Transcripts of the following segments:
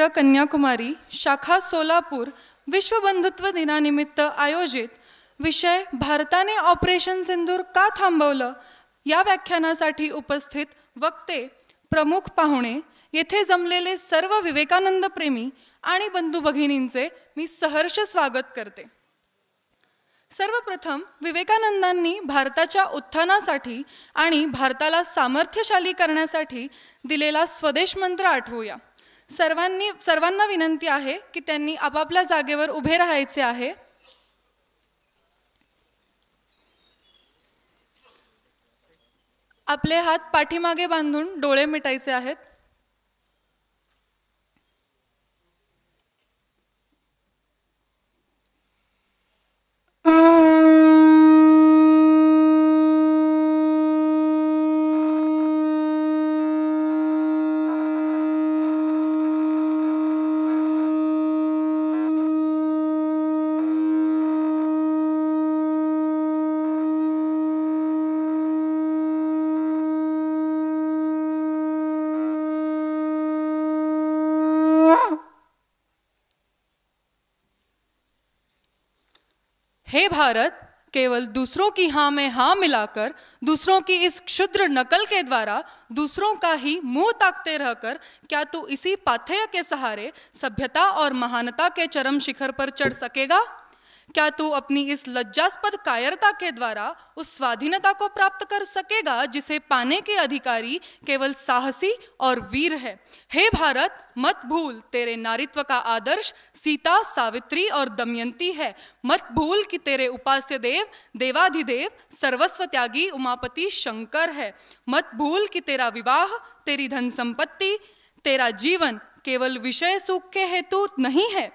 केंद्र कन्याकुमारी शाखा सोलापूर विश्व बंधुत्व दिनानिमित्त आयोजित विषय भारताने ऑपरेशन सिंदूर का थांबवलं या व्याख्यानासाठी उपस्थित वक्ते, प्रमुख पाहुणे, येथे जमलेले सर्व विवेकानंद प्रेमी आणि बंधू भगिनींचे मी सहर्ष स्वागत करते। सर्वप्रथम विवेकानंदांनी भारताच्या उत्थानासाठी आणि भारताला सामर्थ्यशाली करण्यासाठी दिलेला स्वदेश मंत्र आठवूया। सर्वांना विनंती आहे की त्यांनी आपापल्या जागेवर उभे राहायचे आहे। आपले हात पाठीमागे बांधून डोळे मिटायचे आहेत। हे भारत, केवल दूसरों की हाँ में हाँ मिलाकर, दूसरों की इस क्षुद्र नकल के द्वारा दूसरों का ही मुंह ताकते रहकर क्या तू इसी पाथेय के सहारे सभ्यता और महानता के चरम शिखर पर चढ़ सकेगा? क्या तू अपनी इस लज्जास्पद कायरता के द्वारा उस स्वाधीनता को प्राप्त कर सकेगा जिसे पाने के अधिकारी केवल साहसी और वीर है? हे भारत, मत भूल तेरे नारीत्व का आदर्श सीता, सावित्री और दमयंती है। मत भूल कि तेरे उपास्य देव, देवाधिदेव, सर्वस्व त्यागी उमापति शंकर है। मत भूल कि तेरा विवाह, तेरी धन संपत्ति, तेरा जीवन केवल विषय सुख के हेतु नहीं है,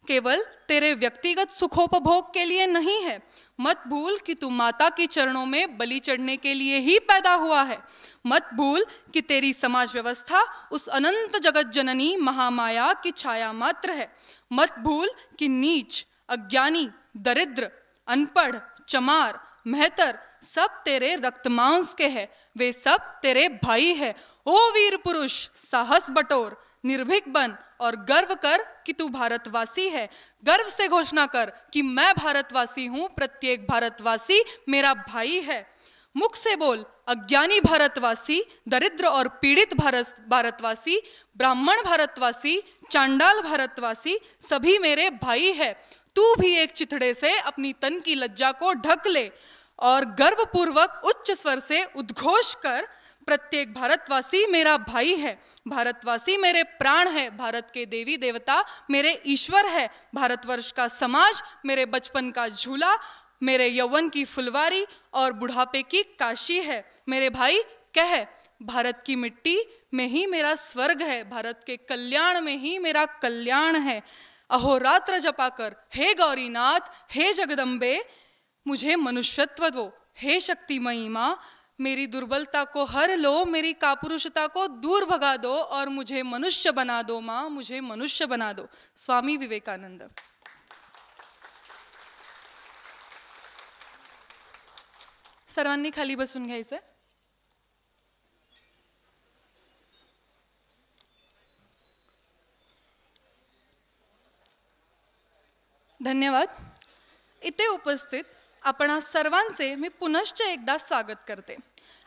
केवल तेरे व्यक्तिगत सुखोपभोग के लिए नहीं है। मत भूल कि तू माता के चरणों में बलि चढ़ने के लिए ही पैदा हुआ है। मत भूल कि तेरी समाज व्यवस्था उस अनंत जगत जननी महामाया की छाया मात्र है। मत भूल कि नीच, अज्ञानी, दरिद्र, अनपढ़, चमार, मेहतर सब तेरे रक्त मांस के हैं, वे सब तेरे भाई है। ओ वीर पुरुष, साहस बटोर, निर्भीक बन और गर्व कर कि तू भारतवासी है। गर्व से घोषणा कर कि मैं भारतवासी हूं, प्रत्येक भारतवासी मेरा भाई है। मुख से बोल, अज्ञानी भारतवासी, दरिद्र और पीड़ित भारतवासी, ब्राह्मण भारतवासी, चांडाल भारतवासी सभी मेरे भाई है। तू भी एक चिथड़े से अपनी तन की लज्जा को ढक ले और गर्वपूर्वक उच्च स्वर से उद्घोष कर, प्रत्येक भारतवासी मेरा भाई है। भारतवासी मेरे प्राण है। भारत के देवी देवता मेरे ईश्वर है। भारतवर्ष का समाज मेरे बचपन का झूला, मेरे यौवन की फुलवारी और बुढ़ापे की काशी है। मेरे भाई कह, भारत की मिट्टी में ही मेरा स्वर्ग है, भारत के कल्याण में ही मेरा कल्याण है। अहोरात्र जपा कर, हे गौरीनाथ, हे जगदम्बे, मुझे मनुष्यत्व दो। हे शक्तिमयी माँ, मेरी दुर्बलता को हर लो, मेरी कापुरुषता को दूर भगा दो और मुझे मनुष्य बना दो माँ, मुझे मनुष्य बना दो। स्वामी विवेकानंद। सर्वांनी खाली बसून घ्यायचं। धन्यवाद। इथे उपस्थित आपणा सर्वांचे मी पुनश्च एकदा स्वागत करते।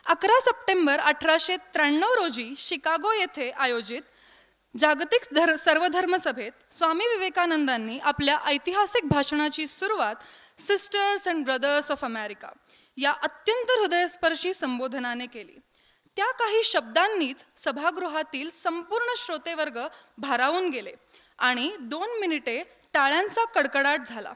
11 सप्टेंबर 1893 रोजी शिकागो येथे आयोजित जागतिक सर्वधर्म सभेत स्वामी विवेकानंदांनी आपल्या ऐतिहासिक भाषणाची सुरुवात sisters and brothers of America या अत्यंत हृदयस्पर्शी संबोधनाने केली। त्या काही शब्दांनीच सभागृहातील संपूर्ण श्रोतेवर्ग भारावून गेले आणि 2 मिनिटे टाळ्यांचा कडकडाट झाला।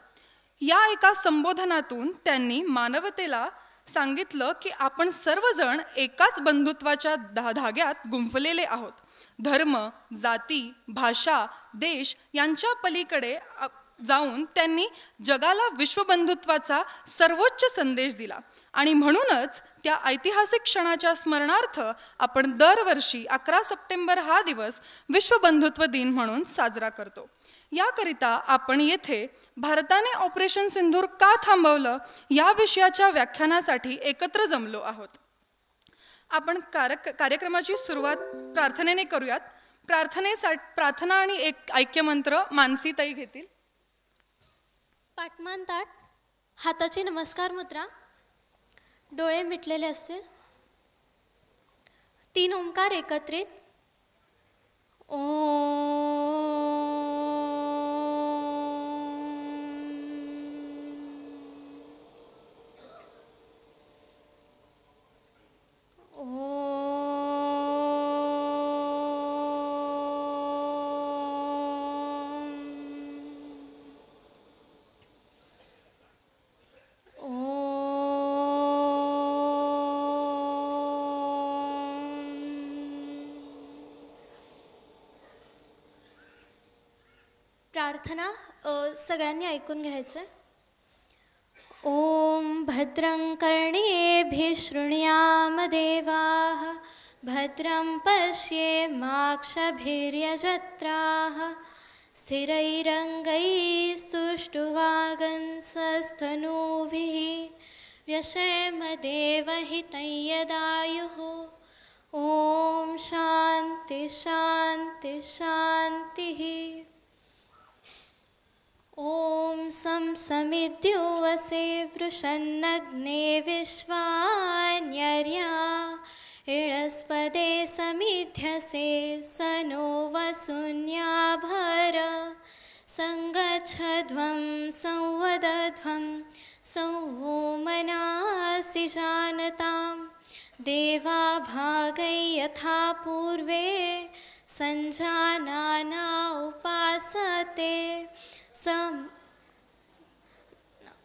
या एका संबोधनातून त्यांनी मानवतेला सांगितलं की आपण सर्वजण एकाच बंधुत्वाच्या धाग्यात गुंफलेले आहोत। धर्म, जाती, भाषा, देश यांच्या पलीकडे जाऊन त्यांनी जगाला विश्वबंधुत्वाचा सर्वोच्च संदेश दिला आणि म्हणूनच त्या ऐतिहासिक क्षणाच्या स्मरणार्थ आपण दरवर्षी 11 सप्टेंबर हा दिवस विश्वबंधुत्व दिन म्हणून साजरा करतो। याकरिता आपण येथे भारताने ऑपरेशन सिंदूर का थांबवलं या विषयाच्या व्याख्यानासाठी एकत्र जमलो आहोत। आपण कार्यक्रमाची सुरुवात प्रार्थनेने करूयात। प्रार्थना आणि एक ऐक्यमंत्र मानसीताई घेतील. पाठमान ताट, हाताची नमस्कार मुद्रा, डोळे मिटलेले असतील. 3 ओंकार एकत्रित. प्रार्थना सगळ्यांनी ऐकून घ्यायचं. ओम भद्रं कर्णेभिः शृणुयाम देवाः, भद्रं पश्येमाक्षभिर्यजत्राः, स्थिरैरङ्गैस्तुष्टुवागंसस्तनूभिः, व्यशेम देवहितं यदायुः. ओम शांति शांति शांतिः. ओम समिद्युवसे वृषन्नग्ने विश्वान्यर्या, इळस्पदे समिध्यसे सनो वसून्याभर. संगच्छध्वं संवदध्वं संहोमनासि जानतां, देवा भागै यथा पूर्वे संजानाना उपासते.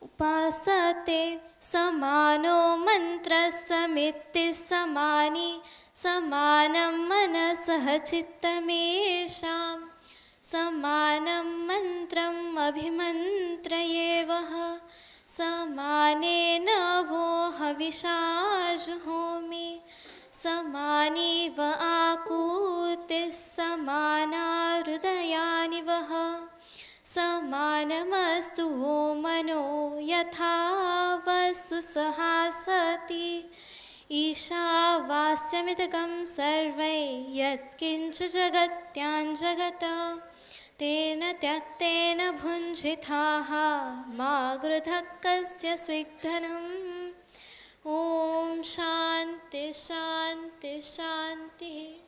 उपासते समानो मंत्रस्समिति समानि, समानं मनसः चित्तमेषां. समानं मंत्रम् अभिमन्त्रयेवः, समानेन वो हविषा जुहोमि. समानि व आकूतिः समाना हृदयानि वः. समानमस्तु वो मनो यथा वसु सहासति. ईशावास्यमिदगं सर्वै यत्किञ्च जगत्यां जगत्, तेन त्यक्तेन भुञ्जिताः मा गृधः कस्य स्विग्धनम्. ओम शांति शांति शांति.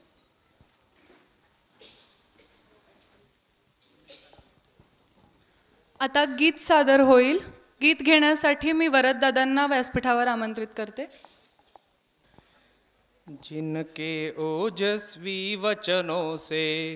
आता गीत सादर होईल. गीत घेण्यासाठी मी वरददादांना व्यासपीठावर आमंत्रित करते. जिनके ओजस्वी वचनों से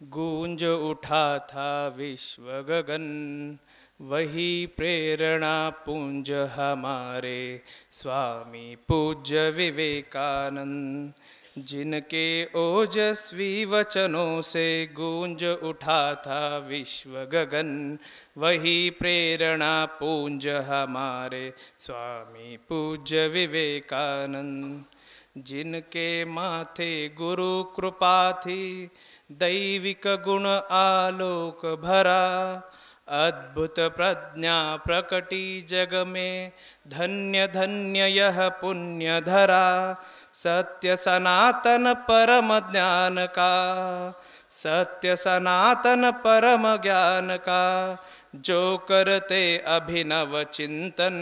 गूंज उठा था विश्व गगन, वही प्रेरणा पुंज हमारे स्वामी पूज्य विवेकानंद. जिनके ओजस्वी वचनों से गूंज उठा था विश्व गगन, वही प्रेरणा पुंज हमारे स्वामी पूज्य विवेकानंद. जिनके माथे गुरु कृपा थी, दैविक गुण आलोक भरा, अद्भुत प्रज्ञा प्रकटी जग में, धन्य धन्य यह पुण्य धरा. सत्य सनातन परम ज्ञान का, सत्य सनातन परम ज्ञान का, जो करते अभिनव चिंतन,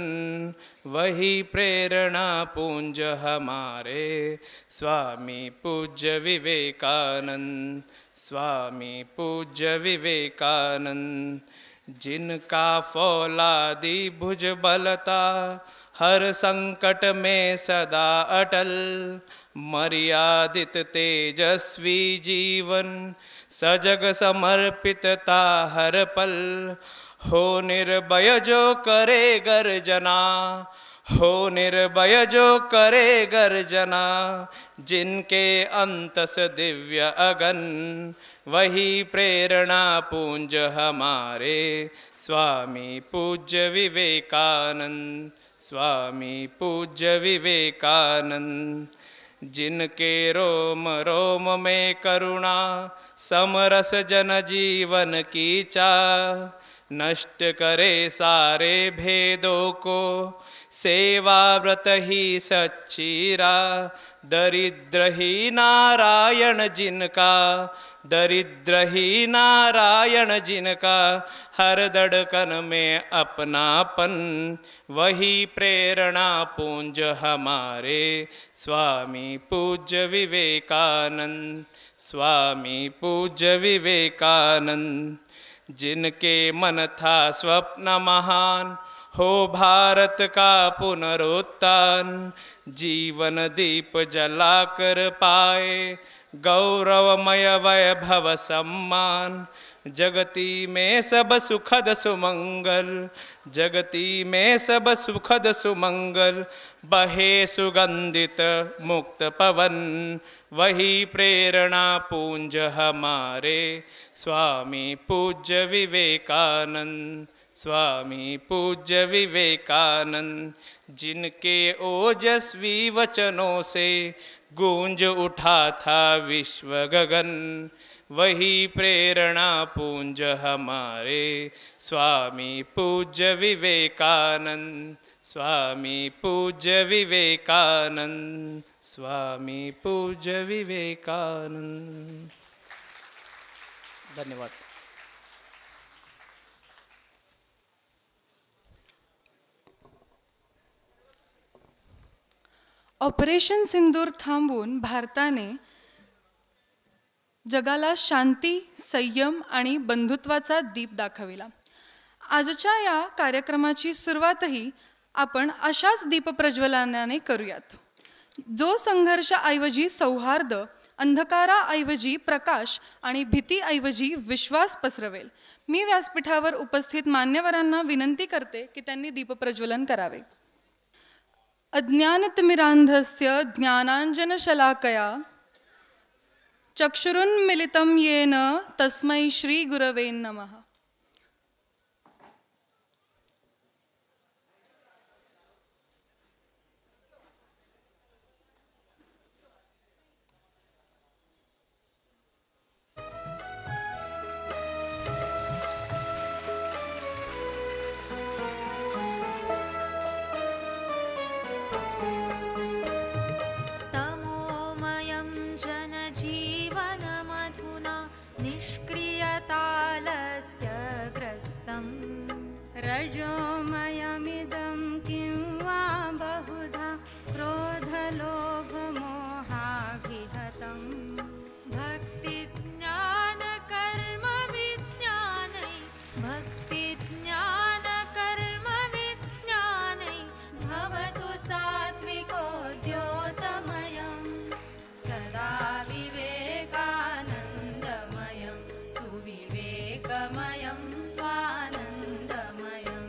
वही प्रेरणा पुंज हमारे स्वामी पूज्य विवेकानंद. स्वामी पूज्य विवेकानंद. जिनका फौलादी भुज बलता, हर संकट में सदा अटल, मर्यादित तेजस्वी जीवन, सजग समर्पितता हर पल. हो निर्भय जो करे गर्जना, हो निर्भय जो करे गर्जना, जिनके अंतस दिव्य अगन, वही प्रेरणा पुंज हमारे स्वामी पूज्य विवेकानंद. स्वामी पूज्य विवेकानंद. जिनके रोम रोम में करुणा, समरस जन जीवन की चाह, नष्ट करे सारे भेदों को, सेवा व्रत ही सच्चीरा, दरिद्र ही नारायण जिनका, दरिद्र ही नारायण जिनका, हर धड़कन में अपनापन, वही प्रेरणा पुंज हमारे स्वामी पूज्य विवेकानंद, स्वामी पूज्य विवेकानंद। जिनके मन था स्वप्न महान, हो भारत का पुनरुत्थान, जीवन दीप जलाकर पाए गौरवमय वैभव सम्मान। जगती में सब सुखद सुमंगल, जगती में सब सुखद सुमंगल, बहे सुगंधित मुक्त पवन, वही प्रेरणा पुंज हमारे स्वामी पूज्य विवेकानंद, स्वामी पूज्य विवेकानंद। जिनके ओजस्वी वचनों से गूंज उठा था विश्व गगन, वही प्रेरणा पुंज हमारे स्वामी पूज्य विवेकानंद, स्वामी पूज्य विवेकानंद, स्वामी पूज्य विवेकानंद। धन्यवाद। ऑपरेशन सिंदूर थांबवून भारताने जगाला शांती, संयम आणि बंधुत्वाचा दीप दाखविला। आजच्या या कार्यक्रमाची सुरुवातही आपण अशाच दीपप्रज्वलनाने करूयात, जो संघर्षाऐवजी सौहार्द, अंधकाराऐवजी प्रकाश आणि भीतीऐवजी विश्वास पसरवेल। मी व्यासपीठावर उपस्थित मान्यवरांना विनंती करते की त्यांनी दीपप्रज्वलन करावे। अज्ञानतिमिरान्धस्य ज्ञानाञ्जनशलाकया चक्षुरुन्मिलितं येन तस्मै श्रीगुरवे नमः। रजोमयमिदं किं वा बहुधा क्रोधलोभमोहाभिहतं भक्तिज्ञानकर्मविज्ञानै भक्तिज्ञानकर्मविज्ञानै भवतु सात्विको द्योतमयं सदा विवेकानन्दमयं सुविवेकमयं स्वानन्दमयम्।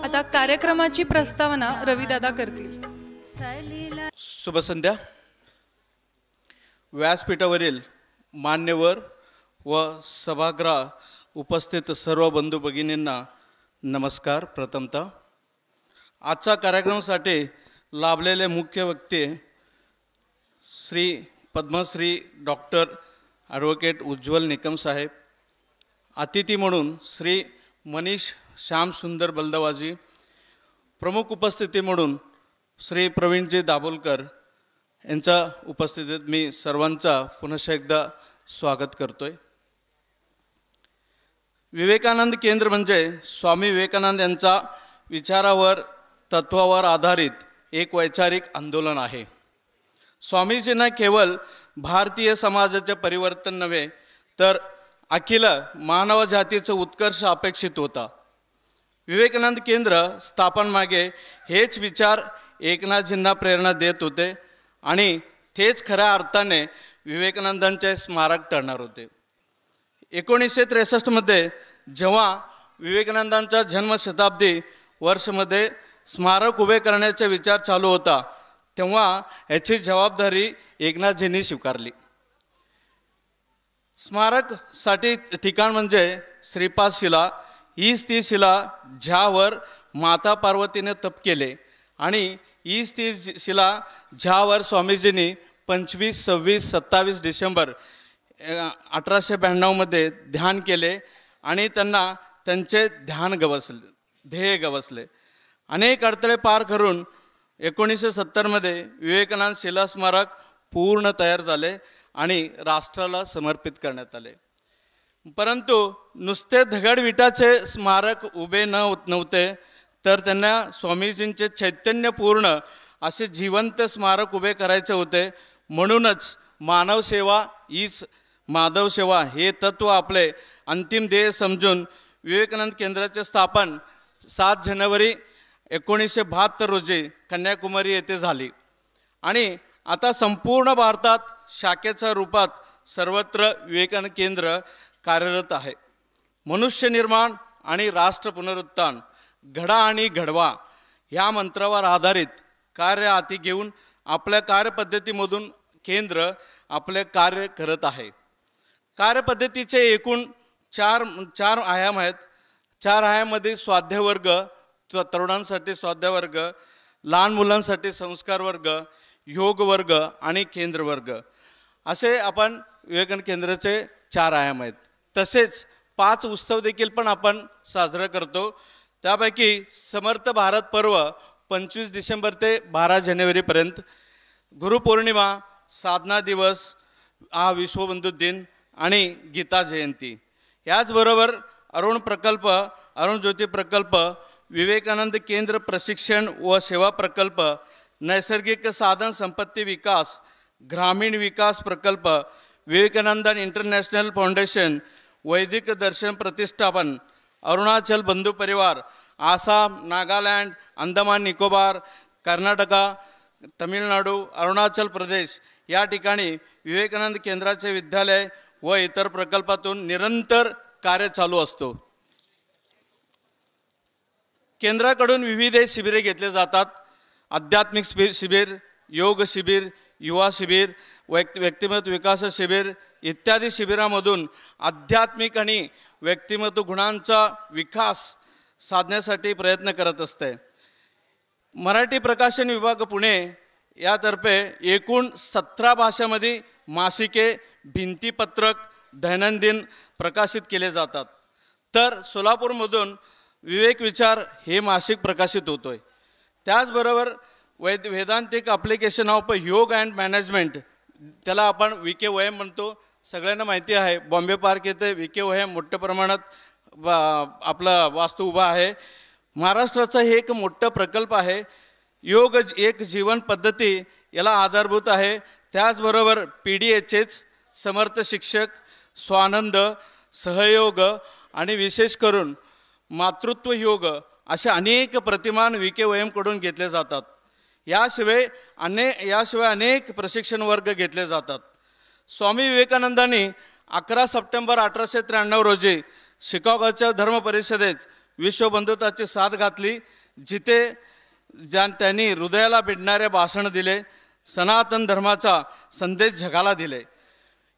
आता कार्यक्रमाची प्रस्तावना रविदादा करतील। शुभ संध्या। व्यासपीठावरील मान्यवर व सभागृह उपस्थित सर्व बंधू भगिनींना नमस्कार। प्रथमतः आजच्या कार्यक्रमासाठी लाभलेले मुख्य व्यक्ती श्री पद्मश्री डॉक्टर ॲडव्होकेट उज्ज्वल निकम साहेब, अतिथी म्हणून श्री मनीष श्याम सुंदर बलदवाजी, प्रमुख उपस्थिती म्हणून श्री प्रवीणजी दाभोलकर यांच्या उपस्थितीत मी सर्वांचा पुनश्च एकदा स्वागत करतोय। विवेकानंद केंद्र म्हणजे स्वामी विवेकानंद यांच्या विचारावर तत्वावर आधारित एक वैचारिक आंदोलन आहे। स्वामीजींना केवळ भारतीय समाजाचे परिवर्तन नव्हे तर अखिल मानव जातीचा उत्कर्ष अपेक्षित होता। विवेकानंद केंद्र स्थापन मागे हेच विचार एकनाथजींना प्रेरणा देत होते आणि तेच खऱ्या अर्थाने विवेकानंदांचे स्मारक ठरणार होते। 1963 मध्ये जेव्हा विवेकानंदांच्या जन्मशताब्दी वर्षमध्ये स्मारक उभे करण्याचा विचार चालू होता, तेव्हा याची जबाबदारी एकनाथजींनी स्वीकारली. स्मारकसाठी ठिकाण म्हणजे श्रीपाद शिला, हीच ती शिला ज्यावर माता पार्वतीने तप केले आणि हीच ती शिला ज्यावर स्वामीजींनी 25, 26, 27 डिसेंबर 1892 ध्यान केले आणि त्यांना त्यांचे ध्येय गवसले. अनेक अडथळे पार करून 1970 विवेकानंद शिला स्मारक पूर्ण तयार झाले आणि राष्ट्राला समर्पित करण्यात आले. परंतु नुसते दगडविटाचे स्मारक उभे नव्हते, तर त्यांना स्वामीजींचे चैतन्यपूर्ण असे जिवंत स्मारक उभे करायचे होते. म्हणूनच मानवसेवा हीच माधवसेवा हे तत्व आपले अंतिम ध्येय समजून विवेकानंद केंद्राचे स्थापन 7 जानेवारी 1972 रोजी कन्याकुमारी येथे झाली आणि आता संपूर्ण भारतात शाखेच्या रूपात सर्वत्र विवेकानंद केंद्र कार्यरत आहे. मनुष्य निर्माण आणि राष्ट्र पुनरुत्थान, घडा आणि घडवा या मंत्रावर आधारित कार्य हाती घेऊन आपल्या कार्यपद्धतीमधून केंद्र आपले कार्य करत आहे. कार्यपद्धतीचे एकूण चार आयाम आहेत. 4 आयामध्ये स्वाध्याय वर्ग, तरुणांसाठी स्वाध्याय वर्ग, लहान मुलांसाठी संस्कार वर्ग, योग वर्ग आणि केंद्र वर्ग असे आपण विवेकानंद केंद्राचे 4 आयाम आहेत. तसेच 5 उत्सव देखील पण आपण साजरा करतो. त्यापैकी समर्थ भारत पर्व 25 डिसेंबर ते 12 जानेवारीपर्यंत, गुरुपौर्णिमा, साधना दिवस हा विश्वबंधू दिन आणि गीता जयंती. याचबरोबर अरुण ज्योती प्रकल्प, विवेकानंद केंद्र प्रशिक्षण व सेवा प्रकल्प, नैसर्गिक साधन संपत्ती विकास, ग्रामीण विकास प्रकल्प, विवेकानंद इंटरनॅशनल फाउंडेशन, वैदिक दर्शन प्रतिष्ठापन, अरुणाचल बंधू परिवार, आसाम, नागालँड, अंदमान निकोबार, कर्नाटका, तमिळनाडू, अरुणाचल प्रदेश या ठिकाणी विवेकानंद केंद्राचे विद्यालय व इतर प्रकल्पातून निरंतर कार्य चालू असतो. केंद्राकडून विविध शिबिरे घेतले जातात. आध्यात्मिक शिबिर, योग शिबिर, युवा शिबिर, व्यक्तिमत्व विकास शिबिर इत्यादी शिबिरामधून आध्यात्मिक आणि व्यक्तिमत्व गुणांचा विकास साधण्यासाठी प्रयत्न करत असते. मराठी प्रकाशन विभाग पुणे यातर्फे एकूण 17 भाषांमध्ये मासिके, भिंतीपत्रक दैनंदिन प्रकाशित केले जातात. तर सोलापूरमधून विवेक विचार हे मासिक प्रकाशित होतोय. त्याचबरोबर वेदांतिक ॲप्लिकेशन ऑफ योग अँड मॅनेजमेंट, त्याला आपण VKOM म्हणतो. सगळ्यांना माहिती आहे, बॉम्बे पार्क येथे VKOM मोठ्या प्रमाणात आपला वास्तू उभा आहे. महाराष्ट्राचा हे एक मोठा प्रकल्प आहे. योग एक जीवन पद्धती याला आधारभूत आहे. त्याचबरोबर PDHH, समर्थ शिक्षक, स्वानंद, सहयोग आणि विशेष करून मातृत्व योग असे अनेक प्रतिमान VKOM कडून घेतले जातात. याशिवाय अनेक प्रशिक्षण वर्ग घेतले जातात. स्वामी विवेकानंदांनी 11 सप्टेंबर 1893 रोजी शिकागोच्या धर्म परिषदेत विश्वबंधुत्वाची साथ घातली, जिथे त्यांनी हृदयाला भिडणारे भाषण दिले, सनातन धर्माचा संदेश जगाला दिले.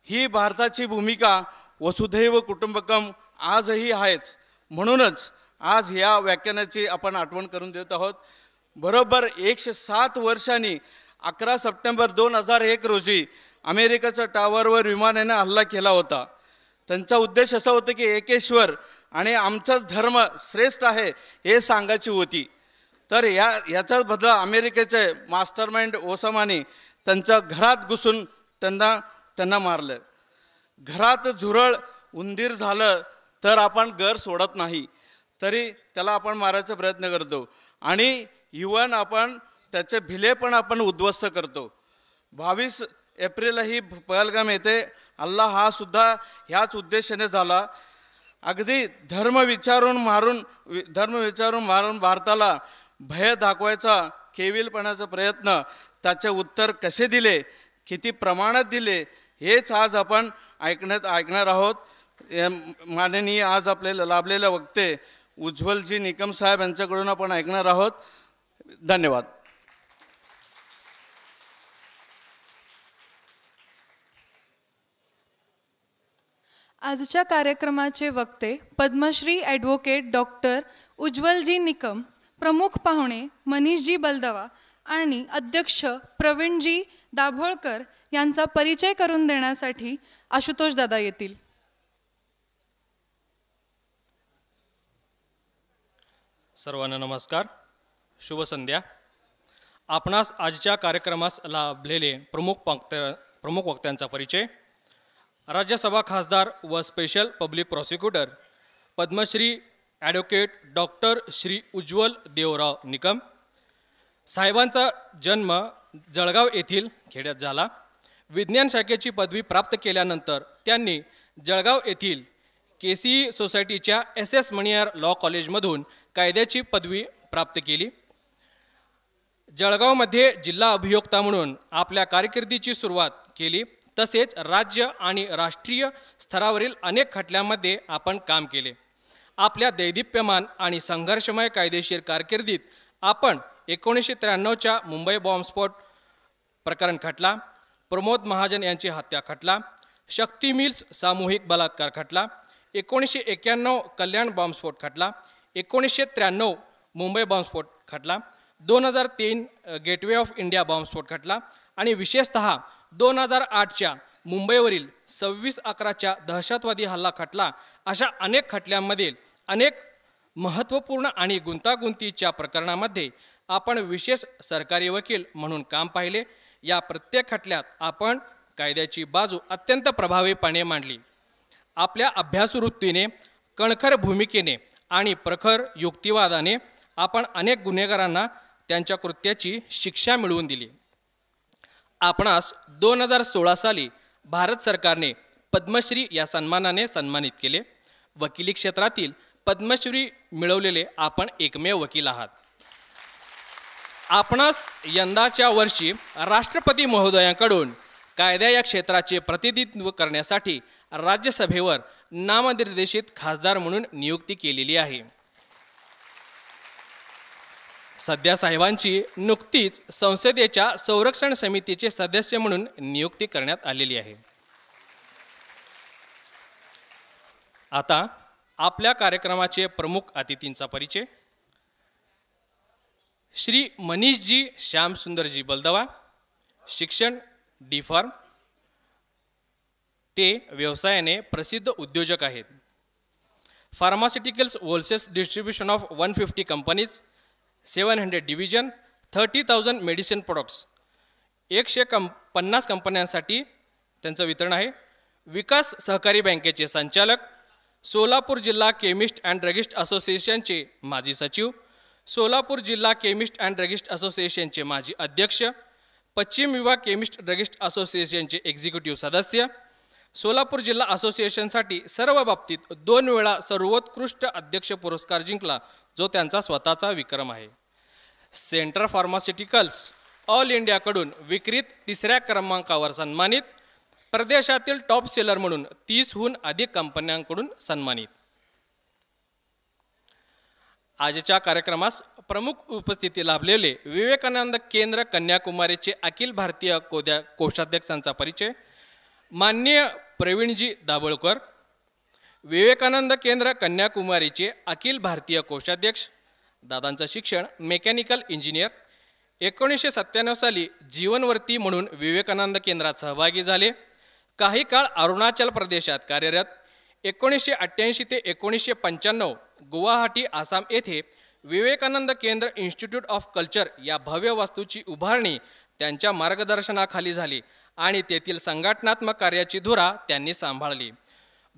ही भारताची भूमिका वसुधैव कुटुंबकम आजही आहेच. म्हणूनच आज या व्याख्यानाची आपण आठवण करून देत आहोत. बरोबर 107 वर्षांनी 11 सप्टेंबर 2001 रोजी अमेरिकेच्या टावरवर विमानाने हल्ला केला होता. त्यांचा उद्देश असा होता की एकेश्वर आणि आमचाच धर्म श्रेष्ठ आहे हे सांगायची होती. तर याचाच बदला अमेरिकेचे मास्टरमाइंड ओसामाने त्यांच्या घरात घुसून त्यांना मारलं. घरात झुरळ उंदीर झालं तर आपण घर सोडत नाही, तरी त्याला आपण मारायचा प्रयत्न करतो आणि इव्हन आपण त्याचे भिले पण आपण उद्ध्वस्त करतो. 22 एप्रिल ही पहलगाम येथे हल्ला हा सुद्धा ह्याच उद्देशाने झाला. अगदी धर्म विचारून मारून भारताला भय दाखवायचा केविलपणाचा प्रयत्न, त्याचे उत्तर कसे दिले, किती प्रमाणात दिले, हेच आज आपण ऐकणार आहोत. माननीय आज आपल्याला लाभलेले वक्ते उज्ज्वलजी निकम साहेब यांच्याकडून आपण ऐकणार आहोत. धन्यवाद. आजच्या कार्यक्रमाचे वक्ते पद्मश्री ॲडव्होकेट डॉक्टर उज्ज्वलजी निकम, प्रमुख पाहुणे मनीषजी बलदवा आणि अध्यक्ष प्रवीणजी दाभोळकर यांचा परिचय करून देण्यासाठी आशुतोष दादा येतील. सर्वांना नमस्कार, शुभ संध्या. आपणास आजच्या कार्यक्रमास लाभलेले प्रमुख वक्त्यांचा परिचय. राज्यसभा खासदार व special public prosecutor Padma Shri advocate doctor Shri Ujjwal Deorao Nikam. साहेबांचा जन्म जळगाव येथील खेड्यात झाला. विज्ञान शाखेची पदवी प्राप्त केल्यानंतर त्यांनी जळगाव येथील KCE सोसायटीच्या SS मणियार लॉ कॉलेजमधून कायद्याची पदवी प्राप्त केली. जळगावमध्ये जिल्हा अभियोक्ता म्हणून आपल्या कारकिर्दीची सुरुवात केली. तसेच राज्य आणि राष्ट्रीय स्तरावरील अनेक खटल्यांमध्ये आपण काम केले. आपल्या दैदिप्यमान आणि संघर्षमय कायदेशीर कारकिर्दीत आपण 1993च्या मुंबई बॉम्बस्फोट प्रकरण खटला, प्रमोद महाजन यांची हत्या खटला, शक्ती मिल्स सामूहिक बलात्कार खटला, 1991 कल्याण बॉम्बस्फोट खटला, 1993 मुंबई बॉम्बस्फोट खटला, 2003 गेटवे ऑफ इंडिया बॉम्बस्फोट खटला आणि विशेषतः 2008च्या मुंबईवरील 26/11च्या दहशतवादी हल्ला खटला, अशा अनेक खटल्यांमधील अनेक महत्त्वपूर्ण आणि गुंतागुंतीच्या प्रकरणामध्ये आपण विशेष सरकारी वकील म्हणून काम पाहिले. या प्रत्येक खटल्यात आपण कायद्याची बाजू अत्यंत प्रभावीपणे मांडली. आपल्या अभ्यासवृत्तीने, कणखर भूमिकेने आणि प्रखर युक्तिवादाने आपण अनेक गुन्हेगारांना त्यांच्या कृत्याची शिक्षा मिळवून दिली. आपणास 2016 साली भारत सरकारने पद्मश्री या सन्मानाने सन्मानित केले. वकिली क्षेत्रातील पद्मश्री मिळवलेले आपण एकमेव वकील आहात. आपणास यंदाच्या वर्षी राष्ट्रपती महोदयांकडून कायदा या क्षेत्राचे प्रतिनिधित्व करण्यासाठी राज्यसभेवर नामनिर्देशित खासदार म्हणून नियुक्ती केलेली आहे. सध्या साहेबांची नुकतीच संसदेच्या संरक्षण समितीचे सदस्य म्हणून नियुक्ती करण्यात आलेली आहे. आता आपल्या कार्यक्रमाचे प्रमुख अतिथींचा परिचय. श्री मनीषजी श्यामसुंदरजी बलदवा, शिक्षण D.Pharm. ते व्यवसायाने प्रसिद्ध उद्योजक आहेत. Pharmaceuticals wholesale distribution of 150 companies, 700 division, 30,000 medicine products, 150 कंपन्यांसाठी त्यांचं वितरण आहे. विकास सहकारी बँकेचे संचालक, सोलापूर जिल्हा केमिस्ट अँड ड्रगिस्ट असोसिएशनचे माजी सचिव, सोलापूर जिल्हा केमिस्ट अँड ड्रगिस्ट असोसिएशनचे माजी अध्यक्ष, पश्चिम विभाग केमिस्ट ड्रगिस्ट असोसिएशनचे एक्झिक्युटिव्ह सदस्य, सोलापूर जिल्हा असोसिएशनसाठी सर्व बाबतीत 2 वेळा सर्वोत्कृष्ट अध्यक्ष पुरस्कार जिंकला, जो त्यांचा स्वतःचा विक्रम आहे. सेंटर फार्मास्युटिकल्स ऑल इंडियाकडून विक्रीत 3ऱ्या क्रमांकावर सन्मानित, प्रदेशातील टॉप सेलर म्हणून 30हून अधिक कंपन्यांकडून सन्मानित. आजच्या कार्यक्रमास प्रमुख उपस्थिती लाभलेले विवेकानंद केंद्र कन्याकुमारीचे अखिल भारतीय कोषाध्यक्षांचा परिचय. माननीय प्रवीणजी दाभोळकर, विवेकानंद केंद्र कन्याकुमारीचे अखिल भारतीय कोषाध्यक्ष. दादांचं शिक्षण मेकॅनिकल इंजिनियर. 1997 साली जीवनवर्ती म्हणून विवेकानंद केंद्रात सहभागी झाले. काही काळ अरुणाचल प्रदेशात कार्यरत. 1988 ते 1995 गुवाहाटी आसाम येथे विवेकानंद केंद्र इन्स्टिट्यूट ऑफ कल्चर या भव्य वास्तूची उभारणी त्यांच्या मार्गदर्शनाखाली झाली आणि तेथील संघटनात्मक कार्याची धुरा त्यांनी सांभाळली.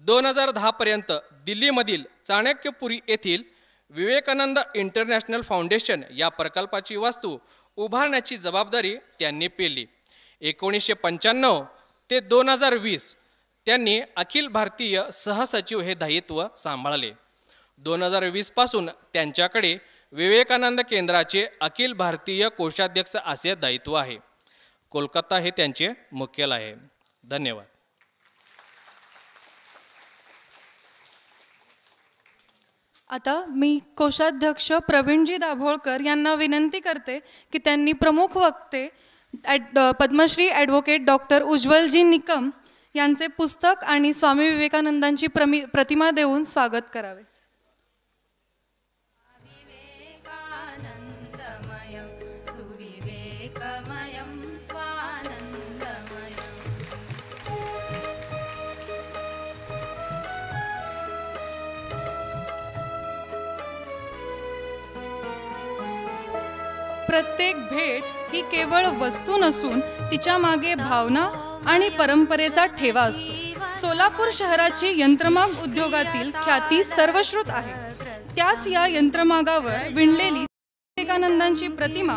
2010 पर्यंत दिल्लीमधील चाणक्यपुरी येथील विवेकानंद इंटरनॅशनल फाउंडेशन या प्रकल्पाची वास्तू उभारण्याची जबाबदारी त्यांनी पेलली. 1995 ते 2020 त्यांनी अखिल भारतीय सहसचिव हे दायित्व सांभाळले. 2020 पासून त्यांच्याकडे विवेकानंद केंद्राचे अखिल भारतीय कोषाध्यक्ष असे दायित्व आहे. कोलकाता हे त्यांचे मुख्यालय आहे. धन्यवाद. आता मी कोषाध्यक्ष प्रवीणजी दाभोळकर यांना विनंती करते की त्यांनी प्रमुख वक्ते पद्मश्री ॲडव्होकेट डॉक्टर उज्ज्वलजी निकम यांचे पुस्तक आणि स्वामी विवेकानंदांची प्रतिमा देऊन स्वागत करावे. विवेकानन्दमयं सुविवेकमयं स्वानन्दमयम्. प्रत्येक भेट ही केवळ वस्तू नसून तिच्या मागे भावना आणि परंपरेचा ठेवा असतो. सोलापूर शहराची यंत्रमाग उद्योगातील ख्याती सर्वश्रुत आहे. त्याच या यंत्रमागावर विणलेली विवेकानंदांची प्रतिमा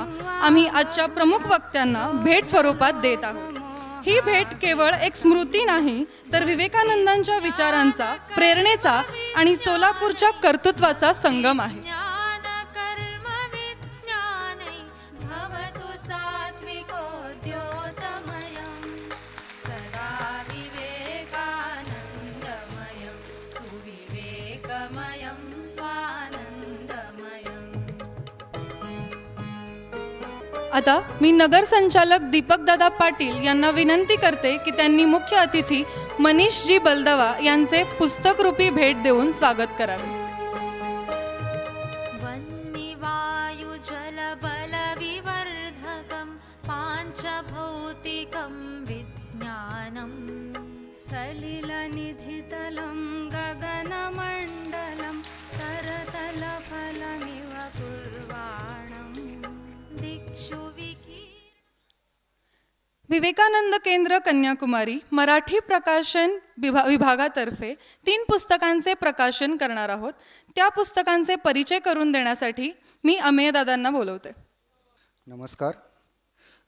आम्ही आजच्या प्रमुख वक्त्यांना भेट स्वरूपात देत आहोत. ही भेट केवळ एक स्मृती नाही, तर विवेकानंदांच्या विचारांचा, प्रेरणेचा आणि सोलापूरच्या कर्तृत्वाचा संगम आहे. ज्ञानकर्मविज्ञानै भवतु सात्विको द्योतमयं सदा विवेकानन्दमयं सुविवेकमयं स्वानन्दमयम्. आता मी नगर संचालक दीपकदादा पाटील यांना विनंती करते की त्यांनी मुख्य अतिथी मनीषजी बलदवा यांचे पुस्तकरूपी भेट देऊन स्वागत करावे. वह्निवायुजलबलविवर्धकं पाञ्चभौतिकं विज्ञानं सलिलनिधितलं गगनमण्डलं करतलफलमिव कुर्वाणं दिक्षु विवेकानंद केंद्र कन्याकुमारी मराठी प्रकाशन विभागातर्फे 3 पुस्तकांचे प्रकाशन करणार आहोत. त्या पुस्तकांचे परिचय करून देण्यासाठी मी अमेयदादांना बोलवते. नमस्कार.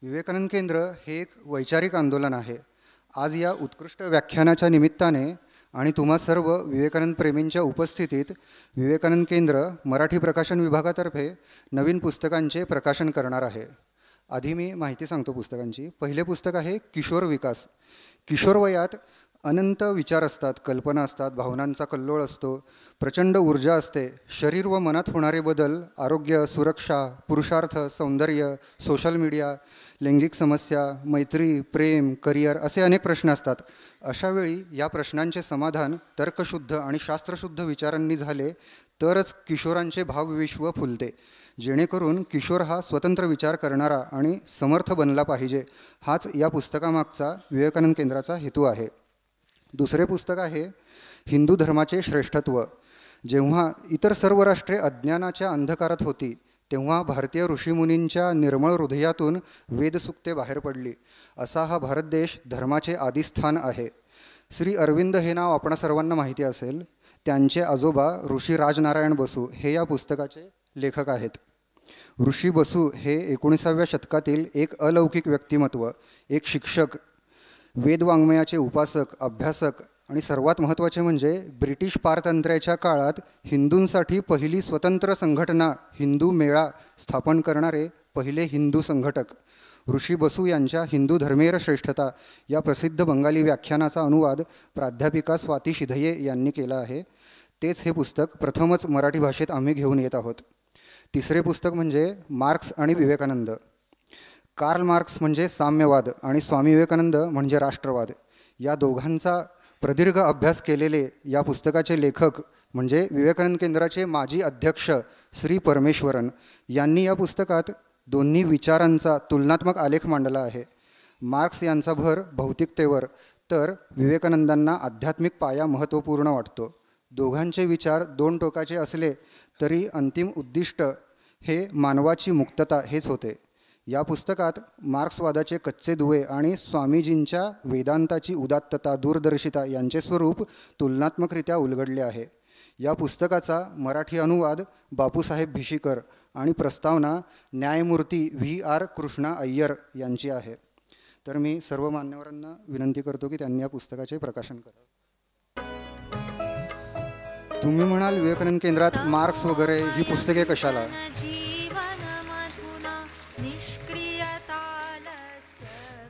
विवेकानंद केंद्र हे एक वैचारिक आंदोलन आहे. आज या उत्कृष्ट व्याख्यानाच्या निमित्ताने आणि तुम्हा सर्व विवेकानंद प्रेमींच्या उपस्थितीत विवेकानंद केंद्र मराठी प्रकाशन विभागातर्फे नवीन पुस्तकांचे प्रकाशन करणार आहे. आधी मी माहिती सांगतो पुस्तकांची. पहिले पुस्तक आहे किशोर विकास. किशोर वयात अनंत विचार असतात, कल्पना असतात, भावनांचा कल्लोळ असतो, प्रचंड ऊर्जा असते. शरीर व मनात होणारे बदल, आरोग्य, सुरक्षा, पुरुषार्थ, सौंदर्य, सोशल मीडिया, लैंगिक समस्या, मैत्री, प्रेम, करिअर असे अनेक प्रश्न असतात. अशावेळी या प्रश्नांचे समाधान तर्कशुद्ध आणि शास्त्रशुद्ध विचारांनी झाले तरच किशोरांचे भावविश्व फुलते. जेणेकरून किशोर हा स्वतंत्र विचार करणारा आणि समर्थ बनला पाहिजे, हाच या पुस्तकामागचा विवेकानंद केंद्राचा हेतू आहे. दुसरे पुस्तक आहे हिंदू धर्माचे श्रेष्ठत्व. जेव्हा इतर सर्व राष्ट्रे अज्ञानाच्या अंधकारात होती, तेव्हा भारतीय ऋषीमुनींच्या निर्मळ हृदयातून वेदसूक्ते बाहेर पडली. असा हा भारत देश धर्माचे आदिस्थान आहे. श्री अरविंद हे नाव आपणा सर्वांना माहिती असेल. त्यांचे आजोबा ऋषी राजनारायण बसू हे या पुस्तकाचे लेखक आहेत. ऋषी बसू हे 19व्या शतकातील एक अलौकिक व्यक्तिमत्व, एक शिक्षक, वेदवाङ्मयाचे उपासक, अभ्यासक आणि सर्वात महत्त्वाचे म्हणजे ब्रिटिश पारतंत्र्याच्या काळात हिंदूंसाठी पहिली स्वतंत्र संघटना हिंदू मेळा स्थापन करणारे पहिले हिंदू संघटक. ऋषी बसू यांच्या हिंदू धर्मेर श्रेष्ठता या प्रसिद्ध बंगाली व्याख्यानाचा अनुवाद प्राध्यापिका स्वाती शिधये यांनी केला आहे. तेच हे पुस्तक प्रथमच मराठी भाषेत आम्ही घेऊन येत आहोत. तिसरे पुस्तक म्हणजे मार्क्स आणि विवेकानंद. कार्ल मार्क्स म्हणजे साम्यवाद आणि स्वामी विवेकानंद म्हणजे राष्ट्रवाद. या दोघांचा प्रदीर्घ अभ्यास केलेले या पुस्तकाचे लेखक म्हणजे विवेकानंद केंद्राचे माजी अध्यक्ष श्री परमेश्वरन यांनी या पुस्तकात दोन्ही विचारांचा तुलनात्मक आलेख मांडला आहे. मार्क्स यांचा भर भौतिकतेवर, तर विवेकानंदांना आध्यात्मिक पाया महत्त्वपूर्ण वाटतो. दोघांचे विचार दोन टोकाचे असले तरी अंतिम उद्दिष्ट हे मानवाची मुक्तता हेच होते. या पुस्तकात मार्क्सवादाचे कच्चे दुवे आणि स्वामीजींच्या वेदांताची उदात्तता, दूरदर्शिता यांचे स्वरूप तुलनात्मकरित्या उलगडले आहे. या पुस्तकाचा मराठी अनुवाद बापूसाहेब भिशीकर आणि प्रस्तावना न्यायमूर्ती व्ही.आर. कृष्णा अय्यर यांची आहे. तर मी सर्व मान्यवरांना विनंती करतो की त्यांनी या पुस्तकाचे प्रकाशन करावे. तुम्ही म्हणाल विवेकानंद केंद्रात मार्क्स वगैरे ही पुस्तके कशाला?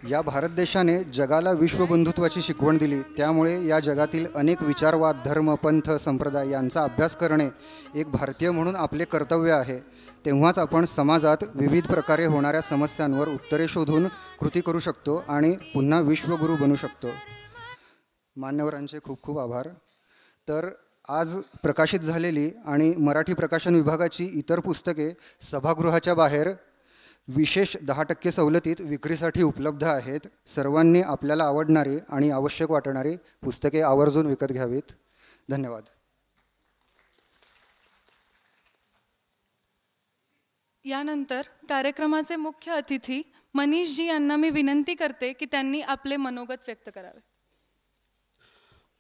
या भारत देशाने जगाला विश्वबंधुत्वाची शिकवण दिली. त्यामुळे या जगातील अनेक विचारवाद, धर्म, पंथ, संप्रदाय यांचा अभ्यास करणे एक भारतीय म्हणून आपले कर्तव्य आहे. तेव्हाच आपण समाजात विविध प्रकारे होणाऱ्या समस्यांवर उत्तरे शोधून कृती करू शकतो आणि पुन्हा विश्वगुरू बनू शकतो. मान्यवरांचे खूप खूप आभार. तर आज प्रकाशित झालेली आणि मराठी प्रकाशन विभागाची इतर पुस्तके सभागृहाच्या बाहेर विशेष 10% सवलतीत विक्रीसाठी उपलब्ध आहेत. सर्वांनी आपल्याला आवडणारी आणि आवश्यक वाटणारी पुस्तके आवर्जून विकत घ्यावीत. धन्यवाद. यानंतर कार्यक्रमाचे मुख्य अतिथी मनीषजी यांना मी विनंती करते की त्यांनी आपले मनोगत व्यक्त करावे.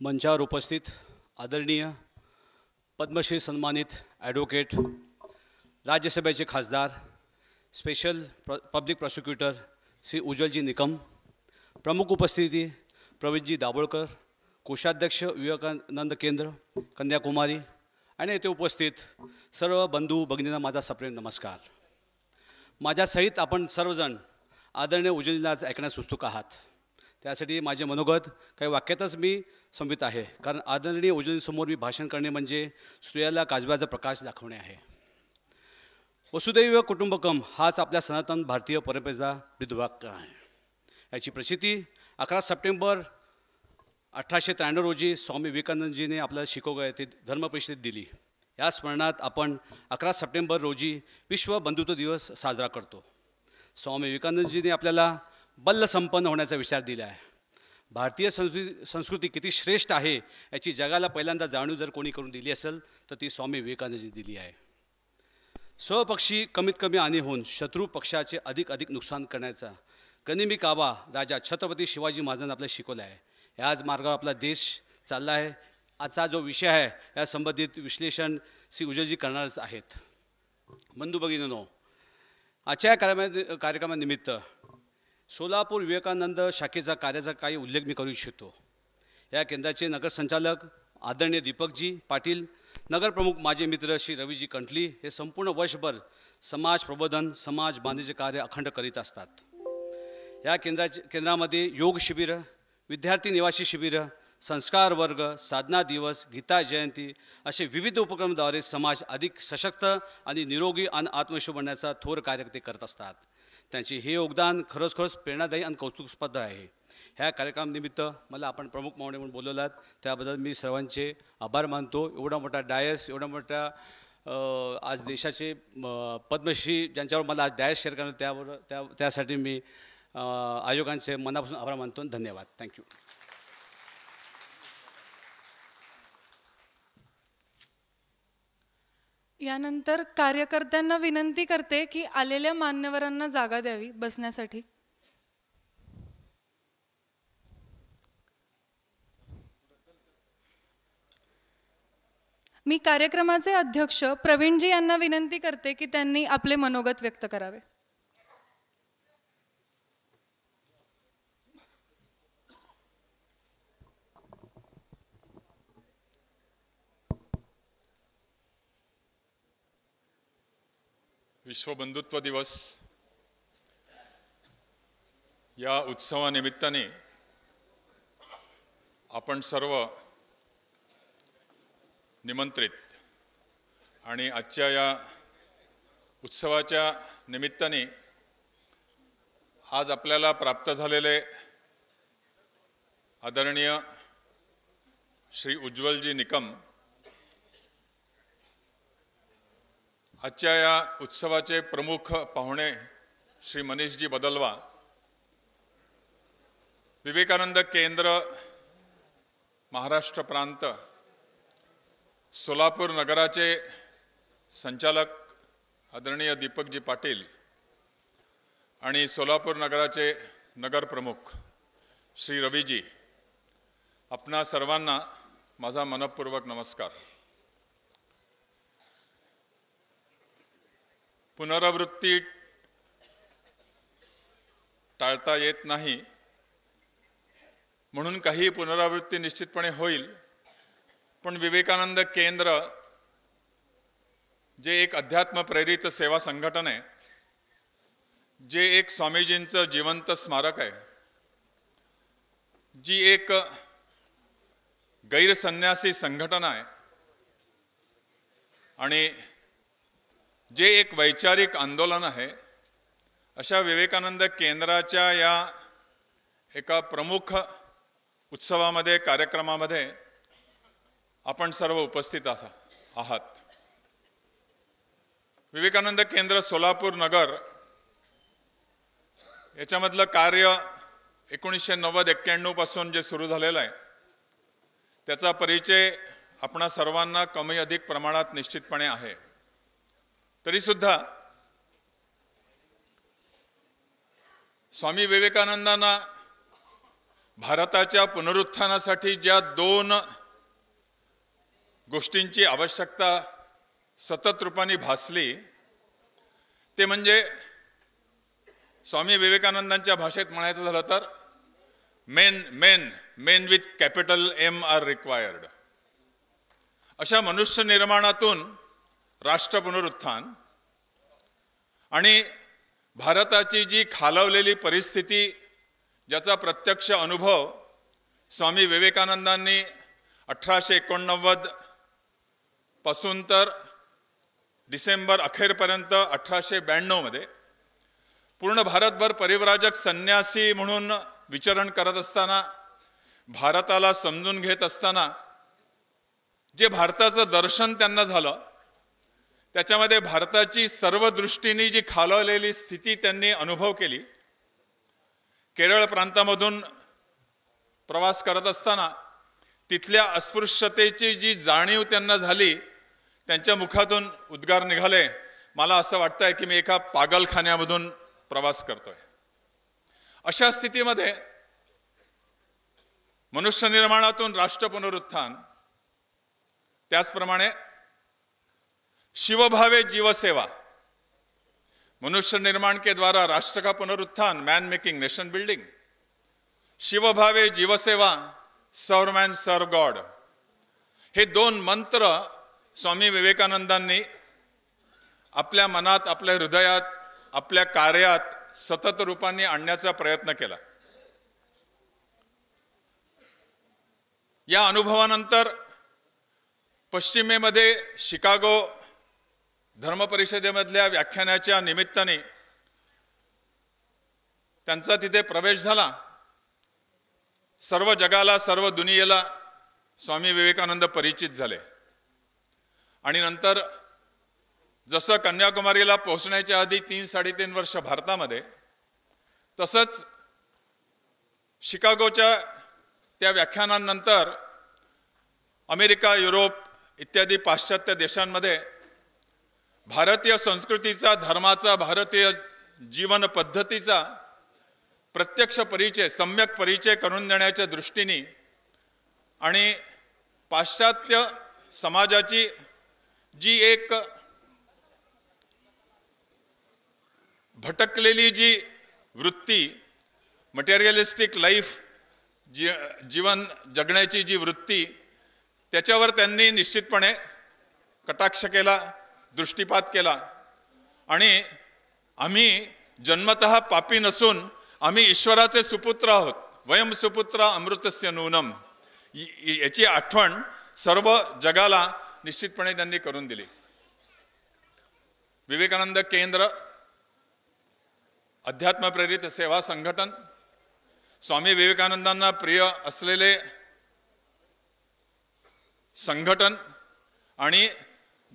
मंचावर उपस्थित आदरणीय पद्मश्री सन्मानित ॲडव्होकेट, राज्यसभेचे खासदार, special public prosecutor Shri Ujjwalji Nikam, प्रमुख उपस्थिती प्रवीणजी दाभोळकर, कोषाध्यक्ष विवेकानंद केंद्र कन्याकुमारी आणि येथे उपस्थित सर्व बंधू भगिनींना माझा सप्रेम नमस्कार. माझ्यासहित आपण सर्वजण आदरणीय उज्ज्वलजींना आज ऐकण्यास उत्सुक आहात. त्यासाठी माझे मनोगत काही वाक्यातच मी संमित आहे, कारण आदरणीय उज्ज्वलजींसमोर मी भाषण करणे म्हणजे सूर्याला काजव्याचा प्रकाश दाखवणे आहे. वसुदैव कुटुंबकम हाच आपल्या सनातन भारतीय परंपरेचा ब्रीदवाक्य आहे. याची प्रचिती 11 सप्टेंबर 1893 रोजी स्वामी विवेकानंदजीने आपल्याला शिकोगा येथे धर्मपरिषदेत दिली. या स्मरणात आपण 11 सप्टेंबर रोजी विश्व बंधुत्व दिवस साजरा करतो. स्वामी विवेकानंदजीने आपल्याला बल्ल संपन्न होण्याचा विचार दिला आहे. भारतीय संस्कृती किती श्रेष्ठ आहे याची जगाला पहिल्यांदा जाणीव जर कोणी करून दिली असेल तर ती स्वामी विवेकानंदजी दिली आहे. स्वपक्षी कमीत कमी हानी होऊन शत्रू पक्षाचे अधिक नुकसान करण्याचा गनिमी काबा राजा छत्रपती शिवाजी महाराजांनी आपल्याला शिकवला आहे. याच मार्गावर आपला देश चालला आहे. आजचा जो विषय आहे या संबंधित विश्लेषण श्री उज्ज्वलजी करणारच आहेत. बंधू भगिनींनो, आजच्या कार्यक्रमानिमित्त सोलापूर विवेकानंद शाखेचा कार्याचा काही उल्लेख मी करू इच्छितो. या केंद्राचे नगरसंचालक आदरणीय दीपकजी पाटील, नगरप्रमुख माझे मित्र श्री रवीजी कंठली हे संपूर्ण वर्षभर समाज प्रबोधन, समाज बांधणीचे कार्य अखंड करीत असतात. या केंद्रामध्ये योग शिबिरं, विद्यार्थी निवासी शिबिरं, संस्कार वर्ग, साधना दिवस, गीता जयंती असे विविध उपक्रमाद्वारे समाज अधिक सशक्त आणि निरोगी आणि आत्मविश्वासू बनण्याचा थोर कार्य ते करत असतात. त्यांचे हे योगदान खरोखरच प्रेरणादायी आणि कौतुकास्पद आहे. ह्या कार्यक्रमानिमित्त मला आपण प्रमुख पाहुणे म्हणून बोलवलात त्याबद्दल मी सर्वांचे आभार मानतो. एवढा मोठा डायस, एवढा मोठा आज देशाचे पद्मश्री ज्यांच्यावर मला आज डायस शेअर करणार त्यासाठी मी आयोगांचे मनापासून आभार मानतो. धन्यवाद. थँक्यू. यानंतर कार्यकर्त्यांना विनंती करते की आलेल्या मान्यवरांना जागा द्यावी बसण्यासाठी. मी कार्यक्रमाचे अध्यक्ष प्रवीणजी यांना विनंती करते की त्यांनी आपले मनोगत व्यक्त करावे. विश्व बंधुत्व दिवस या उत्सवानिमित्ताने आपण सर्व निमंत्रित आणि आजच्या या उत्सवाच्या निमित्ताने आज आपल्याला प्राप्त झालेले आदरणीय श्री उज्ज्वलजी निकम आजच्या या उत्सवाचे प्रमुख पाहुणे श्री मनीषजी बदलवा, विवेकानंद केंद्र महाराष्ट्र प्रांत सोलापूर नगराचे संचालक आदरणीय दीपकजी पाटील आणि सोलापूर नगराचे नगरप्रमुख श्री रवीजी, आपणा सर्वांना माझा मनपूर्वक नमस्कार. पुनरावृत्ती टाळता येत नाही म्हणून काही पुनरावृत्ती निश्चितपणे होईल, पण विवेकानंद केंद्र जे एक अध्यात्म प्रेरित सेवा संघटन आहे, जे एक स्वामीजींचं जिवंत स्मारक आहे, जी एक गैरसन्यासी संघटना आहे आणि जे एक वैचारिक आंदोलन आहे, अशा विवेकानंद केंद्राच्या या एका प्रमुख उत्सवामध्ये, कार्यक्रमामध्ये आपण सर्व उपस्थित आहात. विवेकानंद केंद्र सोलापूर नगर याच्यामधलं कार्य 1990-91 पासून जे सुरू झालेलं आहे त्याचा परिचय आपणा सर्वांना कमी अधिक प्रमाणात निश्चितपणे आहे. तरीसुद्धा स्वामी विवेकानंदांना भारताच्या पुनरुत्थानासाठी ज्या 2 गोष्टींची आवश्यकता सतत रूपाने भासली ते म्हणजे स्वामी विवेकानंदांच्या भाषेत म्हणायचं झालं तर men with capital M are required. अशा मनुष्य निर्माणातून राष्ट्र पुनरुत्थान आणि भारताची जी खालावलेली परिस्थिती ज्याचा प्रत्यक्ष अनुभव स्वामी विवेकानंदांनी 1889 पासून तर डिसेंबर अखेरपर्यंत 1892 मध्ये पूर्ण भारतभर परिव्राजक संन्यासी म्हणून विचरण करत असताना, भारताला समजून घेत असताना जे भारताचं दर्शन त्यांना झालं त्याच्यामध्ये भारताची सर्व दृष्टीने जी खालावलेली स्थिती त्यांनी अनुभव केली. केरळ प्रांतामधून प्रवास करत असताना तिथल्या अस्पृश्यतेची जी जाणीव त्यांना झाली, त्यांच्या मुखातून उद्गार निघाले, मला असं वाटतंय की मी एका पागलखान्यामधून प्रवास करतोय. अशा स्थितीमध्ये मनुष्य निर्माणातून राष्ट्र पुनरुत्थान, त्याचप्रमाणे शिवभावे जीवसेवा, मनुष्य निर्माण के द्वारा राष्ट्र का पुनरुत्थान, मैन मेकिंग नेशन बिल्डिंग, शिवभावे जीवसेवा, सर्व मॅन सर्व गॉड, हे 2 मंत्र स्वामी विवेकानंदांनी आपल्या मनात, आपल्या हृदयात, आपल्या कार्यात सतत रूपाने आणण्याचा प्रयत्न केला. या अनुभवानंतर पश्चिमेमध्ये शिकागो धर्म परिषदेमधल्या व्याख्यानाच्या निमित्ताने त्यांचा तिथे प्रवेश झाला. सर्व जगाला, सर्व दुनियेला स्वामी विवेकानंद परिचित झाले. आणि नंतर जसं कन्याकुमारीला पोहोचण्याच्या आधी 3-3.5 वर्ष भारतामध्ये, तसंच शिकागोच्या त्या व्याख्यानानंतर अमेरिका, युरोप इत्यादी पाश्चात्य देशांमध्ये भारतीय संस्कृतीचा, धर्माचा, भारतीय जीवन पद्धतीचा प्रत्यक्ष परिचय, सम्यक परिचय करून देण्याच्या दृष्टीने आणि पाश्चात्य समाजाची जी एक भटकलेली जी वृत्ती, मटेरियलिस्टिक लाईफ, जीवन जगण्याची जी वृत्ती, त्याच्यावर त्यांनी निश्चितपणे कटाक्ष केला, दृष्टिपात केला. आणि आम्ही जन्मतः पापी नसून आम्ही ईश्वराचे सुपुत्र आहोत, वयम सुपुत्र अमृतस्य नूनम, याची आठवण सर्व जगाला निश्चितपणे त्यांनी करून दिली. विवेकानंद केंद्र अध्यात्म प्रेरित सेवा संघटन, स्वामी विवेकानंदांना प्रिय असलेले संघटन आणि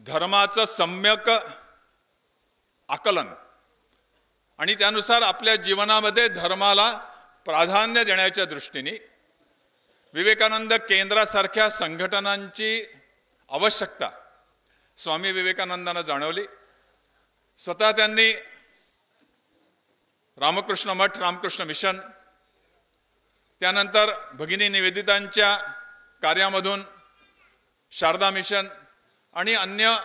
धर्माचं सम्यक आकलन आणि त्यानुसार आपल्या जीवनामध्ये धर्माला प्राधान्य देण्याच्या दृष्टीने विवेकानंद केंद्रासारख्या संघटनांची आवश्यकता स्वामी विवेकानंदांना जाणवली. स्वतः त्यांनी रामकृष्ण मठ, रामकृष्ण मिशन, त्यानंतर भगिनी निवेदितांच्या कार्यामधून शारदा मिशन आणि अन्य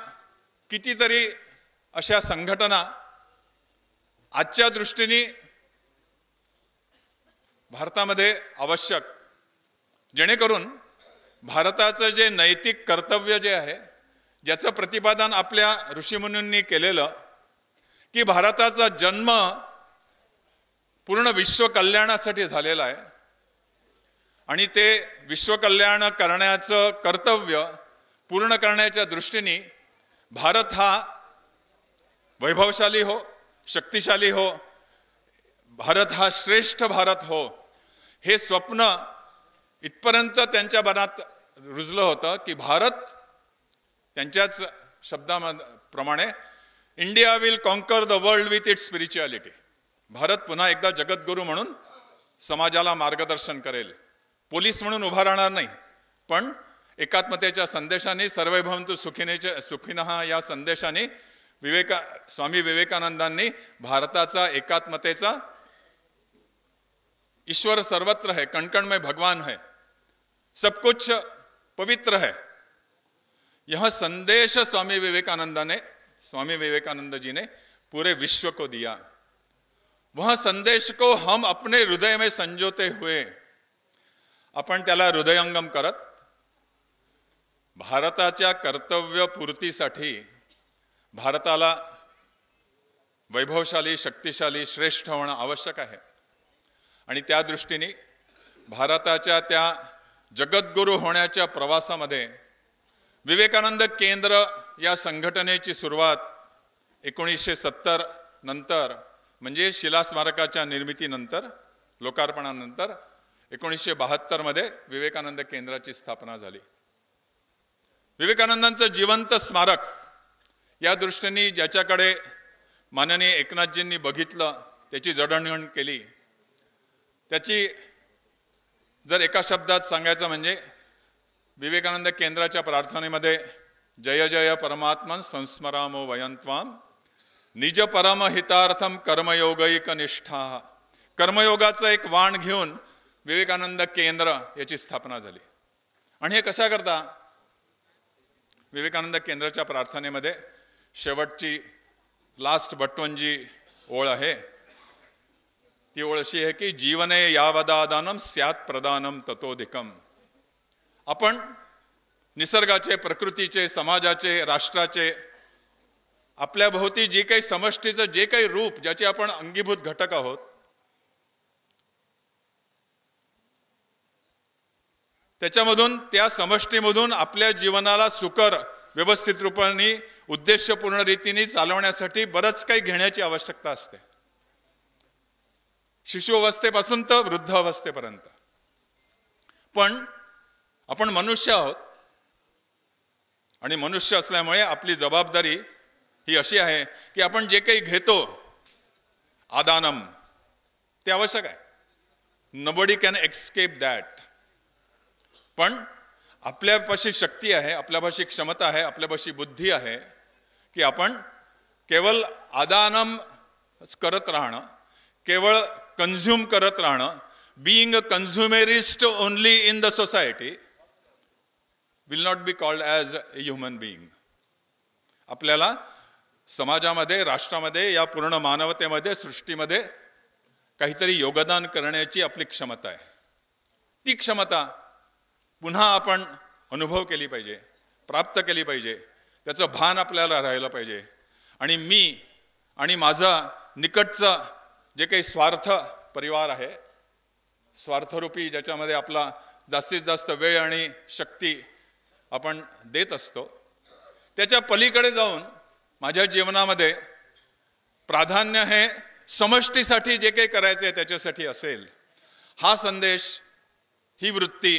कितीतरी अशा संघटना आजच्या दृष्टीने भारतामध्ये आवश्यक, जेणेकरून भारताचं जे नैतिक कर्तव्य जे आहे, ज्याचं प्रतिपादन आपल्या ऋषीमुनींनी केलेलं, की भारताचा जन्म पूर्ण विश्वकल्याणासाठी झालेला आहे आणि ते विश्वकल्याण करण्याचं कर्तव्य पूर्ण करण्याच्या दृष्टीने भारत हा वैभवशाली हो, शक्तिशाली हो, भारत हा श्रेष्ठ भारत हो, हे स्वप्न इथपर्यंत त्यांच्या मनात रुजलं होतं की भारत, त्यांच्याच शब्दाप्रमाणे, India will conquer the world with its spirituality. Bharat पुन्हा एकदा जगद्गुरू म्हणून समाजाला मार्गदर्शन करेल. पोलीस म्हणून उभा राहणार नाही, पण एकात्मतेच्या संदेशाने, सर्वे भवन्तु सुखिनः या संदेशाने स्वामी विवेकानंदांनी भारताचा एकात्मतेचा, ईश्वर सर्वत्र है, कण कण में भगवान है, सब कुछ पवित्र है, यह संदेश स्वामी विवेकानंद जी ने पूरे विश्व को दिया. वह संदेश को हम अपने हृदय में संजोते हुए आपण त्याला हृदयंगम करत भारताच्या कर्तव्य पूर्तीसाठी, भारताला वैभवशाली, शक्तिशाली, श्रेष्ठ होणं आवश्यक आहे. आणि त्या दृष्टीने भारताच्या त्या जगद्गुरू होण्याच्या प्रवासामध्ये विवेकानंद केंद्र या संघटनेची सुरुवात 1970 नंतर, म्हणजे शिलास्मारकाच्या निर्मितीनंतर, लोकार्पणानंतर 1972 मध्ये विवेकानंद केंद्राची स्थापना झाली. विवेकानंदांचं जिवंत स्मारक या दृष्टीने ज्याच्याकडे माननीय एकनाथजींनी बघितलं, त्याची जडणघडण केली, त्याची जर एका शब्दात सांगायचं म्हणजे विवेकानंद केंद्राच्या प्रार्थनेमध्ये जय जय परमात्मन संस्मरामो वयंत्वाम निज परम हितार्थम कर्मयोगैक निष्ठा, कर्मयोगाचं एक वाण घेऊन विवेकानंद केंद्र याची स्थापना झाली. आणि हे कशा करता? विवेकानंद केंद्राच्या प्रार्थनेमध्ये शेवटची लास्ट बटवंजी ओळ आहे. ती ओळ अशी आहे की जीवने यावदादानम स्यात् प्रदानम ततोधिकम. आपण निसर्गाचे, प्रकृतीचे, समाजाचे, राष्ट्राचे, आपल्या भोवती जे काही समष्टीचं जे काही रूप, ज्याचे आपण अंगीभूत घटक आहोत, त्याच्यामधून, त्या समष्टीमधून आपल्या जीवनाला सुकर, व्यवस्थित रूपाने, उद्देशपूर्ण रीतीने चालवण्यासाठी बरंच काही घेण्याची आवश्यकता असते, शिशु अवस्थेपासून तर वृद्ध अवस्थेपर्यंत. पण आपण मनुष्य आहोत आणि मनुष्य असल्यामुळे आपली जबाबदारी ही अशी आहे की आपण जे काही घेतो, आदानम, ते आवश्यक आहे. Nobody can escape that. पण आपल्यापाशी शक्ती आहे, आपल्यापाशी क्षमता आहे, आपल्यापाशी बुद्धी आहे की आपण केवळ आदानम करत राहणं, केवळ कन्झ्युम करत राहणं, being a consumerist only in the society will not be called as a human being. आपल्याला समाजामध्ये, राष्ट्रामध्ये, या पूर्ण मानवतेमध्ये, सृष्टीमध्ये काहीतरी योगदान करण्याची आपली क्षमता आहे. ती क्षमता पुन्हा आपण अनुभव केली पाहिजे, प्राप्त केली पाहिजे, त्याचं भान आपल्याला राहिलं पाहिजे. आणि मी आणि माझा निकटचा जे काही स्वार्थ परिवार आहे, स्वार्थरूपी, ज्याच्यामध्ये आपला जास्तीत जास्त वेळ आणि शक्ती आपण देत असतो, त्याच्या पलीकडे जाऊन माझ्या जीवनामध्ये प्राधान्य हे समष्टीसाठी जे काही करायचे त्याच्यासाठी असेल. हा संदेश, ही वृत्ती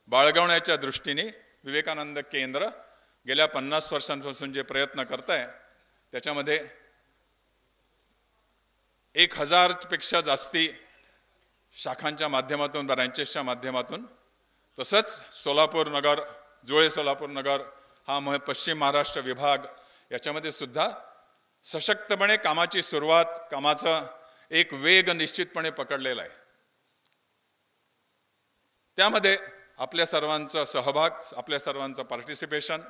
बाळगवण्याच्या दृष्टीने विवेकानंद केंद्र गेल्या 50 वर्षांपासून जे प्रयत्न करत आहे, त्याच्यामध्ये 1000 पेक्षा जास्ती शाखांच्या माध्यमातून, ब्रँचेसच्या माध्यमातून, तसंच सोलापूर नगर, जुळे सोलापूर नगर हा पश्चिम महाराष्ट्र विभाग, याच्यामध्ये सुद्धा सशक्तपणे कामाची सुरुवात, कामाचा एक वेग निश्चितपणे पकडलेला आहे. त्यामध्ये आपल्या सर्वांचा सहभाग, आपल्या सर्वांचं पार्टिसिपेशन,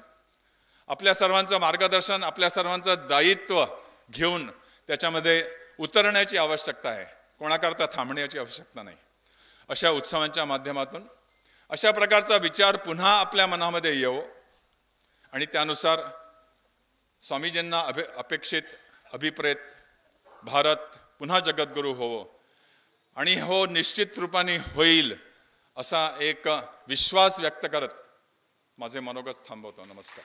आपल्या सर्वांचं मार्गदर्शन, आपल्या सर्वांचं दायित्व घेऊन त्याच्यामध्ये उतरण्याची आवश्यकता आहे. कोणाकरता थांबण्याची आवश्यकता नाही. अशा उत्सवांच्या माध्यमातून अशा प्रकारचा विचार पुन्हा आपल्या मनामध्ये येवो आणि त्यानुसार स्वामीजींना अपेक्षित, अभिप्रेत भारत पुन्हा जगद्गुरू होवो. आणि हो निश्चित रूपाने होईल असा एक विश्वास व्यक्त करत माझे मनोगत थांबवतो. नमस्कार.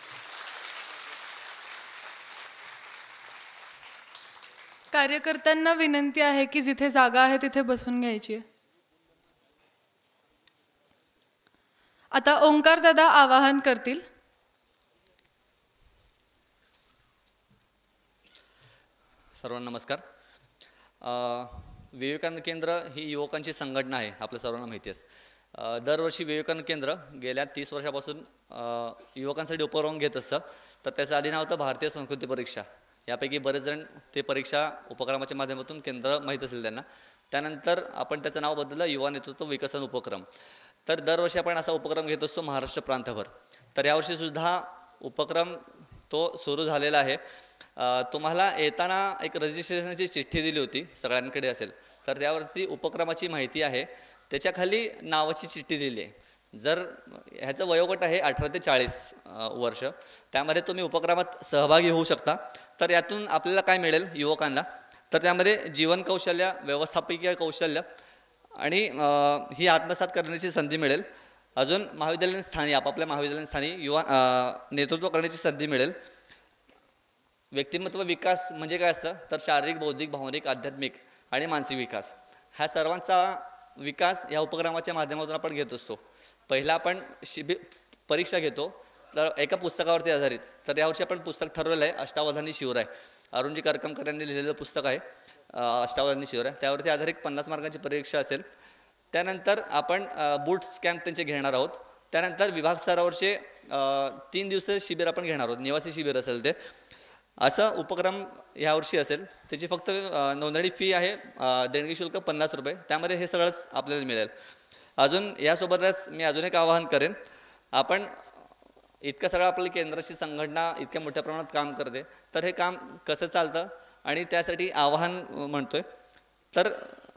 कार्यकर्त्यांना विनंती आहे की जिथे जागा आहे तिथे बसून घ्यायची. आता ओंकार दादा आवाहन करतील. सर्वांना नमस्कार. विवेकानंद केंद्र ही युवकांची संघटना आहे, आपल्या सर्वांना माहिती आहे. दरवर्षी विवेकानंद केंद्र गेल्या 30 वर्षापासून युवकांसाठी उपक्रम घेत असतं. तर त्याचं आधी नाव होतं भारतीय संस्कृती परीक्षा. यापैकी बरेच जण ते परीक्षा उपक्रमाच्या माध्यमातून केंद्र माहीत असेल त्यांना. त्यानंतर आपण त्याचं नाव बदललं युवा नेतृत्व विकसन उपक्रम. तर दरवर्षी आपण असा उपक्रम घेत असतो महाराष्ट्र प्रांतभर. तर यावर्षीसुद्धा उपक्रम तो सुरू झालेला आहे. तुम्हाला येताना एक रजिस्ट्रेशनची चिठ्ठी दिली होती, सगळ्यांकडे असेल. तर त्यावरती उपक्रमाची माहिती आहे, त्याच्याखाली नावाची चिठ्ठी दिली आहे. जर ह्याचं वयोगट आहे 18 ते 40 वर्ष, त्यामध्ये तुम्ही उपक्रमात सहभागी होऊ शकता. तर यातून आपल्याला काय मिळेल युवकांना, तर त्यामध्ये जीवन कौशल्य, व्यवस्थापकीय कौशल्य आणि ही आत्मसात करण्याची संधी मिळेल. अजून महाविद्यालयीन स्थानी, आपापल्या महाविद्यालयीन स्थानी युवा नेतृत्व करण्याची संधी मिळेल. व्यक्तिमत्व विकास म्हणजे काय असतं, तर शारीरिक, बौद्धिक, भावनिक, आध्यात्मिक आणि मानसिक विकास, ह्या सर्वांचा विकास या उपक्रमाच्या माध्यमातून आपण घेत असतो. पहिला आपण परीक्षा घेतो, तर एका पुस्तकावरती आधारित. तर यावर्षी आपण पुस्तक ठरवलं आहे अष्टावधानी शिवराय, अरुणजी करकमकर यांनी लिहिलेलं पुस्तक आहे अष्टावधानी शिवराय. त्यावरती आधारित 50 मार्कांची परीक्षा असेल. त्यानंतर आपण बूट्स कॅम्प त्यांचे घेणार आहोत. त्यानंतर विभाग स्तरावरचे 3 दिवसाचे शिबिर आपण घेणार आहोत, निवासी शिबिर असेल ते. असं उपक्रम यावर्षी असेल. त्याची फक्त नोंदणी फी आहे, देणगी शुल्क 50 रुपये. त्यामध्ये हे सगळंच आपल्याला मिळेल. अजून यासोबतच मी अजून एक आवाहन करेन, आपण इतकं सगळं आपली केंद्राची संघटना इतक्या मोठ्या प्रमाणात काम करते, तर हे काम कसं चालतं आणि त्यासाठी आवाहन म्हणतोय. तर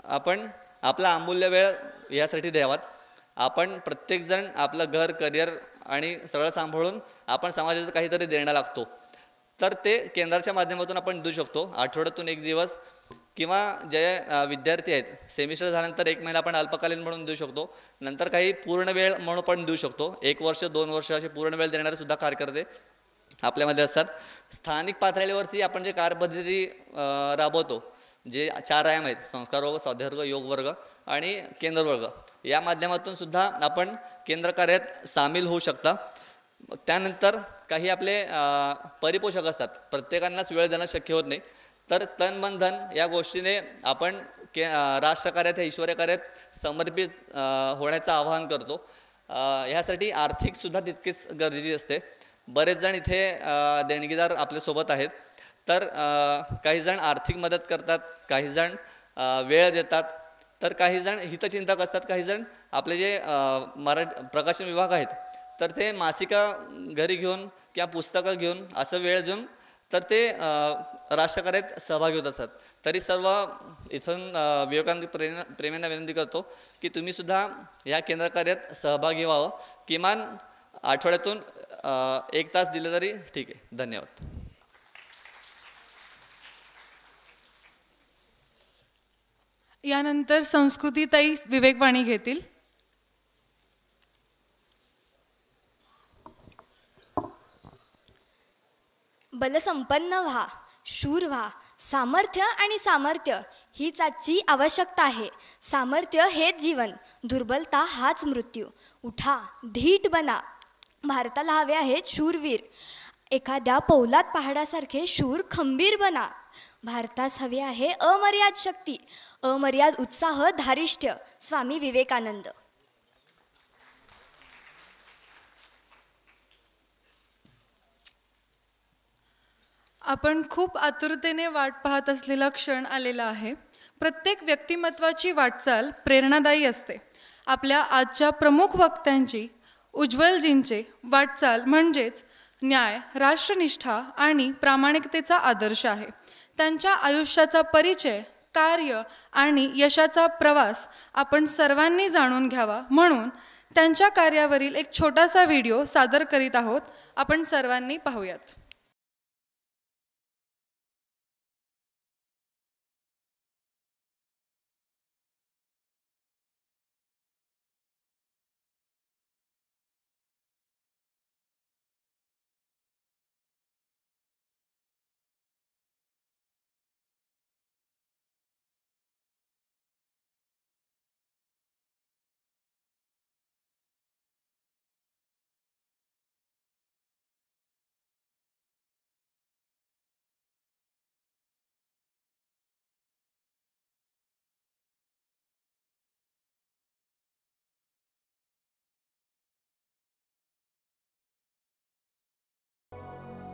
आपण आपला अमूल्य वेळ यासाठी द्यावात. आपण प्रत्येकजण आपलं घर, करिअर आणि सगळं सांभाळून आपण समाजाचं काहीतरी देणं लागतो. तर ते केंद्राच्या माध्यमातून आपण देऊ शकतो. आठवड्यातून 1 दिवस किंवा जे विद्यार्थी आहेत सेमिस्टर झाल्यानंतर 1 महिना आपण अल्पकालीन म्हणून देऊ शकतो. नंतर काही पूर्ण वेळ म्हणून पण देऊ शकतो. 1 वर्ष, 2 वर्ष असे पूर्ण वेळ देणारे सुद्धा कार्यकर्ते आपल्यामध्ये असतात. स्थानिक पातळीवरती आपण जे कार्यपद्धती राबवतो, जे 4 आयाम आहेत, संस्कार वर्ग, स्वाध्याय वर्ग, योग वर्ग आणि केंद्र वर्ग, या माध्यमातून सुद्धा आपण केंद्र कार्यात सामील होऊ शकता. त्यानंतर काही आपले परिपोषक असतात, प्रत्येकांनाच वेळ देणं शक्य होत नाही. तर तन मन धन या गोष्टीने आपण राष्ट्रकार्यात, ईश्वरी कार्यात समर्पित होण्याचं आवाहन करतो. ह्यासाठी आर्थिकसुद्धा तितकीच गरजेची असते. बरेच जण इथे देणगीदार आपल्यासोबत आहेत. तर काही जण आर्थिक मदत करतात, काही जण वेळ देतात, तर काही जण हितचिंतक असतात, काही जण आपले जे प्रकाशन विभाग आहेत, तर ते मासिकं घरी घेऊन किंवा पुस्तकं घेऊन असं वेळ देऊन तर ते राष्ट्रकार्यात सहभागी होत असतात. तरी सर्व इथून विवेकानंद प्रेमींना विनंती करतो की तुम्हीसुद्धा या केंद्र कार्यात सहभागी व्हावं. किमान आठवड्यातून 1 तास दिलं तरी ठीक आहे. धन्यवाद. यानंतर संस्कृतीताई विवेकवाणी घेतील. बलसंपन्न व्हा, शूर व्हा. सामर्थ्य आणि सामर्थ्य हीच आजची आवश्यकता आहे. सामर्थ्य हेच जीवन, दुर्बलता हाच मृत्यू. उठा, धीट बना. भारताला हवे आहेत शूरवीर. एखाद्या पौलाद पहाडासारखे शूर खंबीर बना. भारतास हवे आहे अमर्याद शक्ती, अमर्याद उत्साह, धारिष्ट्य. स्वामी विवेकानंद. आपण खूप आतुरतेने वाट पाहत असलेला क्षण आलेला आहे. प्रत्येक व्यक्तिमत्वाची वाटचाल प्रेरणादायी असते. आपल्या आजच्या प्रमुख वक्त्यांची, उज्ज्वलजींचे वाटचाल म्हणजेच न्याय, राष्ट्रनिष्ठा आणि प्रामाणिकतेचा आदर्श आहे. त्यांच्या आयुष्याचा परिचय, कार्य आणि यशाचा प्रवास आपण सर्वांनी जाणून घ्यावा म्हणून त्यांच्या कार्यावरील एक छोटासा व्हिडिओ सादर करीत आहोत. आपण सर्वांनी पाहूयात.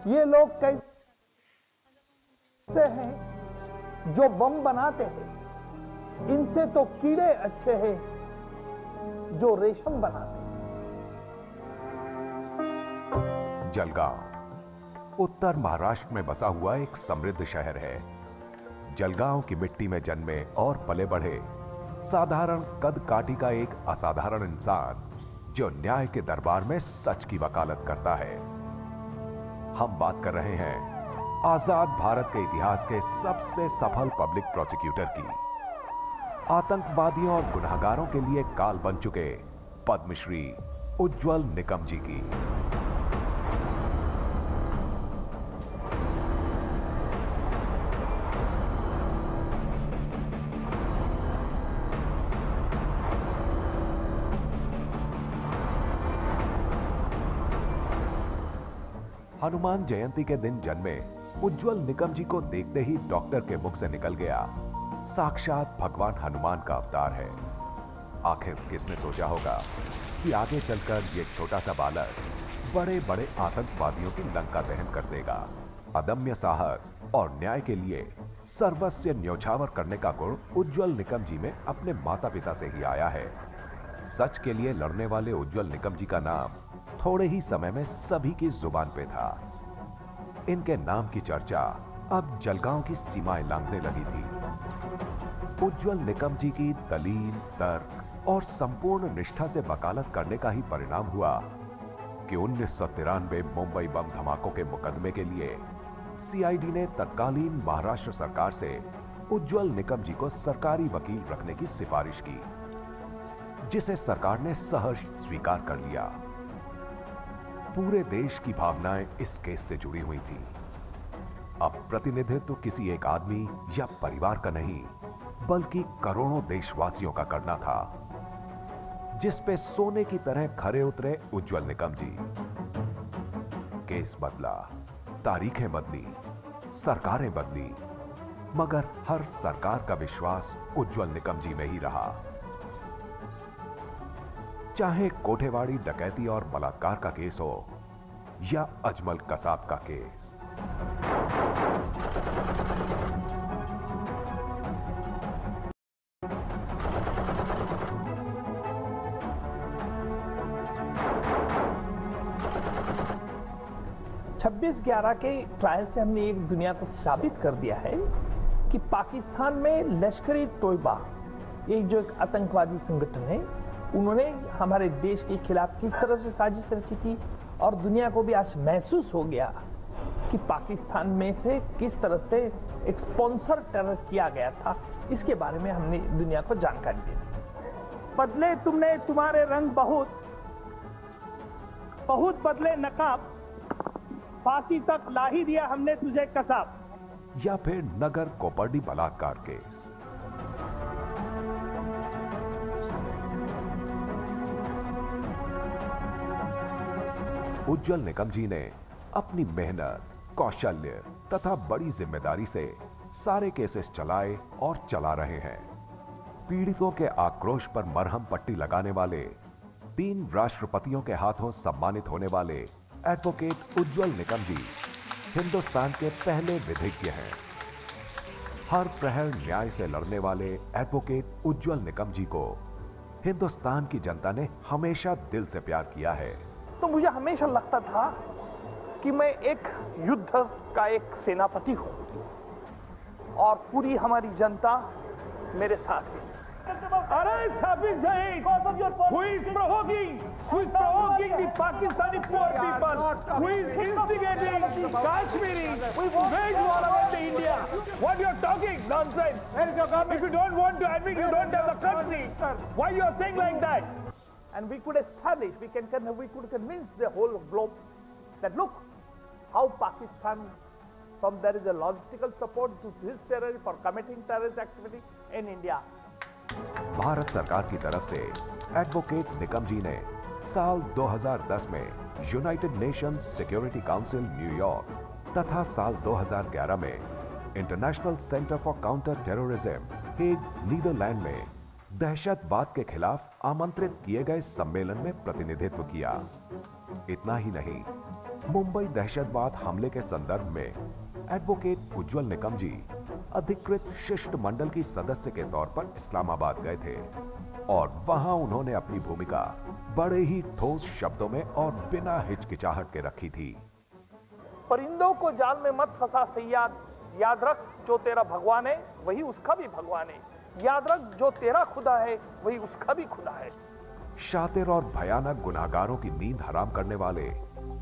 ये लोग कैसे हैं जो बम बनाते हैं, इनसे तो कीड़े अच्छे हैं जो रेशम बनाते हैं। जलगांव उत्तर महाराष्ट्र में बसा हुआ एक समृद्ध शहर है। जलगांव की मिट्टी में जन्मे और पले बढ़े साधारण कद काठी का एक असाधारण इंसान जो न्याय के दरबार में सच की वकालत करता है। हम बात कर रहे हैं आजाद भारत के इतिहास के सबसे सफल पब्लिक प्रोसिक्यूटर की, आतंकवादियों और गुनहगारों के लिए काल बन चुके पद्मश्री उज्ज्वल निकम जी की। हनुमान जयंती के दिन जन्मे उज्ज्वल निकम जी को देखते ही डॉक्टर के मुख से निकल गया, साक्षात भगवान हनुमान का अवतार है। आखिर किसने सोचा होगा कि आगे चलकर ये छोटा सा बालक बड़े बड़े आतंकवादियों की लंका दहन कर देगा। अदम्य साहस और न्याय के लिए सर्वस्व न्योछावर करने का गुण उज्ज्वल निकम जी में अपने माता पिता से ही आया है। सच के लिए लड़ने वाले उज्ज्वल निकम जी का नाम थोड़े ही समय में सभी की जुबान पे था। इनके नाम की चर्चा अब जलगांव की सीमाएं लांघने लगी थी। उज्ज्वल निकम जी की दलील, तर्क और संपूर्ण निष्ठा से वकालत करने का ही परिणाम हुआ कि 1993 मुंबई बम धमाकों के मुकदमे के लिए सीआईडी ने तत्कालीन महाराष्ट्र सरकार से उज्ज्वल निकम जी को सरकारी वकील रखने की सिफारिश की, जिसे सरकार ने सहर्ष स्वीकार कर लिया। पूरे देश की भावनाएं इस केस से जुड़ी हुई थी। अब प्रतिनिधित्व किसी एक आदमी या परिवार का नहीं, बल्कि करोड़ों देशवासियों का करना था, जिस पे सोने की तरह खरे उतरे उज्ज्वल निकम जी। केस बदला, तारीखें बदली, सरकारें बदली, मगर हर सरकार का विश्वास उज्ज्वल निकम जी में ही रहा। चाहे कोठेवाड़ी डकैती और बलात्कार का केस हो या अजमल कसाब का केस। 26/11 के ट्रायल से हमने एक दुनिया को साबित कर दिया है कि पाकिस्तान में लश्कर-ए तोयबा, एक जो एक आतंकवादी संगठन है, उन्होंने हमारे देश के खिलाफ किस तरह से साजिश रची थी, और दुनिया को भी आज महसूस हो गया कि पाकिस्तान में से किस तरह से एक स्पॉन्सर टेरर किया गया था। इसके बारे में हमने दुनिया को जानकारी दी थी। बदले तुमने तुम्हारे रंग बहुत बदले नकाब, फांसी तक ला ही दिया हमने तुझे कसाब। या फिर नगर कोपर्डी बलात्कार केस। उज्ज्वल निकम जी ने अपनी मेहनत, कौशल्य तथा बड़ी जिम्मेदारी से सारे केसेस चलाए और चला रहे हैं। पीड़ितों के आक्रोश पर मरहम पट्टी लगाने वाले, 3 राष्ट्रपतियों के हाथों सम्मानित होने वाले एडवोकेट उज्ज्वल निकम जी हिंदुस्तान के पहले विधिज्ञ हैं। हर प्रहर न्याय से लड़ने वाले एडवोकेट उज्ज्वल निकम जी को हिंदुस्तान की जनता ने हमेशा दिल से प्यार किया है। तो मुझे हमेशा लगता था कि मैं एक युद्ध का एक सेनापति हूं और पूरी हमारी जनता मेरे साथ है। अरे Sabir Zaid, who is provoking the Pakistani poor people, who is instigating Kashmiri, wage war against India. What you are talking nonsense? If you don't want to admit, you don't have the country. Why you are saying like that? And we could establish, we could convince the whole globe that look how Pakistan, there is a logistical support to this terror for committing terrorist activity in India. Bharat सरकार की तरफ से advocate Nikam जी ने साल 2010 में United Nations Security Council New York तथा साल 2011 में International Centre for Counter Terrorism Hague, Netherlands में दहशतवाद के खिलाफ आमंत्रित किए गए सम्मेलन में प्रतिनिधित्व किया। इतना ही नहीं, मुंबई दहशतवाद हमले के संदर्भ में एडवोकेट उज्जवल निकम जी अधिकृत शिष्टमंडल की सदस्य के तौर पर इस्लामाबाद गए थे और वहां उन्होंने अपनी भूमिका बड़े ही ठोस शब्दों में और बिना हिचकिचाहट के रखी थी। परिंदों को जाल में मत फंसा सैयाद, याद रख जो तेरा भगवान है वही उसका भी भगवान है, याद रख जो तेरा खुदा है वही उसका भी खुदा है। शातिर और भयानक गुनाहगारों की नींद हराम करने वाले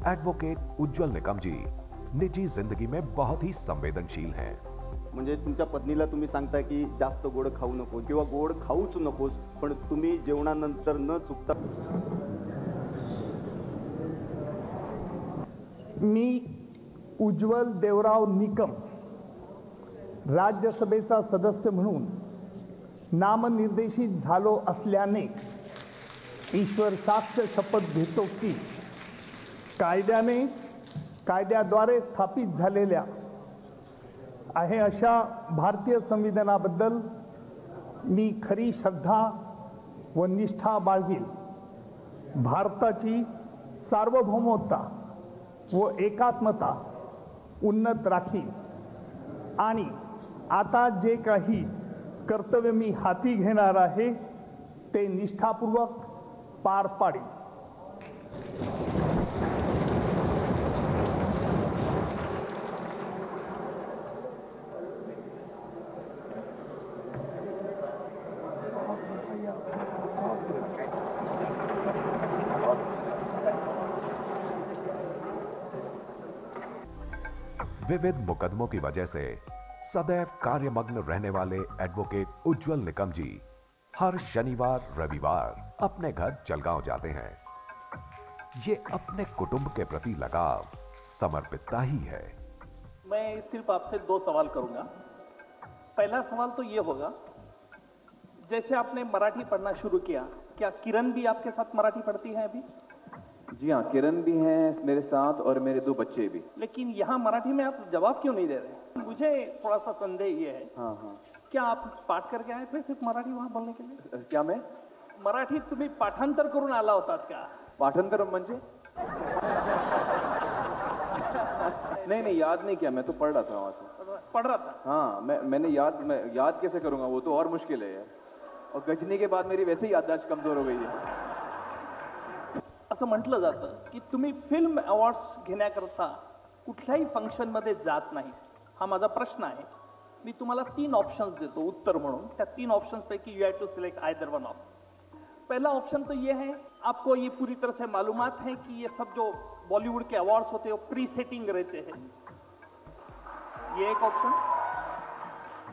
एडवोकेट उज्जवल निकम जी निजी जिंदगी में बहुत ही संवेदनशील हैं। म्हणजे तुमच्या पत्नीला तुम्ही सांगताय की जास्त गोड खाऊ नको किंवा गोड खाऊच नकोस, पण तुम्ही जेवणानंतर न चुकता। मी उज्ज्वल देवराव निकम राज्यसभेचा सदस्य म्हणून नामनिर्देशित झालो असल्याने ईश्वर साक्ष शपथ घेतो की कायद्याद्वारे स्थापित झालेल्या आहे अशा भारतीय संविधानाबद्दल मी खरी श्रद्धा व निष्ठा बाळगील, भारताची सार्वभौमता व एकात्मता उन्नत राखील आणि आता जे काही कर्तव्य मी हाती घेणार आहे ते निष्ठापूर्वक पार पाडेल। विविध मुकदमों की वजह से सदैव कार्यमग्न रहने वाले एडवोकेट उज्जवल निकम जी हर शनिवार रविवार अपने घर जलगांव जाते हैं। ये अपने कुटुंब के प्रति लगाव समर्पितता ही है। मैं सिर्फ आपसे 2 सवाल करूंगा। पहला सवाल तो ये होगा, जैसे आपने मराठी पढ़ना शुरू किया, क्या किरण भी आपके साथ मराठी पढ़ती है अभी? जी हाँ, किरण भी हैं मेरे साथ और मेरे 2 बच्चे भी। लेकिन यहाँ मराठी में आप जवाब क्यों नहीं दे रहे? मुझे थोड़ा सा संदेह ये है, हाँ हाँ, क्या आप पाठ करके आए थे सिर्फ मराठी वहाँ बोलने के लिए? क्या मैं मराठी तुम्ही पाठांतर करून आला होतात का? पाठांतर म्हणजे नहीं याद नहीं किया, मैं तो पढ़ रहा था वहाँ से। पढ़ रहा था? हाँ, मैं याद कैसे करूँगा, वो तो और मुश्किल है यार। और गजनी के बाद मेरी वैसे ही याददाश्त कमजोर हो गई है। असं म्हटलं जातं की तुम्ही फिल्म अवॉर्ड्स घेण्याकरता कुठल्याही फंक्शनमध्ये जात नाही। हा माझा प्रश्न आहे। मी तुम्हाला 3 ऑप्शंस देतो उत्तर म्हणून। त्या 3 ऑप्शंस पैकी you have to select either one of. पहला ऑप्शन तो ये है, आपको ये पूरी तरह से मालूमात है कि ये सब जो बॉलीवुड के अवार्ड्स होते हैं वो प्री सेटिंग रहते हैं, ये एक ऑप्शन।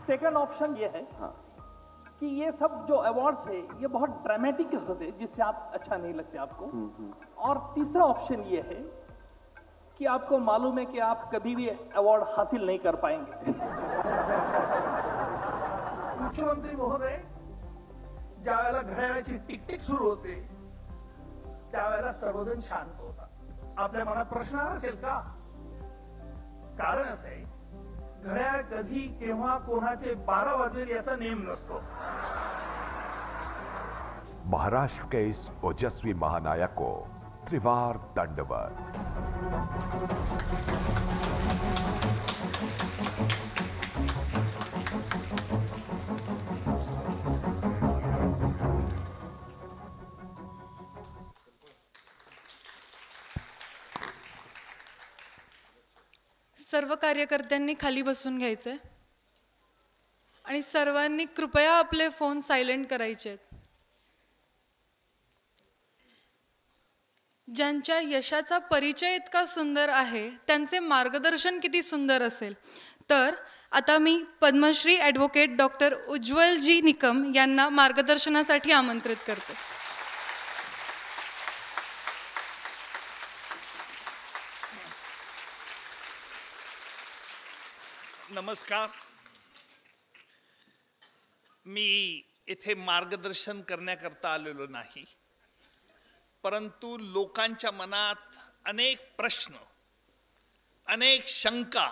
सेकंड ऑप्शन ये है कि ये सब जो अवार्ड्स है ये बहुत ड्रामेटिक होते हैं जिससे आप अच्छा नहीं लगते आपको। और तीसरा ऑप्शन ये है कि आपको मालूम है कि आप कभी भी अवार्ड हासिल नहीं कर पाएंगे। मुख्यमंत्री महोदय, ज्यावेळेला घड्याळाची टिकटिक सुरू होते त्यावेळेला सर्वजण शांत होतात। आपल्या मनात प्रश्न असेल का? कारण असे आहे, घड्याळ कधी केव्हा कोणाचे 12 वाजेल याचा नेम नसतो। महाराष्ट्र के इस ओजस्वी महानायक को त्रिवार दंडवत। सर्व कार्यकर्त्यांनी खाली बसून घ्यायचे आणि सर्वांनी कृपया आपले फोन सायलेंट करायचे। ज्यांच्या यशाचा परिचय इतका सुंदर आहे त्यांचे मार्गदर्शन किती सुंदर असेल। तर आता मी पद्मश्री ॲडव्होकेट डॉक्टर उज्ज्वलजी निकम यांना मार्गदर्शनासाठी आमंत्रित करते। नमस्कार। मी इथे मार्गदर्शन करण्याकरता आलेलो नाही, परंतु लोकांच्या मनात अनेक प्रश्न, अनेक शंका,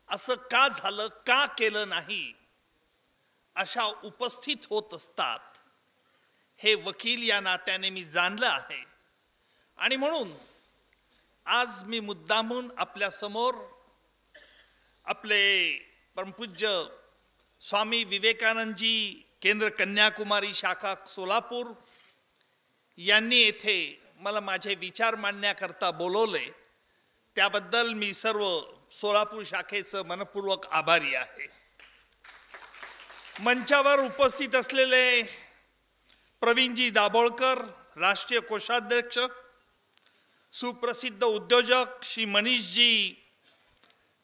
असं का झालं, का केलं नाही, अशा उपस्थित होत असतात। हे वकील या नात्याने मी जाणलं आहे आणि म्हणून आज मी मुद्दामून आपल्या समोर आपले परमपूज्य स्वामी विवेकानंदजी केंद्र कन्याकुमारी शाखा सोलापूर यांनी येथे मला माझे विचार मांडण्याकरता बोलवले, त्याबद्दल मी सर्व सोलापूर शाखेचं मनपूर्वक आभारी आहे. मंचावर उपस्थित असलेले प्रवीणजी दाभोळकर, राष्ट्रीय कोषाध्यक्ष, सुप्रसिद्ध उद्योजक श्री मनीषजी,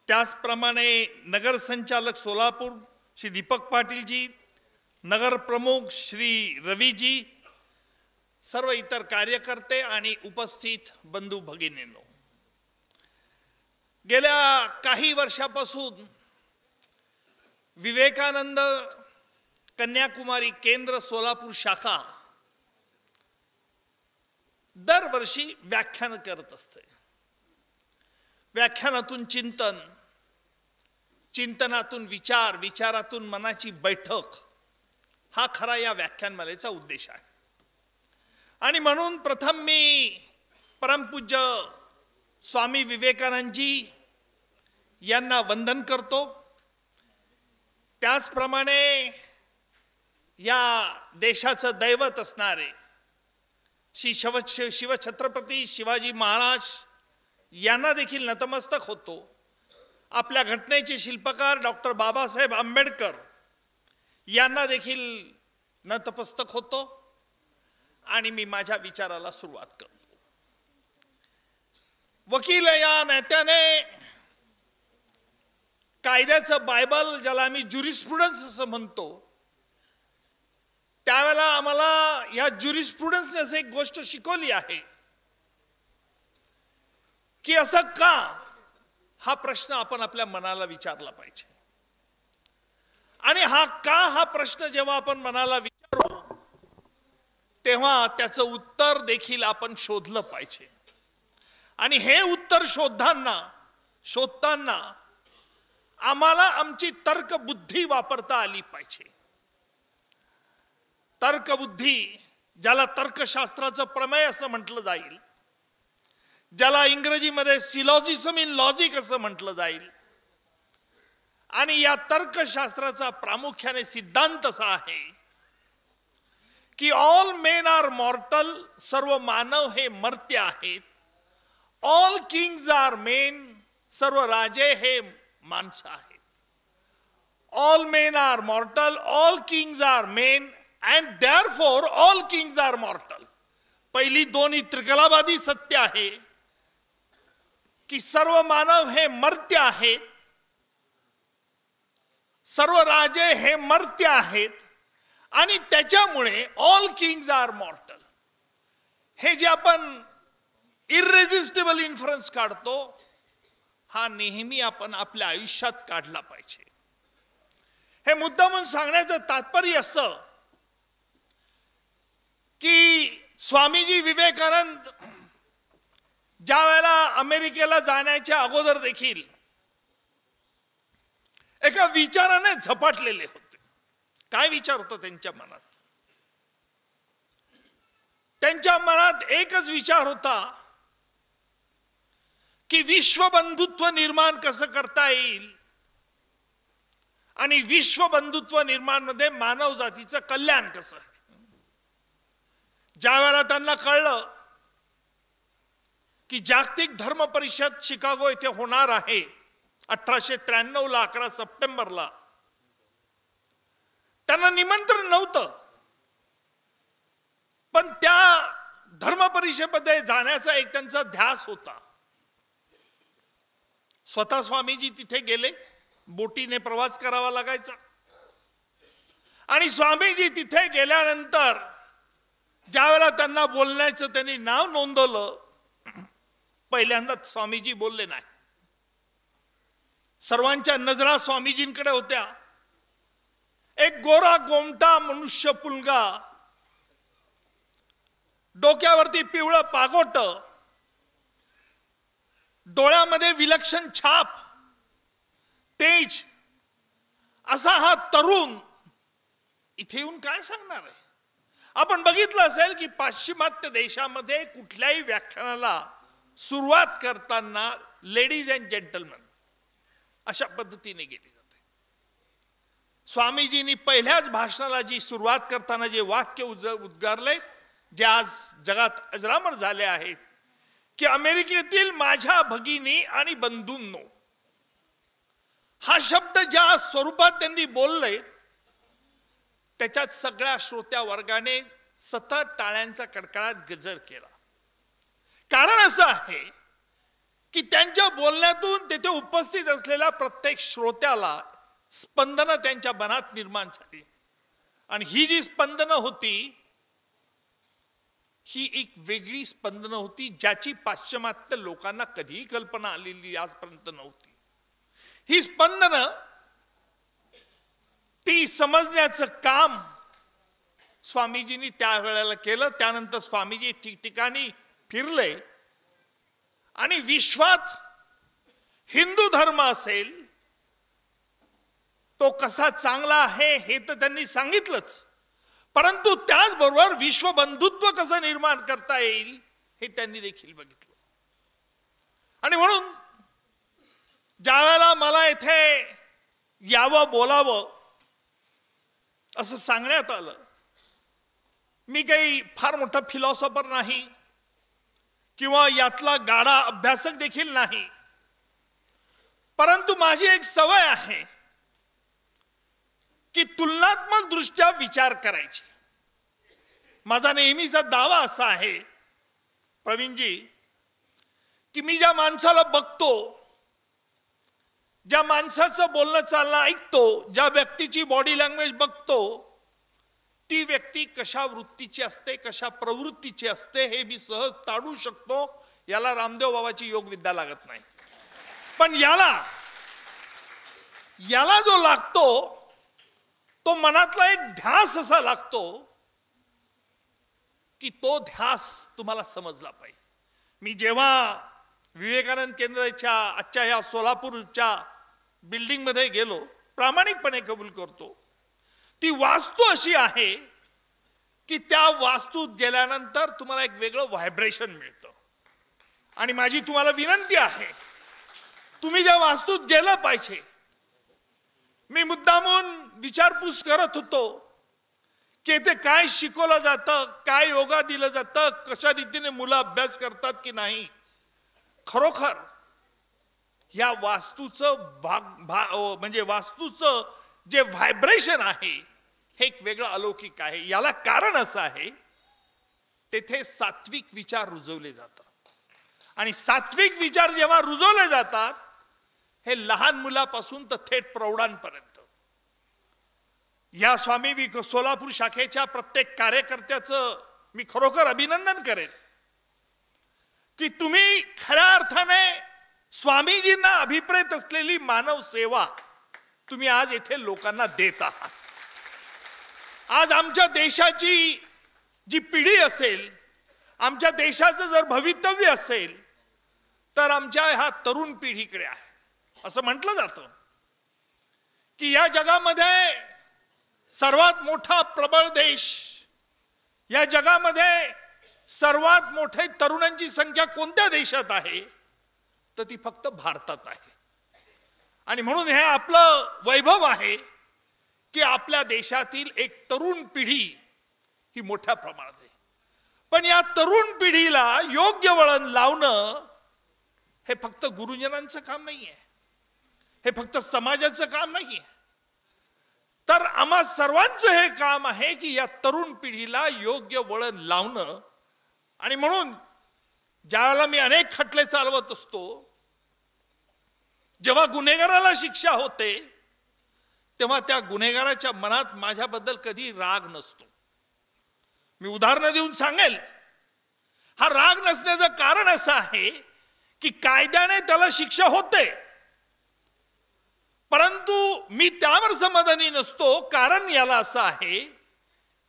त्याचप्रमाणे नगरसंचालक सोलापूर श्री दीपक पाटीलजी, नगर प्रमुख श्री रवीजी, सर्व इतर कार्यकर्ते आणि उपस्थित बंधू भगिनींनो, गेल्या काही वर्षापासून विवेकानंद कन्याकुमारी केंद्र सोलापूर शाखा दरवर्षी व्याख्यान करत असते. व्याख्यानातून चिंतन, चिंतनातून विचार, विचारातून मनाची बैठक, हा खरा या व्याख्यानमालेचा उद्देश आहे. आणि म्हणून प्रथम मी परमपूज्य स्वामी विवेकानंदजी यांना वंदन करतो. त्याचप्रमाणे या देशाचं दैवत असणारे श्री शिवछत्रपती शिवाजी महाराज यांना देखील नतमस्तक होतो. आपल्या घटनेचे शिल्पकार डॉक्टर बाबासाहेब आंबेडकर यांना देखील नतमस्तक होतो आणि मी माझ्या विचाराला सुरुवात करतो. वकील या नात्याने कायद्याचं बायबल, ज्याला आम्ही ज्युरिस्प्रुडन्स असं म्हणतो, त्यावेळेला आम्हाला या ज्युरिस्प्रुडन्सने एक गोष्ट शिकवली आहे की असं का, हा प्रश्न आपण आपल्या मनाला विचारला पाहिजे. आणि हा प्रश्न जेव्हा आपण मनाला विचारू तेव्हा त्याचं उत्तर देखील आपण शोधलं पाहिजे. आणि हे उत्तर शोधताना आम्हाला आमची तर्कबुद्धी वापरता आली पाहिजे. तर्कबुद्धी, ज्याला तर्कशास्त्राचं प्रमेय असं म्हटलं जाईल, ज्याला इंग्रजीमध्ये सिलॉजिझम इन लॉजिक असं म्हटलं जाईल. आणि या तर्कशास्त्राचा प्रामुख्याने सिद्धांत असा आहे की ऑल मेन आर मॉर्टल, सर्व मानव हे मर्त्य आहेत. ऑल किंग्स आर मेन, सर्व राजे हे माणसं आहेत. All men are mortal, all kings are men and therefore all kings are mortal. पहिली दोन्ही त्रिकलावादी सत्य आहे की सर्व मानव हे मर्त्य आहेत, सर्व राजे हे मर्त्य आहेत, आणि त्याच्यामुळे ऑल किंग्स आर मॉर्टल. हे जे आपण इररेजिस्टिबल इन्फरन्स काढतो, हा नेहमी आपण आपल्या आयुष्यात काढला पाहिजे. हे मुद्दामून सांगण्याचं तात्पर्य असं की स्वामीजी विवेकानंद ज्या वेळेला अमेरिकेला जाण्याच्या अगोदर देखील एका विचाराने झपाटलेले होते. काय विचार होता त्यांच्या मनात? त्यांच्या मनात एकच विचार होता की विश्वबंधुत्व निर्माण कसं करता येईल आणि विश्वबंधुत्व निर्माण मध्ये मानव जातीचं कल्याण कसं आहे. ज्या वेळेला त्यांना कळलं की जागतिक धर्म परिषद शिकागो येथे होणार आहे 1893 ला 11 सप्टेंबरला, त्यांना निमंत्रण नव्हतं, पण त्या धर्म परिषदेमध्ये जाण्याचा एक त्यांचा ध्यास होता. स्वतः स्वामीजी तिथे गेले, बोटीने प्रवास करावा लागायचा. आणि स्वामीजी तिथे गेल्यानंतर ज्या वेळेला त्यांना बोलण्याचं त्यांनी नाव नोंदवलं, पहिल्यांदा स्वामीजी बोलले नाही. सर्वांच्या नजरा स्वामीजींकडे होत्या. एक गोरा गोमटा मनुष्य पुलगा, डोक्यावरती पिवळं पागोट, डोळ्यामध्ये विलक्षण छाप, तेज, असा हा तरुण इथे येऊन काय सांगणार आहे? आपण बघितलं असेल की पाश्चिमात्य देशामध्ये कुठल्याही व्याख्यानाला सुरुवात करताना लेडीज अँड जेंटलमन अशा पद्धतीने गेली जाते. स्वामीजींनी पहिल्याच भाषणाला जी सुरुवात करताना जे वाक्य उद्गारले, जे आज जगात अजरामर झाले आहेत, की अमेरिकेतील माझ्या भगिनी आणि बंधूंनो, हा शब्द ज्या स्वरूपात त्यांनी बोलले त्याच्यात सगळ्या श्रोत्या वर्गाने सतत टाळ्यांचा कडकडाट गजर केला. कारण असं आहे की त्यांच्या बोलण्यातून तेथे उपस्थित असलेल्या प्रत्येक श्रोत्याला स्पंदनं त्यांच्या मनात निर्माण झाली. आणि ही जी स्पंदनं होती ही एक वेगळी स्पंदनं होती, ज्याची पाश्चिमात्य लोकांना कधीही कल्पना आलेली आजपर्यंत नव्हती. ही स्पंदनं ती समजण्याचं काम स्वामीजींनी त्यावेळेला केलं. त्यानंतर स्वामीजी ठिकठिकाणी फिरले आणि विश्वात हिंदू धर्म असेल तो कसा चांगला आहे हे तर त्यांनी सांगितलंच, परंतु त्याचबरोबर विश्व बंधुत्व कसं निर्माण करता येईल हे त्यांनी देखील बघितलं. आणि म्हणून ज्या वेळेला मला इथे यावं बोलावं असं सांगण्यात आलं, मी काही फार मोठा फिलॉसॉफर नाही किंवा यातला गाढा अभ्यासक देखील नाही, परंतु माझी एक सवय आहे की तुलनात्मक दृष्ट्या विचार करायची. माझा नेहमीचा दावा असा आहे प्रवीणजी, की मी ज्या माणसाला बघतो, ज्या माणसाचं बोलणं चालणं ऐकतो, ज्या व्यक्तीची बॉडी लँग्वेज बघतो, ती व्यक्ती कशा वृत्तीची असते, कशा प्रवृत्तीची असते हे मी सहज ताडू शकतो. याला रामदेव बाबाची योग विद्या लागत नाही. पण याला जो लागतो तो मनातला एक ध्यास असा लागतो की तो ध्यास तुम्हाला समजला पाहिजे. मी जेव्हा विवेकानंद केंद्राच्या आजच्या या सोलापूरच्या बिल्डिंग मध्ये गेलो, प्रामाणिकपणे कबूल करतो, ती वास्तू अशी आहे की त्या वास्तूत गेल्यानंतर तुम्हाला एक वेगळं व्हायब्रेशन मिळतं. आणि माझी तुम्हाला विनंती आहे, तुम्ही त्या वास्तूत गेलं पाहिजे. मी मुद्दामून विचारपूस करत होतो की इथे काय शिकवलं जातं, काय योगा दिलं जातं, कशा रीतीने मुलं अभ्यास करतात की नाही. खरोखर या वास्तूचं म्हणजे वास्तूचं जे व्हायब्रेशन आहे हे एक वेगळं अलौकिक आहे. याला कारण असं आहे, तेथे सात्विक विचार रुजवले जातात. आणि सात्विक विचार जेव्हा रुजवले जातात, हे लहान मुलापासून तर थेट प्रौढांपर्यंत. या स्वामी सोलापूर शाखेच्या प्रत्येक कार्यकर्त्याचं मी खरोखर अभिनंदन करेन की तुम्ही खऱ्या अर्थाने स्वामीजींना अभिप्रेत असलेली मानव सेवा तुम्ही आज येथे लोकांना देत आहात. आज आमच्या देशाची जी पिढी असेल, आमच्या देशाचं जर भवितव्य असेल तर आमच्या ह्या तरुण पिढीकडे आहे. असं म्हटलं जातं की या जगामध्ये सर्वात मोठा प्रबळ देश, या जगामध्ये सर्वात मोठे तरुणांची संख्या कोणत्या देशात आहे तर ती फक्त भारतात आहे. आणि म्हणून हे आपलं वैभव आहे की आपल्या देशातील एक तरुण पिढी ही मोठ्या प्रमाणात आहे. पण या तरुण पिढीला योग्य वळण लावणं हे फक्त गुरुजनांचं काम नाहीये, हे फक्त समाजाचं काम नाहीये, तर आम्हा सर्वांचं हे काम आहे की या तरुण पिढीला योग्य वळण लावणं. आणि म्हणून ज्यावेळेला मी अनेक खटले चालवत असतो, जेव्हा गुन्हेगाराला शिक्षा होते तेव्हा त्या गुन्हेगाराच्या मनात माझ्याबद्दल कधी राग नसतो. मी उदाहरण देऊन सांगेल, हा राग नसण्याचं कारण असं आहे की कायद्याने त्याला शिक्षा होते, परंतु मी त्यावर समाधानी नसतो. कारण याला असं आहे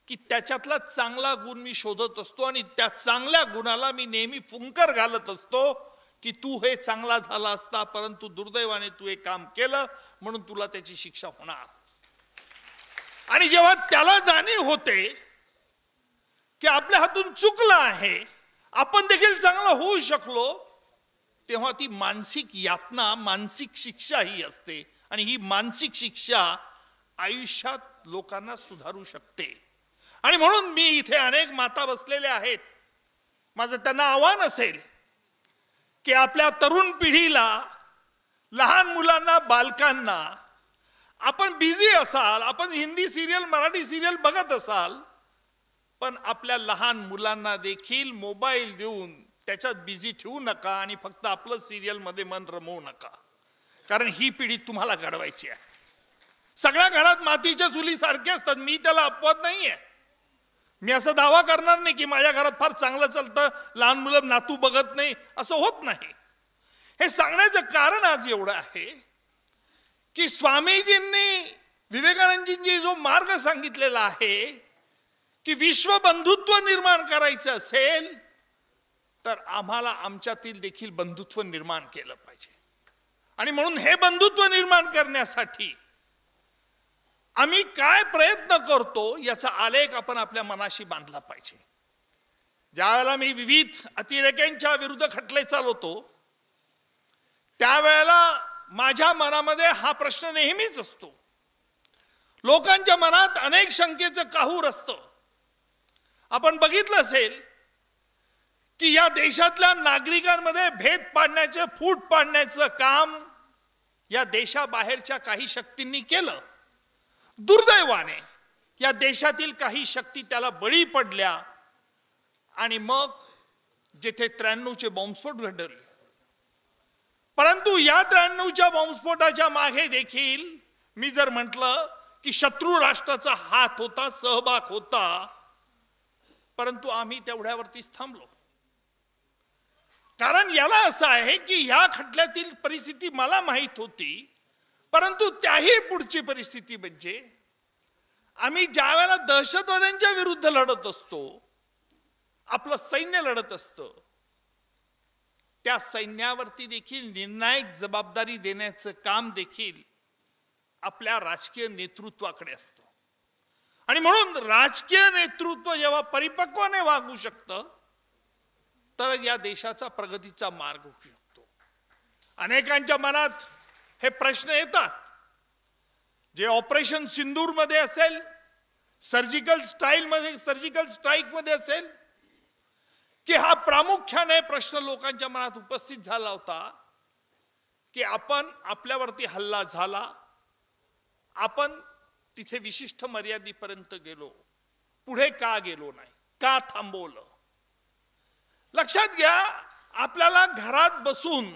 की त्याच्यातला चांगला गुण मी शोधत असतो आणि त्या चांगल्या गुणाला मी नेहमी फुंकर घालत असतो की तू हे चांगला झाला असता, परंतु दुर्दैवाने तू हे काम केलं म्हणून तुला त्याची शिक्षा होणार. आणि जेव्हा त्याला जाणीव होते की आपल्या हातून चुकलं आहे, आपण देखील चांगलं होऊ शकलो, तेव्हा ती मानसिक यातना, मानसिक शिक्षा ही असते आणि ही मानसिक शिक्षा आयुष्यात लोकांना सुधारू शकते. आणि म्हणून मी इथे अनेक माता बसलेल्या आहेत, माझं त्यांना आव्हान असेल की आपल्या तरुण पिढीला, लहान मुलांना, बालकांना, आपण बिझी असाल, आपण हिंदी सिरियल, मराठी सिरियल बघत असाल, पण आपल्या लहान मुलांना देखील मोबाईल देऊन त्याच्यात बिझी ठेवू नका आणि फक्त आपलं सिरियलमध्ये मन रमवू नका, कारण ही पिढी तुम्हाला घडवायची आहे. सगळ्या घरात मातीच्या चुली सारखे असतात, मी त्याला अपवाद नाहीये. मी असं दावा करणार नाही की माझ्या घरात फार चांगलं चालतं, लहान मुलं नातू बघत नाही, असं होत नाही. हे सांगण्याचं कारण आज एवढं आहे की स्वामीजींनी, विवेकानंदजींनी जो मार्ग सांगितलेला आहे की विश्व बंधुत्व निर्माण करायचं असेल तर आम्हाला आमच्यातील देखील बंधुत्व निर्माण केलं पाहिजे. आणि म्हणून हे बंधुत्व निर्माण करण्यासाठी आम्ही काय प्रयत्न करतो याचा आलेख आपण आपल्या मनाशी बांधला पाहिजे. ज्यावेळेला मी विविध अतिरेक्यांच्या विरुद्ध खटले चालवतो त्यावेळेला माझ्या मनामध्ये हा प्रश्न नेहमीच असतो. लोकांच्या मनात अनेक शंकेचं काहूर असतं. आपण बघितलं असेल की या देशातल्या नागरिकांमध्ये भेद पाडण्याचं, फूट पाडण्याचं काम या देशाबाहेरच्या काही शक्तींनी केलं. दुर्दैवाने या देशातील काही शक्ती त्याला बळी पडल्या आणि मग जेथे 93चे बॉम्बस्फोट घडले. परंतु या 93च्या बॉम्बस्फोटाच्या मागे देखील मी जर म्हटलं की शत्रू राष्ट्राचा हात होता, सहभाग होता, परंतु आम्ही तेवढ्यावरतीच थांबलो. कारण याला असं आहे की ह्या खटल्यातील परिस्थिती मला माहीत होती, परंतु त्याही पुढची परिस्थिती म्हणजे आम्ही ज्या वेळेला दहशतवाद्यांच्या विरुद्ध लढत असतो, आपलं सैन्य लढत असतं, त्या सैन्यावरती देखील निर्णायक जबाबदारी देण्याचं काम देखील आपल्या राजकीय नेतृत्वाकडे असतं. आणि म्हणून राजकीय नेतृत्व जेव्हा परिपक्वाने वागू शकतं तर या देशाचा प्रगतीचा मार्ग होऊ शकतो. अनेकांच्या मनात हे प्रश्न येतात, जे ऑपरेशन सिंदूर मध्ये असेल, सर्जिकल स्ट्राईक मध्ये असेल, की हा प्रामुख्याने प्रश्न लोकांच्या मनात उपस्थित झाला होता की आपण, आपल्यावरती हल्ला झाला, आपण तिथे विशिष्ट मर्यादेपर्यंत गेलो, पुढे का गेलो नाही, का थांबवलं. लक्षात घ्या, आपल्याला घरात बसून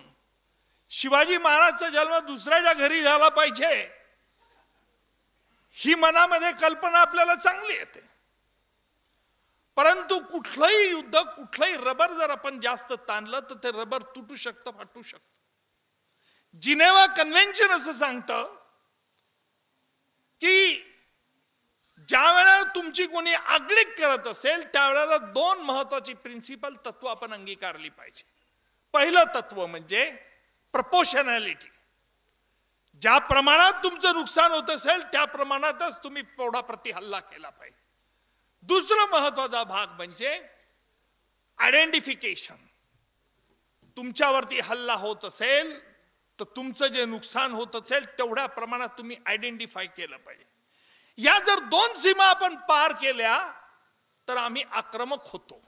शिवाजी महाराजचा जन्म दुसऱ्याच्या घरी झाला पाहिजे ही मनामध्ये कल्पना आपल्याला चांगली येते. परंतु कुठलंही युद्ध, कुठलंही रबर जर आपण जास्त ताणलं तर ते रबर तुटू शकतं, फाटू शकतं. जिनेवा कन्व्हेन्शन असं सांगतं की ज्या वेळेला तुमची कोणी आगळीक करत असेल त्यावेळेला 2 महत्वाची प्रिन्सिपल तत्व आपण अंगीकारली पाहिजे. पहिलं तत्व म्हणजे प्रपोर्शनॅलिटी. ज्या प्रमाणात तुमचं नुकसान होत असेल त्या प्रमाणातच तुम्ही तेवढा प्रतिहल्ला केला पाहिजे. दुसरा महत्वाचा भाग म्हणजे आयडेंटिफिकेशन. तुमच्यावरती हल्ला होत असेल तर तुमचं जे नुकसान होत असेल तेवढ्या प्रमाणात तुम्ही आयडेंटिफाय केलं पाहिजे. या जर 2 सीमा आपण पार केल्या तर आम्ही आक्रमक होतो.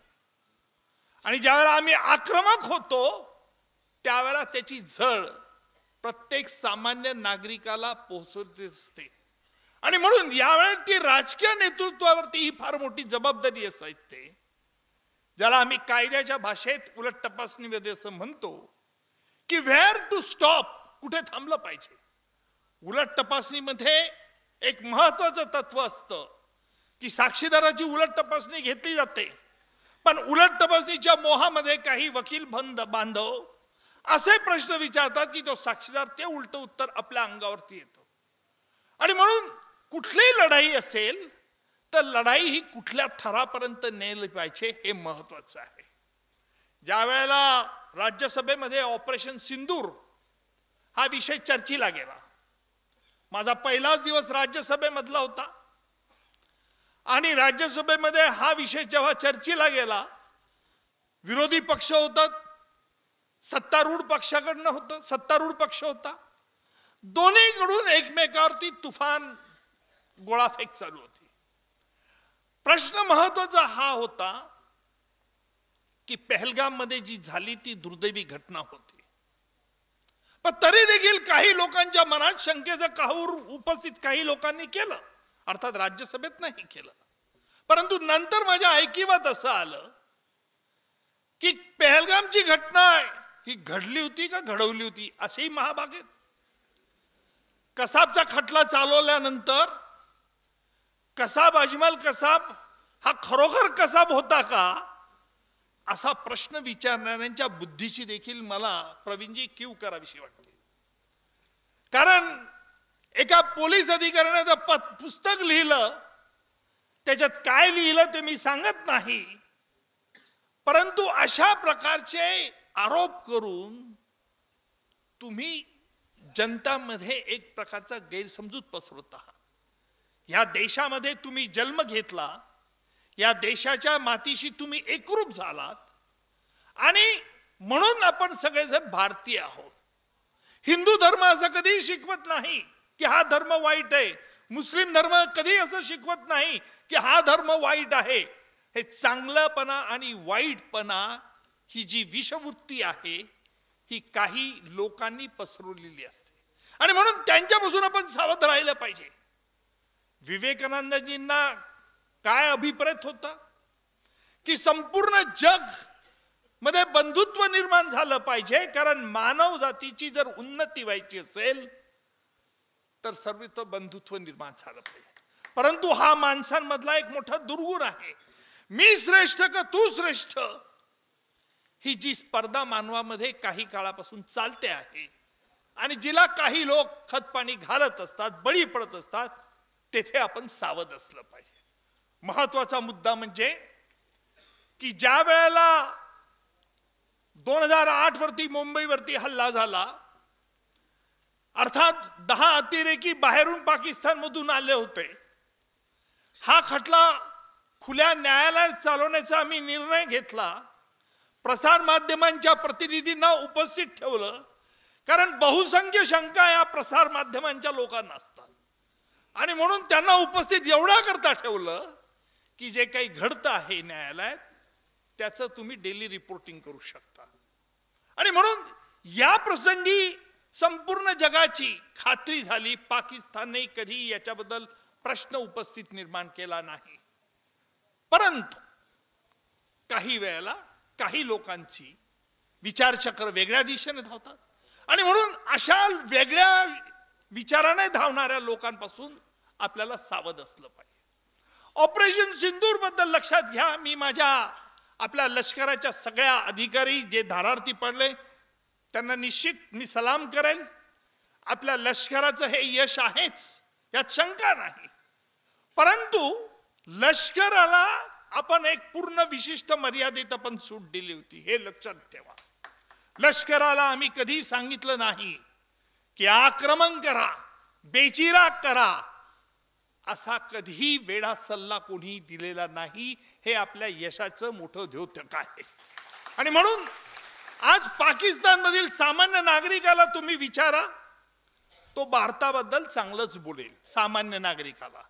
आणि ज्यावेळेला आम्ही आक्रमक होतो त्यावेळेला त्याची झळ प्रत्येक सामान्य नागरिकाला पोहोचत असते. आणि म्हणून यावेळेस ती राजकीय नेतृत्वावरती ही फार मोठी जबाबदारी असते, ज्याला आम्ही कायद्याच्या भाषेत उलट तपासणीमध्ये असं म्हणतो की व्हेअर टू स्टॉप, कुठे थांबलं पाहिजे. उलट तपासणीमध्ये एक महत्वाचं तत्व असतं की साक्षीदाराची उलट तपासणी घेतली जाते, पण उलट तपासणीच्या मोहामध्ये काही वकील बांधव असे प्रश्न विचारतात की तो साक्षीदार ते उलट उत्तर आपल्या अंगावरती येतं. आणि म्हणून कुठलीही लढाई असेल तर लढाई ही कुठल्या थरापर्यंत नेली पाहिजे हे महत्वाचं आहे. ज्या वेळेला राज्यसभेमध्ये ऑपरेशन सिंदूर हा विषय चर्चेला गेला, माझा पहिलाच दिवस राज्यसभेमधला होता आणि राज्यसभेमध्ये हा विषय जेव्हा चर्चेला गेला, विरोधी पक्ष होतात, सत्तारूढ पक्षाकडनं होतं, सत्तारूढ पक्ष होता. दोन्हीकडून एकमेकावरती तुफान गोळाफेक चालू होती. प्रश्न महत्वाचा हा होता की पहलगाम मध्ये जी झाली ती दुर्दैवी घटना होती, पण तरी देखील काही लोकांच्या मनात शंकेचं काहूर उपस्थित काही लोकांनी केलं, अर्थात राज्यसभेत नाही केलं. परंतु नंतर माझ्या ऐकिवात असं आलं की पहलगामची घटना ही घडली होती का घडवली होती असेही महाभागेत. कसाबचा खटला चालवल्यानंतर कसाब अजमल कसाब हा खरोखर कसाब होता का असा प्रश्न विचारणाऱ्यांच्या बुद्धीची देखील मला प्रवीणजी कीव करावीशी वाटते. कारण एका पोलीस अधिकाऱ्याने पुस्तक लिहिलं, त्याच्यात काय लिहिलं ते मी सांगत नाही, परंतु अशा प्रकारचे आरोप करून तुम्ही जनतामध्ये एक प्रकारचा गैरसमजूत पसरवत आहात. या देशामध्ये तुम्ही जन्म घेतला, या देशाच्या मातीशी तुम्ही एकरूप झालात आणि म्हणून आपण सगळेजण भारतीय आहोत. हिंदू धर्म असं कधीही शिकवत नाही की हा धर्म वाईट आहे. मुस्लिम धर्म कधी असं शिकवत नाही की हा धर्म वाईट आहे. हे चांगलंपणा आणि वाईटपणा ही जी विषवृत्ती आहे ही काही लोकांनी पसरवलेली असते आणि म्हणून त्यांच्यापासून आपण सावध राहिलं पाहिजे. विवेकानंदजींना काय अभिप्रेत होता की संपूर्ण जग मध्ये बंधुत्व निर्माण झालं पाहिजे, कारण मानव जातीची जर उन्नती व्हायची असेल तर सर्वत्र बंधुत्व निर्माण झालं पाहिजे. परंतु हा माणसांमधला एक मोठा दुर्गुण आहे. मी श्रेष्ठ का तू श्रेष्ठ ही जी स्पर्धा मानवामध्ये काही काळापासून चालते आहे आणि जिला काही लोक खतपाणी घालत असतात, बळी पडत असतात, तेथे आपण सावध असलं पाहिजे. महत्वाचा मुद्दा म्हणजे की ज्या वेळेला 2008 वरती मुंबईवरती हल्ला झाला, अर्थात 10 अतिरेकी बाहेरून पाकिस्तान मधून आले होते. हा खटला खुल्या न्यायालयात चालवण्याचा आम्ही निर्णय घेतला. प्रसार माध्यमांच्या प्रतिनिधींना उपस्थित ठेवलं, कारण बहुसंख्य शंका या प्रसार माध्यमांच्या लोकांना असतात आणि म्हणून त्यांना उपस्थित एवढा करता ठेवलं की जे काही घडतं आहे न्यायालयात त्याचं तुम्ही डेली रिपोर्टिंग करू शकता. आणि म्हणून या प्रसंगी संपूर्ण जगाची खात्री झाली. पाकिस्तानने कधी याच्याबद्दल प्रश्न उपस्थित निर्माण केला नाही. परंतु काही वेळेला काही लोकांची विचारचक्र वेगळ्या दिशेने धावतात आणि म्हणून अशा वेगळ्या विचाराने धावणाऱ्या लोकांपासून आपल्याला सावध असलं पाहिजे. ऑपरेशन सिंदूर बद्दल लक्षात घ्या. मी माझ्या आपल्या लष्कराच्या सगळ्या अधिकारी जे धारार्थी पडले त्यांना निश्चित मी सलाम करेल. आपल्या लष्कराचं हे यश आहेच, यात शंका नाही. परंतु लष्कराला आपण एक पूर्ण विशिष्ट मर्यादेत आपण सूट दिली होती, हे लक्षात ठेवा. लष्कराला आम्ही कधी सांगितलं नाही की आक्रमण करा, बेचिराग करा, असा कधीही वेडा सल्ला कोणी दिलेला नाही. हे आपल्या यशाचं मोठं द्योतक आहे. आणि म्हणून आज पाकिस्तान मधील सामान्य नागरिकाला तुम्ही विचारा, तो भारताबद्दल चांगलंच बोलेल. सामान्य नागरिकाला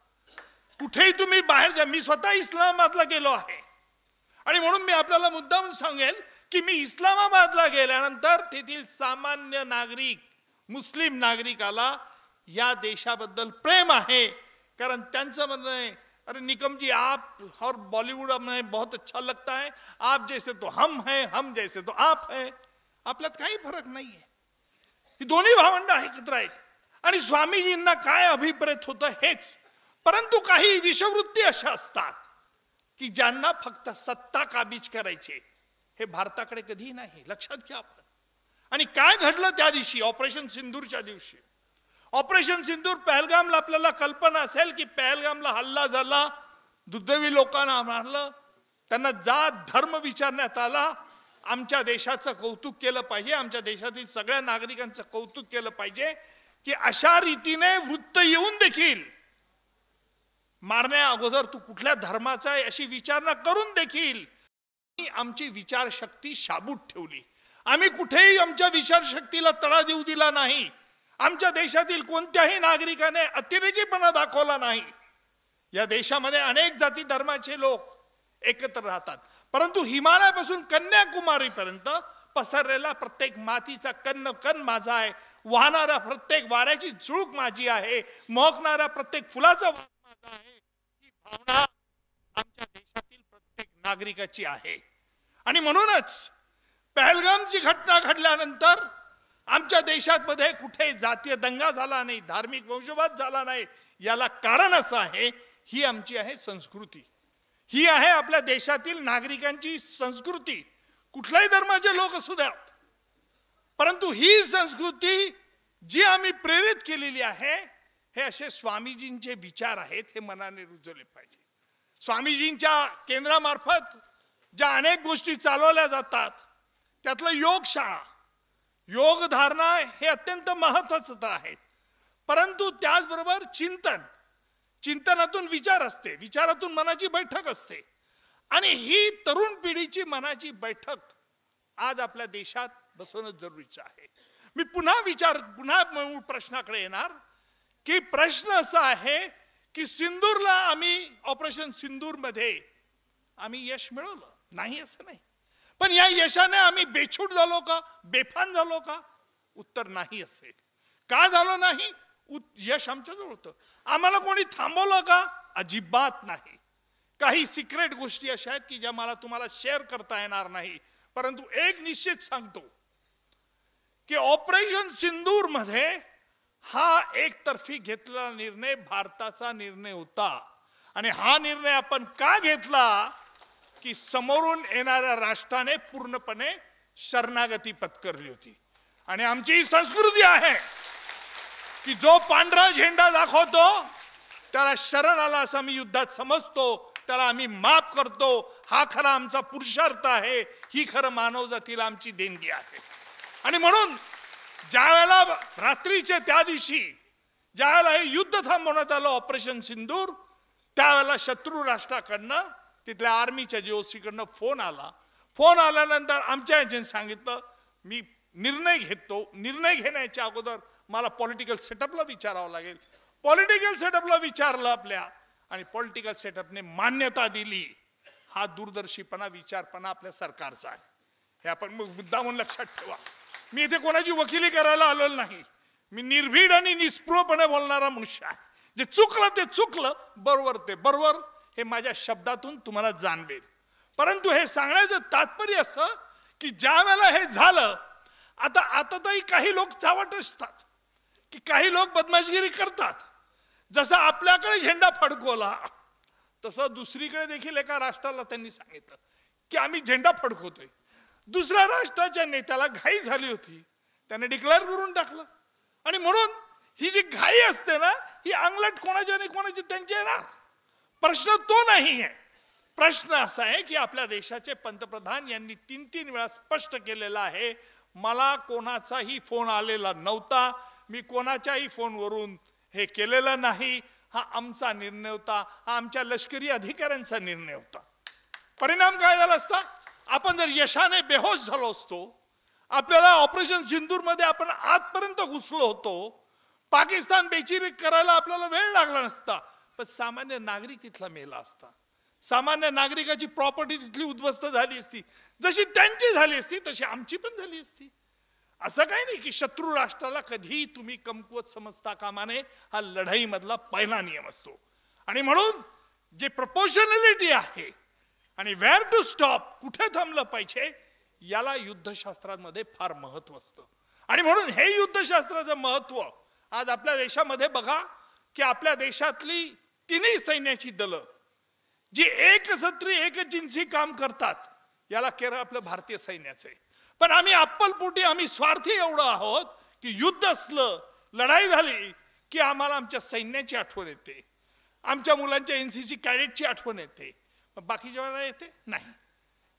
कुठेही तुम्ही बाहेर जा. मी स्वतः इस्लामाबादला गेलो आहे आणि म्हणून मी आपल्याला मुद्दाम सांगेल की मी इस्लामाबादला गेल्यानंतर तेथील सामान्य नागरिक, मुस्लिम नागरिकाला या देशाबद्दल प्रेम आहे. कारण त्यांचं म्हणणं आहे, अरे निकम जी आप और बॉलीवुड हमें बहुत अच्छा लगता है, आप जैसे तो हम हैं, हम जैसे तो आप हैं. आपल्यात काही फरक नाहीये. ही दोन्ही भावंड एकत्र आहेत. आणि स्वामीजींना काय अभिप्रेत होतं हेच. परंतु काही विषवृत्ती अशा असतात की ज्यांना फक्त सत्ता काबीज करायचे, हे भारताकडे कधीही नाही. लक्षात घ्या आपण. आणि काय घडलं त्या दिवशी, ऑपरेशन सिंदूरच्या दिवशी. ऑपरेशन सिंदूर पहलगामला आपल्याला कल्पना असेल की पहलगामला हल्ला झाला, दुर्दैवी लोकांना मारलं, त्यांना जात धर्म विचारण्यात आला. आमच्या देशाचं कौतुक केलं पाहिजे, आमच्या देशातील सगळ्या नागरिकांचं कौतुक केलं पाहिजे की अशा रीतीने वृत्त येऊन देखील मारण्या अगोदर तू कुठल्या धर्माचा आहे अशी विचारणा करून देखील आमची विचारशक्ती शाबूत ठेवली. आम्ही कुठेही आमच्या विचारशक्तीला तडा देऊ दिला नाही. आमच्या देशातील कोणत्याही नागरिकाने अतिरेकीपणा दाखवला नाही. या देशामध्ये अनेक जाती धर्माचे लोक एकत्र राहतात, परंतु हिमालयापासून कन्याकुमारीपर्यंत पसरलेला प्रत्येक मातीचा कण माझा आहे, वाहणाऱ्या प्रत्येक वाऱ्याची झुळूक माझी आहे, महकणाऱ्या प्रत्येक फुलाचा वास माझा आहे. ही भावना आमच्या देशातील प्रत्येक नागरिकाची आहे. आणि म्हणूनच पहलगामची घटना घडल्यानंतर आमच्या देशामध्ये कुठे जातीय दंगा झाला नाही, धार्मिक वंशवाद झाला नाही. याला कारण असं आहे, ही आमची आहे संस्कृती, ही आहे आपल्या देशातील नागरिकांची संस्कृती. कुठल्याही धर्माचे लोक असू द्यात, परंतु ही संस्कृती जी आम्ही प्रेरित केलेली आहे, हे असे स्वामीजींचे विचार आहेत, हे मनाने रुजवले पाहिजे. स्वामीजींच्या केंद्रामार्फत ज्या अनेक गोष्टी चालवल्या जातात, त्यातलं योगशाळा, योगधारणा हे अत्यंत महत्वाचं आहे. परंतु त्याचबरोबर चिंतनातून विचार असते, विचारातून मनाची बैठक असते. आणि ही तरुण पिढीची मनाची बैठक आज आपल्या देशात बसवणं जरुरीचं आहे. मी पुन्हा मूळ प्रश्नाकडे येणार की प्रश्न असा आहे की सिंदूरला आम्ही ऑपरेशन सिंदूर मध्ये आम्ही यश मिळवलं नाही असं नाही, पण या यशाने आम्ही बेछूट झालो का, बेफान झालो का? उत्तर नाही असेल. का झालो नाही? यश आमच्याजवळ होतं. आम्हाला कोणी थांबवलं का? अजिबात नाही. काही सिक्रेट गोष्टी अशा आहेत की ज्या मला तुम्हाला शेअर करता येणार नाही, परंतु एक निश्चित सांगतो की ऑपरेशन सिंदूर मध्ये हा एकतर्फी घेतलेला निर्णय भारताचा निर्णय होता. आणि हा निर्णय आपण का घेतला की समोरून येणाऱ्या राष्ट्राने पूर्णपणे शरणागती पत्करली होती. आणि आमची ही संस्कृती आहे की जो पांढरा झेंडा दाखवतो त्याला शरण आला असं आम्ही युद्धात समजतो, त्याला आम्ही माफ करतो. हा खरा आमचा पुरुषार्थ आहे, ही खरं मानव जातीला आमची देणगी आहे. आणि म्हणून ज्या वेळेला रात्रीच्या त्या दिवशी ज्या वेळेला हे युद्ध थांबवण्यात आलं ऑपरेशन सिंदूर, त्यावेळेला शत्रू राष्ट्राकडनं तिथल्या आर्मीच्या जीओसीकडनं फोन आला. फोन आल्यानंतर आमच्या एजंट सांगितलं मी निर्णय घेतो, निर्णय घेण्याच्या अगोदर मला पॉलिटिकल सेटअपला विचारावं लागेल. पॉलिटिकल सेटअपला विचारलं आपल्या, आणि पॉलिटिकल सेटअपने मान्यता दिली. हा दूरदर्शीपणा, विचारपणा आपल्या सरकारचा आहे, हे आपण मुद्दा म्हणून लक्षात ठेवा. मी इथे कोणाची वकिली करायला आलेलो नाही. मी निर्भीड आणि निस्पृहपणे बोलणारा मनुष्य आहे. जे चुकलं ते चुकलं, बरोबर ते बरोबर, हे माझ्या शब्दातून तुम्हाला जाणवेल. परंतु हे सांगण्याचं तात्पर्य असं की ज्या वेळेला हे झालं, आता तरी काही लोक चावट असतात की काही लोक बदमाशगिरी करतात. जसं आपल्याकडे झेंडा फडकवला तसं दुसरीकडे देखील एका राष्ट्राला त्यांनी सांगितलं की आम्ही झेंडा फडकवतोय. दुसऱ्या राष्ट्राच्या नेत्याला घाई झाली होती, त्याने डिक्लेअर करून टाकलं. आणि म्हणून ही जी घाई असते ना, ही अंगलट कोणाच्या नाही कोणाची त्यांची येणार. प्रश्न तो नाही आहे. प्रश्न असा आहे की आपल्या देशाचे पंतप्रधान यांनी 3 वेळा स्पष्ट केलेलं आहे, मला कोणाचाही फोन आलेला नव्हता, मी कोणाच्याही फोनवरून हे केलेलं नाही, हा आमचा निर्णय होता, हा आमच्या लष्करी अधिकाऱ्यांचा निर्णय होता. परिणाम काय झाला असता? आपण जर यशाने बेहोश झालो असतो, आपल्याला ऑपरेशन सिंदूर मध्ये आपण आजपर्यंत घुसलो होतो, पाकिस्तान बेचिरी करायला आपल्याला वेळ लागला नसता, पण सामान्य नागरिक तिथला मेला असता. सामान्य नागरिकाची प्रॉपर्टी तिथली उद्ध्वस्त झाली असती. जशी त्यांची झाली असती तशी आमची पण झाली असती. असं काही नाही की शत्रू राष्ट्राला कधीही तुम्ही कमकुवत समजता कामा नये, हा लढाईमधला पहिला नियम असतो. आणि म्हणून जे प्रपोर्शनॅलिटी आहे आणि वेअर टू स्टॉप, कुठे थांबलं पाहिजे, याला युद्धशास्त्रामध्ये फार महत्व असतं. आणि म्हणून हे युद्धशास्त्राचं महत्व आज आपल्या देशामध्ये बघा की आपल्या देशातली तिन्ही सैन्याची दलं जी एकसत्री एकजिन्सी काम करतात, याला केरळ आपलं भारतीय सैन्याचं आहे. पण आम्ही अप्पलपोटी, आम्ही स्वार्थी एवढं आहोत की युद्ध असलं, लढाई झाली की आम्हाला आमच्या सैन्याची आठवण येते, आमच्या मुलांच्या एनसीसी कॅडेटची आठवण येते, बाकीच्या वेळेला येते नाही.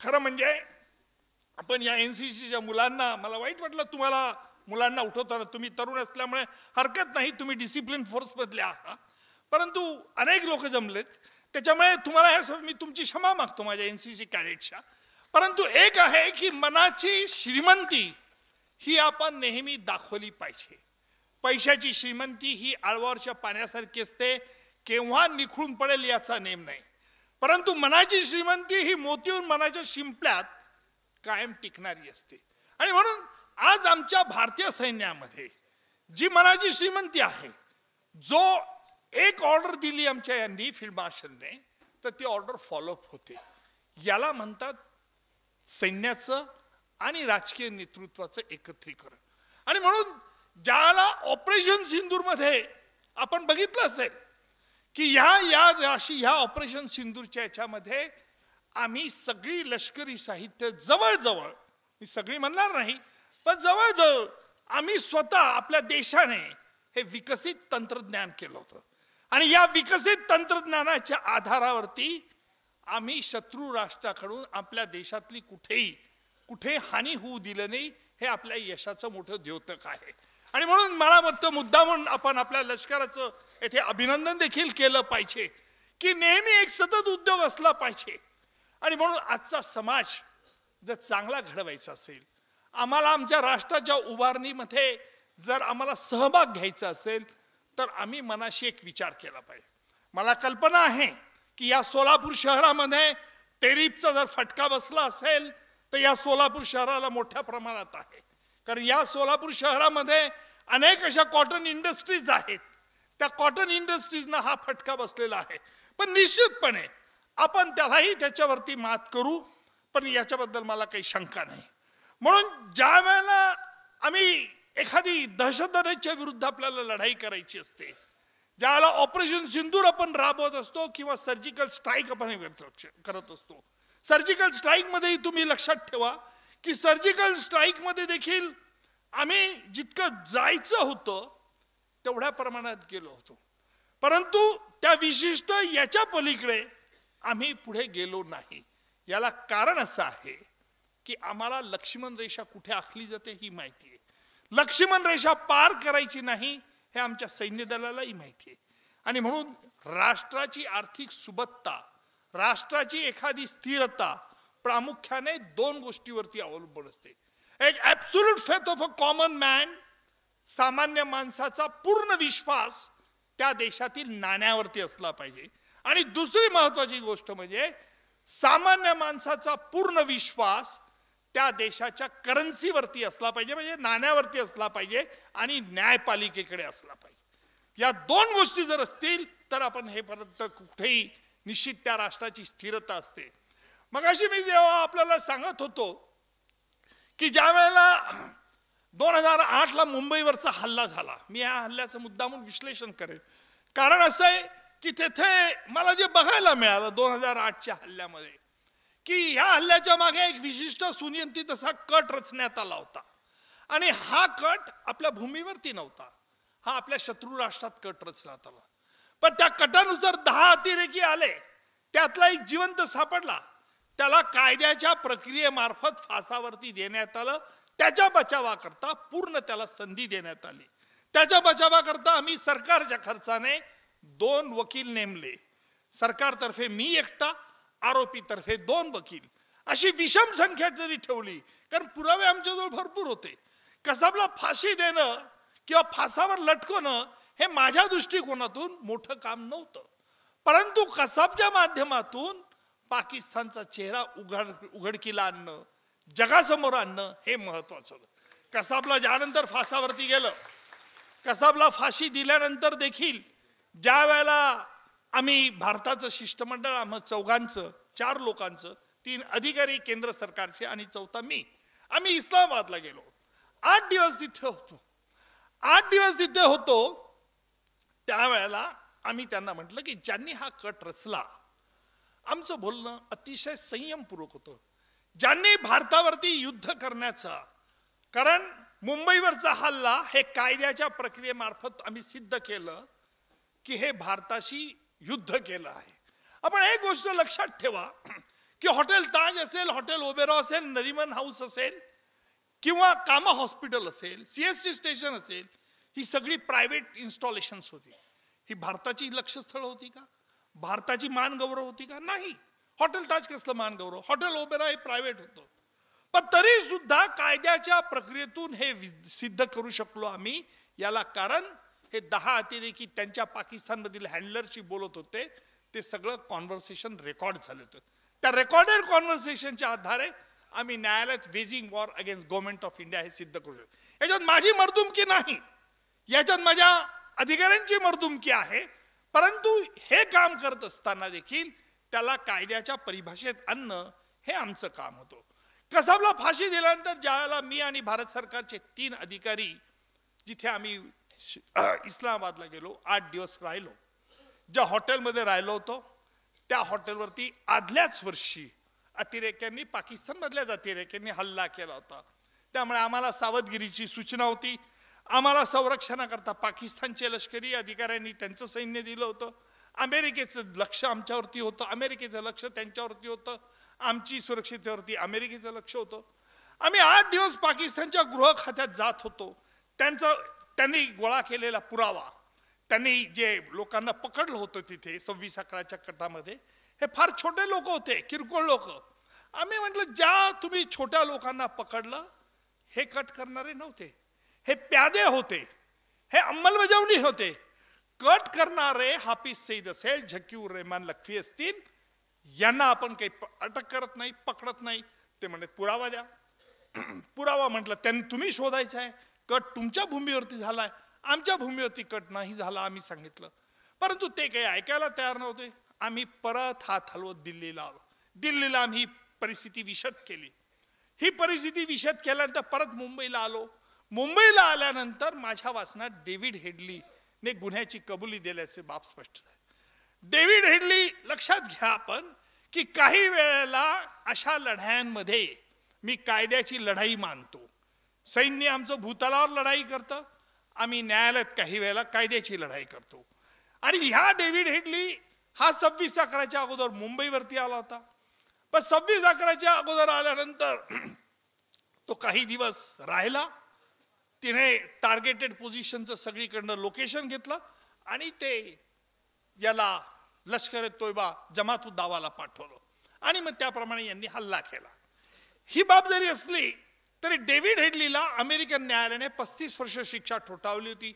खरं म्हणजे आपण या एनसीसीच्या मुलांना, मला वाईट वाटलं तुम्हाला मुलांना उठवताना, तुम्ही तरुण असल्यामुळे हरकत नाही, तुम्ही डिसिप्लिन फोर्स मधले आहात, परंतु अनेक लोक जमलेत, त्याच्यामुळे तुम्हाला मी तुमची क्षमा मागतो माझ्या एनसीसी कॅडेटच्या. परंतु एक आहे की मनाची श्रीमंती ही आपण नेहमी दाखवली पाहिजे. पैशाची श्रीमंती ही आळवावरच्या पाण्यासारखी असते, केव्हा निखळून पडेल याचा नेम नाही. परंतु मनाची श्रीमंती ही मोतीहून मनाच्या शिंपल्यात कायम टिकणारी असते. आणि म्हणून आज आमच्या भारतीय सैन्यामध्ये जी मनाची श्रीमंती आहे, जो एक ऑर्डर दिली आमच्या यांनी फील्ड मार्शलने, तर ती ऑर्डर फॉलोअप होते. याला म्हणतात सैन्याचं आणि राजकीय नेतृत्वाचं एकत्रीकरण. आणि म्हणून ज्याला ऑपरेशन सिंदूरमध्ये आपण बघितलं असेल की ह्या ऑपरेशन सिंदूरच्या याच्यामध्ये आम्ही सगळी लष्करी साहित्य जवळजवळ, मी सगळी म्हणणार नाही, पण जवळजवळ आम्ही स्वतः आपल्या देशाने हे विकसित तंत्रज्ञान केलं होतं. आणि या विकसित तंत्रज्ञानाच्या आधारावरती आम्ही शत्रू राष्ट्राकडून आपल्या देशातली कुठे हानी होऊ दिलं नाही. हे आपल्या यशाचं मोठं द्योतक आहे. आणि म्हणून मला वाटतं मुद्दा म्हणून आपण आपल्या लष्कराचं येथे अभिनंदन देखील केलं पाहिजे की नेहमी एक सतत उद्योग असला पाहिजे. आणि म्हणून आजचा समाज जर चांगला घडवायचा असेल, आम्हाला आमच्या राष्ट्राच्या उभारणीमध्ये जर आम्हाला सहभाग घ्यायचा असेल, तर आम्ही मनाशी एक विचार केला पाहिजे. मला कल्पना आहे की या सोलापूर शहरामध्ये टेरिफचा जर फटका बसला असेल तर या सोलापूर शहराला मोठ्या प्रमाणात आहे. कारण या सोलापूर शहरामध्ये अनेक अशा कॉटन इंडस्ट्रीज आहेत. त्या कॉटन इंडस्ट्रीजना हा फटका बसलेला आहे. पण निश्चितपणे आपण त्याच्यावरती मात करू. पण याच्याबद्दल मला काही शंका नाही. म्हणून ज्या वेळेला आम्ही एखादी दहशतवादाच्या विरुद्ध आपल्याला लढाई करायची असते, ज्याला ऑपरेशन सिंदूर आपण राबवत असतो किंवा सर्जिकल स्ट्राईक आपण करत असतो, सर्जिकल स्ट्राईक मध्येही तुम्ही लक्षात ठेवा की सर्जिकल स्ट्राईक मध्ये देखील आम्ही जितकं जायचं होतं तेवढ्या प्रमाणात गेलो होतो. परंतु त्या विशिष्ट याच्या पलीकडे आम्ही पुढे गेलो नाही. याला कारण असं आहे की आम्हाला लक्ष्मण रेषा कुठे आखली जाते ही माहिती आहे. लक्ष्मण रेषा पार करायची नाही हे आमच्या सैन्य दलालाही माहिती आहे. आणि म्हणून राष्ट्राची आर्थिक सुबत्ता, राष्ट्राची एखादी स्थिरता प्रामुख्याने दोन गोष्टीवरती अवलंबून असते. एक absolute faith of a common man, सामान्य माणसाचा पूर्ण विश्वास त्या देशातील नाण्यावरती असला पाहिजे. आणि दुसरी महत्वाची गोष्ट म्हणजे सामान्य माणसाचा पूर्ण विश्वास त्या देशाच्या करन्सीवरती असला पाहिजे, म्हणजे नाण्यावरती असला पाहिजे आणि न्यायपालिकेकडे असला पाहिजे. या दोन गोष्टी जर असतील तर आपण हे पर्यंत कुठेही निश्चित त्या राष्ट्राची स्थिरता असते. मगाशी मी जेव्हा आपल्याला सांगत होतो की ज्या वेळेला 2008ला मुंबईवरचा हल्ला झाला, मी या हल्ल्याचं मुद्दामून विश्लेषण करेन. कारण असं आहे की तेथे मला जे बघायला मिळालं 2008च्या हल्ल्यामध्ये की ह्या हल्ल्याच्या मागे एक विशिष्ट सुनियंत्रित असा कट रचण्यात आला होता. आणि हा कट आपल्या भूमीवरती नव्हता, हा आपल्या शत्रू राष्ट्रात कट रचण्यात आला. पण त्या कटानुसार 10 अतिरेकी आले, त्यातला एक जिवंत सापडला, त्याला कायद्याच्या प्रक्रियेमार्फत फासावरती देण्यात आलं. त्याच्या बचावाकरता पूर्ण त्याला संधी देण्यात आली. त्याच्या बचावाकरता आम्ही सरकारच्या खर्चाने 2 वकील नेमले. सरकारतर्फे मी एकटा, आरोपी तर्फे 2 वकील, अशी विषम संख्या जरी ठेवली, कारण पुरावे आमच्याजवळ भरपूर होते. कसाबला फाशी देणं किंवा फासावर लटकवणं हे माझ्या दृष्टिकोनातून मोठं काम नव्हतं. परंतु कसाबच्या माध्यमातून पाकिस्तानचा चेहरा उघडकीला आणणं, जगासमोर आणणं हे महत्वाचं होतं. कसाबला ज्यानंतर फासावरती गेलं, कसाबला फाशी दिल्यानंतर देखील ज्या वेळेला आम्ही भारताचं शिष्टमंडळ, आम्हा 4 लोकांचं, 3 अधिकारी केंद्र सरकारचे आणि 4था मी, आम्ही इस्लामाबादला गेलो. 8 दिवस तिथे होतो. 8 दिवस तिथे होतो त्यावेळेला आम्ही त्यांना म्हटलं की ज्यांनी हा कट रचला, आमचं बोलणं अतिशय संयमपूर्वक होतं. ज्यांनी भारतावरती युद्ध करण्याचा, कारण मुंबईवरचा हल्ला हे कायद्याच्या प्रक्रियेमार्फत आम्ही सिद्ध केलं की हे भारताशी युद्ध केलं आहे. आपण एक गोष्ट लक्षात ठेवा की हॉटेल ताज असेल, हॉटेल ओबेरॉय असेल, नरिमन हाऊस असेल किंवा कामा हॉस्पिटल असेल, CST स्टेशन असेल, ही सगळी प्रायव्हेट इन्स्टॉलेशन्स होती. ही भारताची लक्ष्यस्थळ होती का? भारताची मानगौरव होती का? नाही. हॉटेल ताज कसलं मानगौरव, हॉटेल ओबेरॉय हे प्रायव्हेट होतं, पण तरी सुद्धा कायद्याच्या प्रक्रियेतून हे सिद्ध करू शकलो आम्ही. याला कारण हे 10 अतिरेकी त्यांच्या पाकिस्तानमधील हँडलरशी बोलत होते, ते सगळं कॉन्व्हर्सेशन रेकॉर्ड झालं होतं. त्या रेकॉर्डेड कॉन्व्हर्सेशनच्या आधारे आम्ही न्यायालयात waging war against government of India हे सिद्ध करू शकतो. याच्यात माझी मर्दुमकी नाही, याच्यात माझ्या अधिकाऱ्यांची मर्दुमकी आहे, परंतु हे काम करत असताना देखील त्याला कायद्याच्या परिभाषेत आणणं हे आमचं काम होतं. कसाबला फाशी दिल्यानंतर ज्यावेळेला मी आणि भारत सरकारचे 3 अधिकारी जिथे आम्ही इस्लामाबादला गेलो, 8 दिवस राहिलो, ज्या हॉटेलमध्ये राहिलो होतो त्या हॉटेलवरती आदल्याच वर्षी अतिरेक्यांनी, पाकिस्तानमधल्याच अतिरेक्यांनी हल्ला केला होता. त्यामुळे आम्हाला सावधगिरीची सूचना होती. आम्हाला संरक्षणाकरता पाकिस्तानचे लष्करी अधिकाऱ्यांनी त्यांचं सैन्य दिलं होतं. अमेरिकेचं लक्ष आमच्यावरती होतं, अमेरिकेचं लक्ष त्यांच्यावरती होतं, आमची सुरक्षिततेवरती अमेरिकेचं लक्ष होतं. आम्ही 8 दिवस पाकिस्तानच्या गृह खात्यात जात होतो. त्यांनी गोळा केलेला पुरावा, त्यांनी जे लोकांना पकडलं होतं तिथे 26/11च्या कटामध्ये, हे फार छोटे लोक होते, किरकोळ लोक. आम्ही म्हटलं ज्या तुम्ही छोट्या लोकांना पकडलं हे कट करणारे नव्हते, हे प्यादे होते, हे अंमलबजावणी होते. कट करणारे हाफिज सईद असेल, झकीउर रहमान लखवी असतील, यांना आपण काही अटक करत नाही, पकडत नाही. ते म्हणले पुरावा द्या. पुरावा म्हटलं त्यांनी तुम्ही शोधायचा आहे. कट तुमच्या भूमीवरती झालाय, आमच्या भूमीवरती कट नाही झाला आम्ही सांगितलं, परंतु ते काही ऐकायला तयार नव्हते. आम्ही परत हात हलवत दिल्लीला आलो. दिल्लीला आम्ही ही परिस्थिती विशद केली. ही परिस्थिती विशद केल्यानंतर परत मुंबईला आलो. मुंबईला आल्यानंतर माझ्या वाचनात डेव्हिड हेडलीने गुन्ह्याची कबुली दिल्याचे बाब स्पष्ट झाले. डेव्हिड हेडली, लक्षात घ्या आपण की काही वेळेला अशा लढायांमध्ये मी कायद्याची लढाई मानतो. सैन्य आमचं भूतलावर लढाई करतं, आम्ही न्यायालयात काही वेळेला कायद्याची लढाई करतो. आणि ह्या डेव्हिड हेडली हा 26/11च्या अगोदर मुंबईवरती आला होता. पण 26/11च्या अगोदर आल्यानंतर तो काही दिवस राहिला. तिने टार्गेटेड पोझिशनचं सगळीकडनं लोकेशन घेतलं आणि ते याला लष्कर ए तोयबा जमात उद दावाला पाठवलं आणि मग त्याप्रमाणे यांनी हल्ला केला. ही बाब जरी असली तरी डेव्हिड हेडलीला अमेरिकन न्यायालयाने 35 वर्ष शिक्षा ठोठावली होती.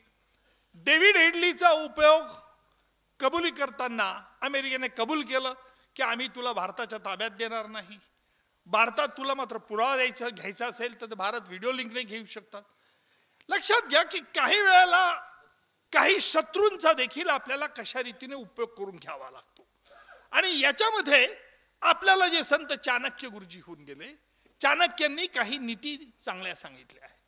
डेव्हिड हेडलीचा उपयोग कबुली करताना अमेरिकेने कबूल केलं की आम्ही तुला भारताच्या ताब्यात देणार नाही, भारतात तुला मात्र पुरावा घ्यायचा असेल तर भारत व्हिडिओ लिंकने घेऊ शकतात. लक्षात घ्या की काही वेळेला काही शत्रूंचा देखील आपल्याला कशा रीतीने उपयोग करून घ्यावा लागतो. आणि याच्यामध्ये आपल्याला जे संत चाणक्य गुरुजी होऊन गेले, चाणक्यांनी काही नीती चांगल्या सांगितल्या आहेत.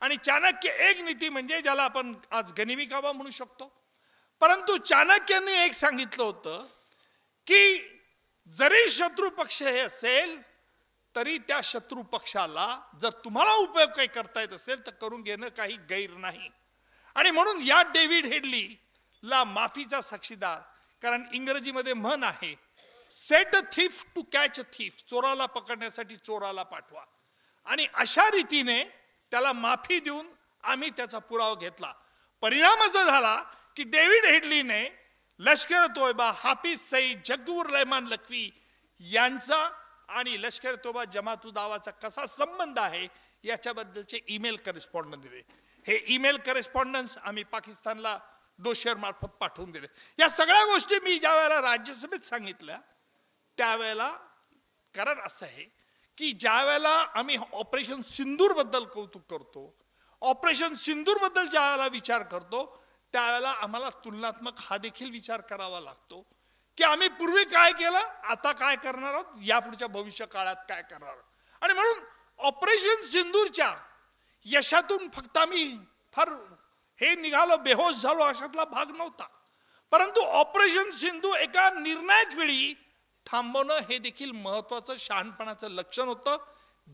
आणि चाणक्य एक नीती म्हणजे ज्याला आपण आज गनिमी काबा म्हणू शकतो, परंतु चाणक्यांनी एक सांगितलं होतं की जरी शत्रू पक्ष हे असेल तरी त्या शत्रू पक्षाला जर तुम्हाला उपयोग काही करता येत असेल तर करून घेणं काही गैर नाही. आणि म्हणून या डेव्हिड हेडलीला माफीचा साक्षीदार, कारण इंग्रजीमध्ये म्हण आहे set a thief to catch a thief, चोराला पकडण्यासाठी चोराला पाठवा. आणि अशा रीतीने त्याला माफी देऊन आम्ही त्याचा पुरावा घेतला. परिणाम असा झाला की डेव्हिड हेडलीने लष्कर तोयबा, हाफिज सईद, झकीउर रहमान लखवी यांचा आणि लष्कर तोयबा जमात उद दावाचा कसा संबंध आहे याच्याबद्दलचे ईमेल करेस्पॉन्डन्स दिले. हे ईमेल करेस्पॉन्डन्स आम्ही पाकिस्तानला डोशियर मार्फत पाठवून दिले. या सगळ्या गोष्टी मी ज्या वेळेला राज्यसभेत सांगितल्या त्यावेळेला कारण असं आहे की ज्या वेळेला आम्ही ऑपरेशन सिंदूर बद्दल कौतुक करतो, ऑपरेशन सिंदूर बद्दल ज्या वेळेला विचार करतो त्यावेळेला आम्हाला तुलनात्मक हा देखील विचार करावा लागतो की आम्ही पूर्वी काय केलं, आता काय करणार आहोत, यापुढच्या भविष्य काळात काय करणार आहोत. आणि म्हणून ऑपरेशन सिंदूरच्या यशातून फक्त आम्ही फार हे निघालो, बेहोश झालो अशातला भाग नव्हता, परंतु ऑपरेशन सिंधू एका निर्णायक वेळी थांबवणं हे देखील महत्वाचं शहाणपणाचं लक्षण होतं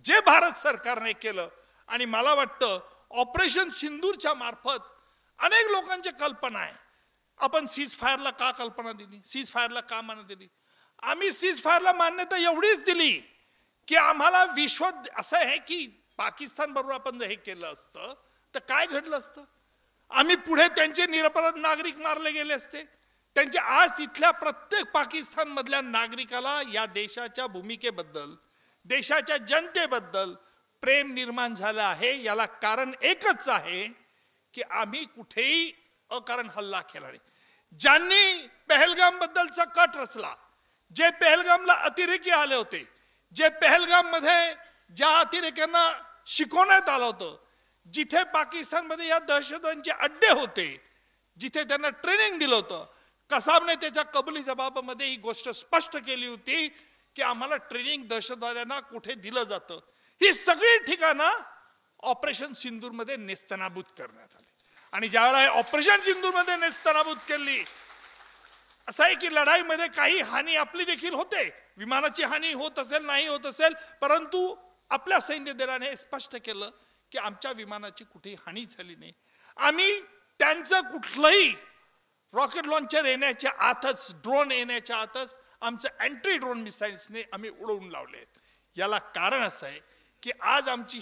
जे भारत सरकारने केलं. आणि मला वाटतं ऑपरेशन सिंदूरच्या मार्फत अनेक लोकांची कल्पना आहे, आपण सीज फायरला का कल्पना दिली, सीज फायरला का मान्यता दिली. आम्ही सीज फायरला मान्यता एवढीच दिली की आम्हाला विश्व असं आहे की पाकिस्तान बरोबर आपण जर हे केलं असतं तर काय घडलं असतं, आम्ही पुढे त्यांचे निरपराध नागरिक मारले गेले असते, त्यांच्या आज तिथल्या प्रत्येक पाकिस्तानमधल्या नागरिकाला या देशाच्या भूमिकेबद्दल, देशाच्या जनतेबद्दल प्रेम निर्माण झालं आहे. याला कारण एकच आहे की आम्ही कुठेही अकारण हल्ला केला नाही. ज्यांनी पहलगाम बद्दलचा कट रचला, जे पहलगामला अतिरेकी आले होते, जे पहलगाम मध्ये ज्या अतिरेक्यांना शिकवण्यात आलं होतं, जिथे पाकिस्तानमध्ये या दहशतवाद्यांचे अड्डे होते, जिथे त्यांना ट्रेनिंग दिलं होतं, कसाबने त्याच्या कबुली जबाबामध्ये ही गोष्ट स्पष्ट केली होती की आम्हाला ट्रेनिंग दहशतवाद्यांना कुठे दिलं जातं. ही सगळी ठिकाणं ऑपरेशन सिंदूरमध्ये नेस्तनाबूत करण्यात आली. आणि ज्यावेळेला ऑपरेशन सिंदूरमध्ये नेस्तनाबूत केली, असं आहे की लढाईमध्ये काही हानी आपली देखील होते, विमानाची हानी होत असेल नाही होत असेल, परंतु आपल्या सैन्य दलाने स्पष्ट केलं की आमच्या विमानाची कुठेही हानी झाली नाही. आम्ही त्यांचं कुठलंही रॉकेट लॉन्चर येण्याच्या आतच, ड्रोन येण्याच्या आतच आमचं अँटी ड्रोन मिसाईल्सने आम्ही उडवून लावले. याला कारण असं आहे की आज आमची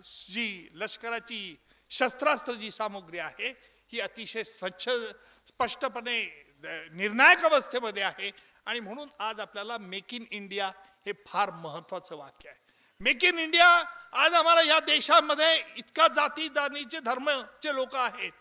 जी लष्कराची शस्त्रास्त्र जी सामुग्री आहे ही अतिशय स्वच्छ, स्पष्टपणे निर्णायक अवस्थेमध्ये आहे. आणि म्हणून आज आपल्याला मेक इन इंडिया हे फार महत्वाचं वाक्य आहे. मेक इन इंडिया, आज आम्हाला या देशामध्ये इतका जाती दानीचे धर्माचे लोक आहेत,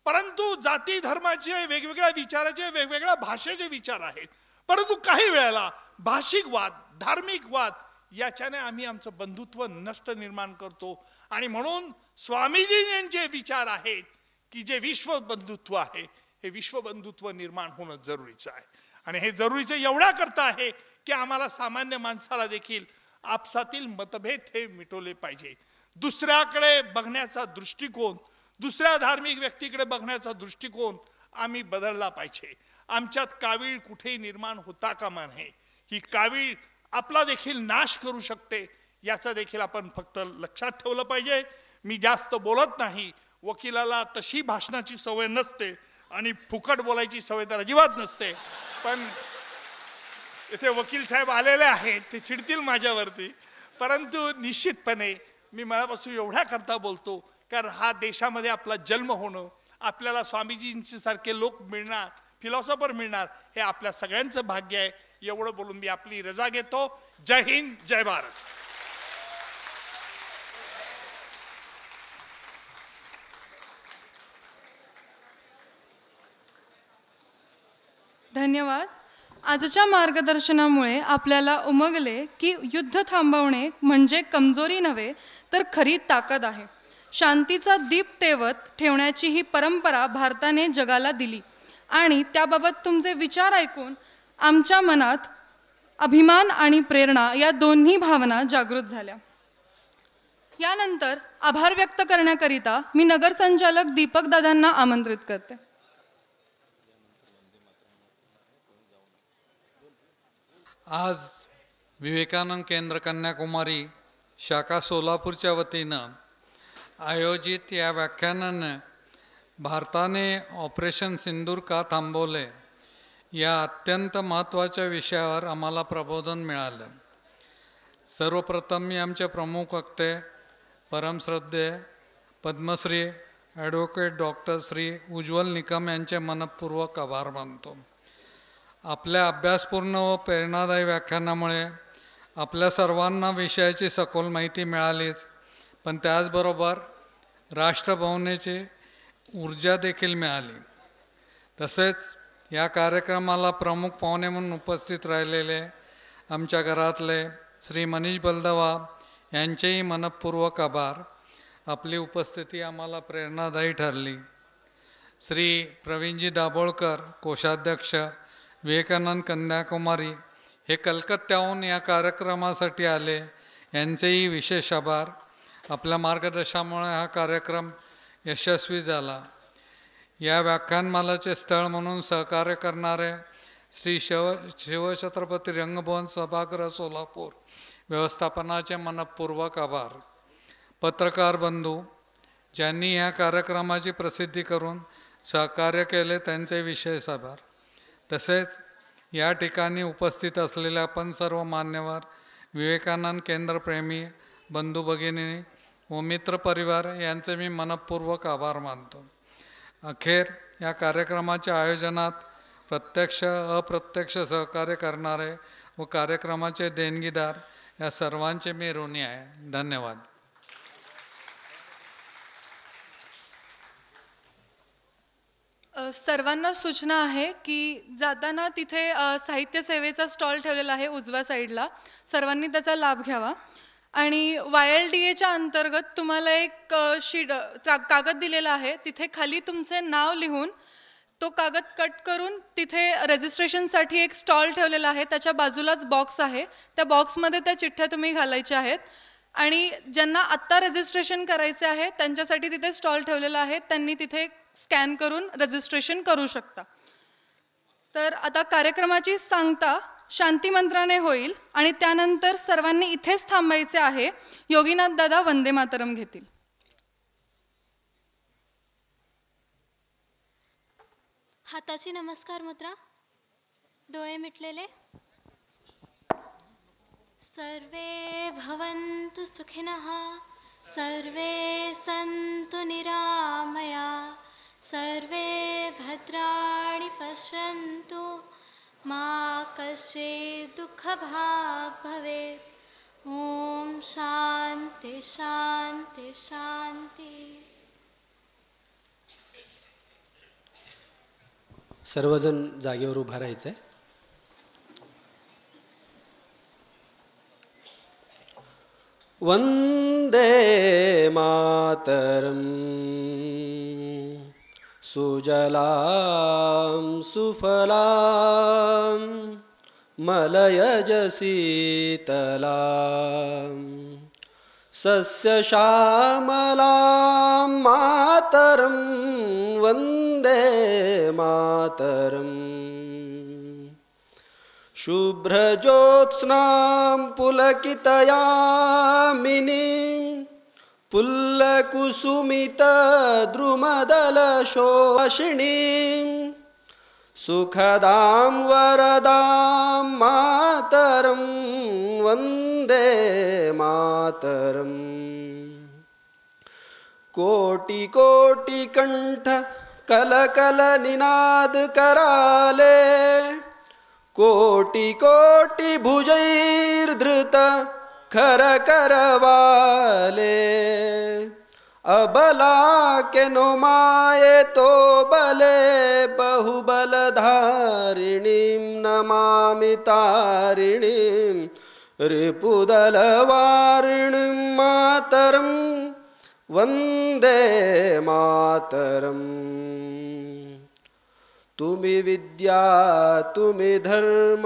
परंतु जाती धर्माचे वेगवेगळ्या विचाराचे, वेगवेगळ्या भाषेचे विचार आहेत, परंतु काही वेळेला भाषिक वाद, धार्मिक वाद याच्याने आम्ही आमचं बंधुत्व नष्ट निर्माण करतो. आणि म्हणून स्वामीजी यांचे विचार आहेत की जे विश्व बंधुत्व आहे, हे विश्व बंधुत्व निर्माण होणं जरुरीचं आहे. आणि हे जरुरीचं एवढ्या करता आहे की आम्हाला सामान्य माणसाला देखील आपसातील मतभेद हे मिटवले पाहिजे. दुसऱ्याकडे बघण्याचा दृष्टिकोन, दुसऱ्या धार्मिक व्यक्तीकडे बघण्याचा दृष्टिकोन आम्ही बदलला पाहिजे. आमच्यात कावीळ कुठेही निर्माण होता कामा नये. ही कावीळ आपला देखील नाश करू शकते, याचा देखील आपण फक्त लक्षात ठेवलं पाहिजे. मी जास्त बोलत नाही, वकिलाला तशी भाषणाची सवय नसते आणि फुकट बोलायची सवय तर अजिबात नसते, पण इथे वकील साहेब आलेले आहेत, ते चिडतील माझ्यावरती, परंतु निश्चितपणे मी मनापासून एवढ्या करता बोलतो कारण हा देशामध्ये आपला जन्म होणं, आपल्याला स्वामीजींचे सारखे लोक मिळणार, फिलॉसॉफर मिळणार, हे आपल्या सगळ्यांचं भाग्य आहे. एवढं बोलून मी आपली रजा घेतो. जय हिंद, जय भारत. धन्यवाद. आजच्या मार्गदर्शनामुळे आपल्याला उमगले की युद्ध थांबवणे म्हणजे कमजोरी नव्हे तर खरी ताकद आहे. शांतीचा दीप तेवत ठेवण्याची ही परंपरा भारताने जगाला दिली आणि त्याबाबत तुमचे विचार ऐकून आमच्या मनात अभिमान आणि प्रेरणा या दोन्ही भावना जागृत झाल्या. यानंतर आभार व्यक्त करण्याकरिता मी नगरसंचालक दीपक दादांना आमंत्रित करते. आज विवेकानंद केंद्र कन्याकुमारी शाखा सोलापूरच्या वतीनं आयोजित या व्याख्यानानं भारताने ऑपरेशन सिंदूर का थांबवले या अत्यंत महत्त्वाच्या विषयावर आम्हाला प्रबोधन मिळालं. सर्वप्रथम मी आमचे प्रमुख वक्ते परमश्रद्धेय पद्मश्री ॲडव्होकेट डॉक्टर श्री उज्ज्वल निकम यांचे मनपूर्वक आभार मानतो. आपल्या अभ्यासपूर्ण व प्रेरणादायी व्याख्यानामुळे आपल्या सर्वांना विषयाची सखोल माहिती मिळालीच, पण त्याचबरोबर राष्ट्रभावनेची ऊर्जा देखील मिळाली. तसेच या कार्यक्रमाला प्रमुख पाहुणे म्हणून उपस्थित राहिलेले आमच्या घरातले श्री मनीष बलदवा यांचेही मनपूर्वक आभार. आपली उपस्थिती आम्हाला प्रेरणादायी ठरली. श्री प्रवीणजी दाभोळकर कोषाध्यक्ष विवेकानंद कन्याकुमारी हे कलकत्त्याहून या कार्यक्रमासाठी आले, यांचेही विशेष आभार. आपल्या मार्गदर्शनामुळे हा कार्यक्रम यशस्वी झाला. या व्याख्यानमालाचे स्थळ म्हणून सहकार्य करणारे श्री शिवछत्रपती रंगभवन सभागृह सोलापूर व्यवस्थापनाचे मनपूर्वक आभार. पत्रकार बंधू ज्यांनी या कार्यक्रमाची प्रसिद्धी करून सहकार्य केले त्यांचे विशेष आभार. तसेच या ठिकाणी उपस्थित असलेले आपण सर्व मान्यवर, विवेकानंद केंद्रप्रेमी बंधू भगिनी व मित्र परिवार यांचे मी मनपूर्वक आभार मानतो. अखेर या कार्यक्रमाच्या आयोजनात प्रत्यक्ष अप्रत्यक्ष सहकार्य करणारे व कार्यक्रमाचे देणगीदार या सर्वांचे मी ऋणी आहे. धन्यवाद. सर्वांना सूचना आहे की जाताना तिथे साहित्य सेवेचा स्टॉल ठेवलेला आहे उजव्या साईडला, सर्वांनी त्याचा लाभ घ्यावा. आणि YLDAच्या अंतर्गत तुम्हाला एक कागद दिलेला आहे, तिथे खाली तुमचे नाव लिहून तो कागद कट करून तिथे रजिस्ट्रेशनसाठी एक स्टॉल ठेवलेला आहे, त्याच्या बाजूलाच बॉक्स आहे, त्या बॉक्समध्ये त्या चिठ्ठ्या तुम्ही घालायच्या आहेत. आणि ज्यांना आत्ता रजिस्ट्रेशन करायचे आहे त्यांच्यासाठी तिथे स्टॉल ठेवलेला आहे, त्यांनी तिथे स्कॅन करून रजिस्ट्रेशन करू शकता. तर आता कार्यक्रमाची सांगता शांती मंत्राने होईल आणि त्यानंतर सर्वांनी इथेच थांबायचे आहे. योगीनाथ दादा वंदे मातरम घेतील. हाताची नमस्कार मुद्रा, डोळे मिटलेले. सर्वे भवन्तु सुखिनः, सर्वे सन्तु निरामया, सर्वे भद्राणि पश्यन्तु, मा कश्चित् दुःखभाग् भवेत्. ओम शांती शांती शांती. सर्वजण जागेवर उभा राहायचं आहे. वंदे मातरम सुजलां सुफलां मलयज शीतलां सस्यश्यामलां मातरं वन्दे मातरम्. शुभ्रज्योत्स्नां पुलकितयामिनीं पुल्लकुसुमितद्रुमदलशोषिणीं सुखदां वरदां मातरं वन्दे मातरम्. कोटिकोटिकण्ठ कलकलनिनाद कराले, कोटि कोटि भुजैर्धृत खर करवाले. अबला के नो माये तो बले, बहुबलधारिणीं नमामि तारिणीं रिपुदलवारिणीं मातरं वन्दे मातरम्. तुम्ही विद्या तुम्ही धर्म,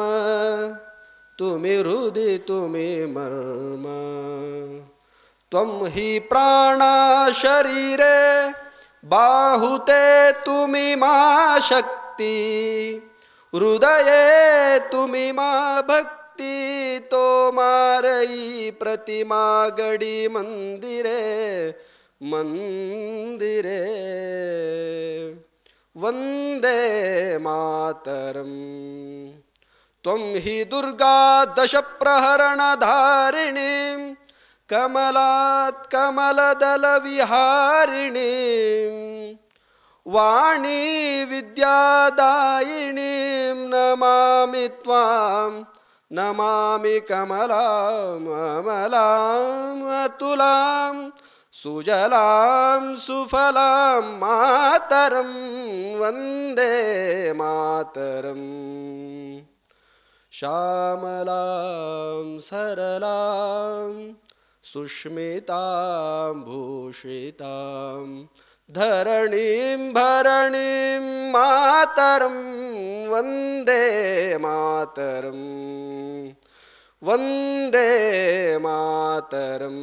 तुम्ही हृदय तुम्ही मर्म, त्वं हि प्राणा शरीरे बाहुते तुम्ही मा शक्ति, हृदये तुम्ही मा भक्ति, तो मारई प्रतिमा गडी मंदिरे मंदिरे. वन्दे मातरम्. त्वं हि दुर्गा दश प्रहरणधारिणीं, कमलात् कमलदलविहारिणीं, वाणी विद्यादायिनीं नमामि त्वां, नमामि कमलाम् अमलाम् अतुलां, सुजलां सुफलां मातरं वन्दे मातरम्. श्यामलां सरलां सुष्मितां भूषितां, धरणीं भरणीं मातरं वन्दे मातरम्. वन्दे मातरम.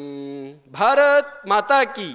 भारत माता की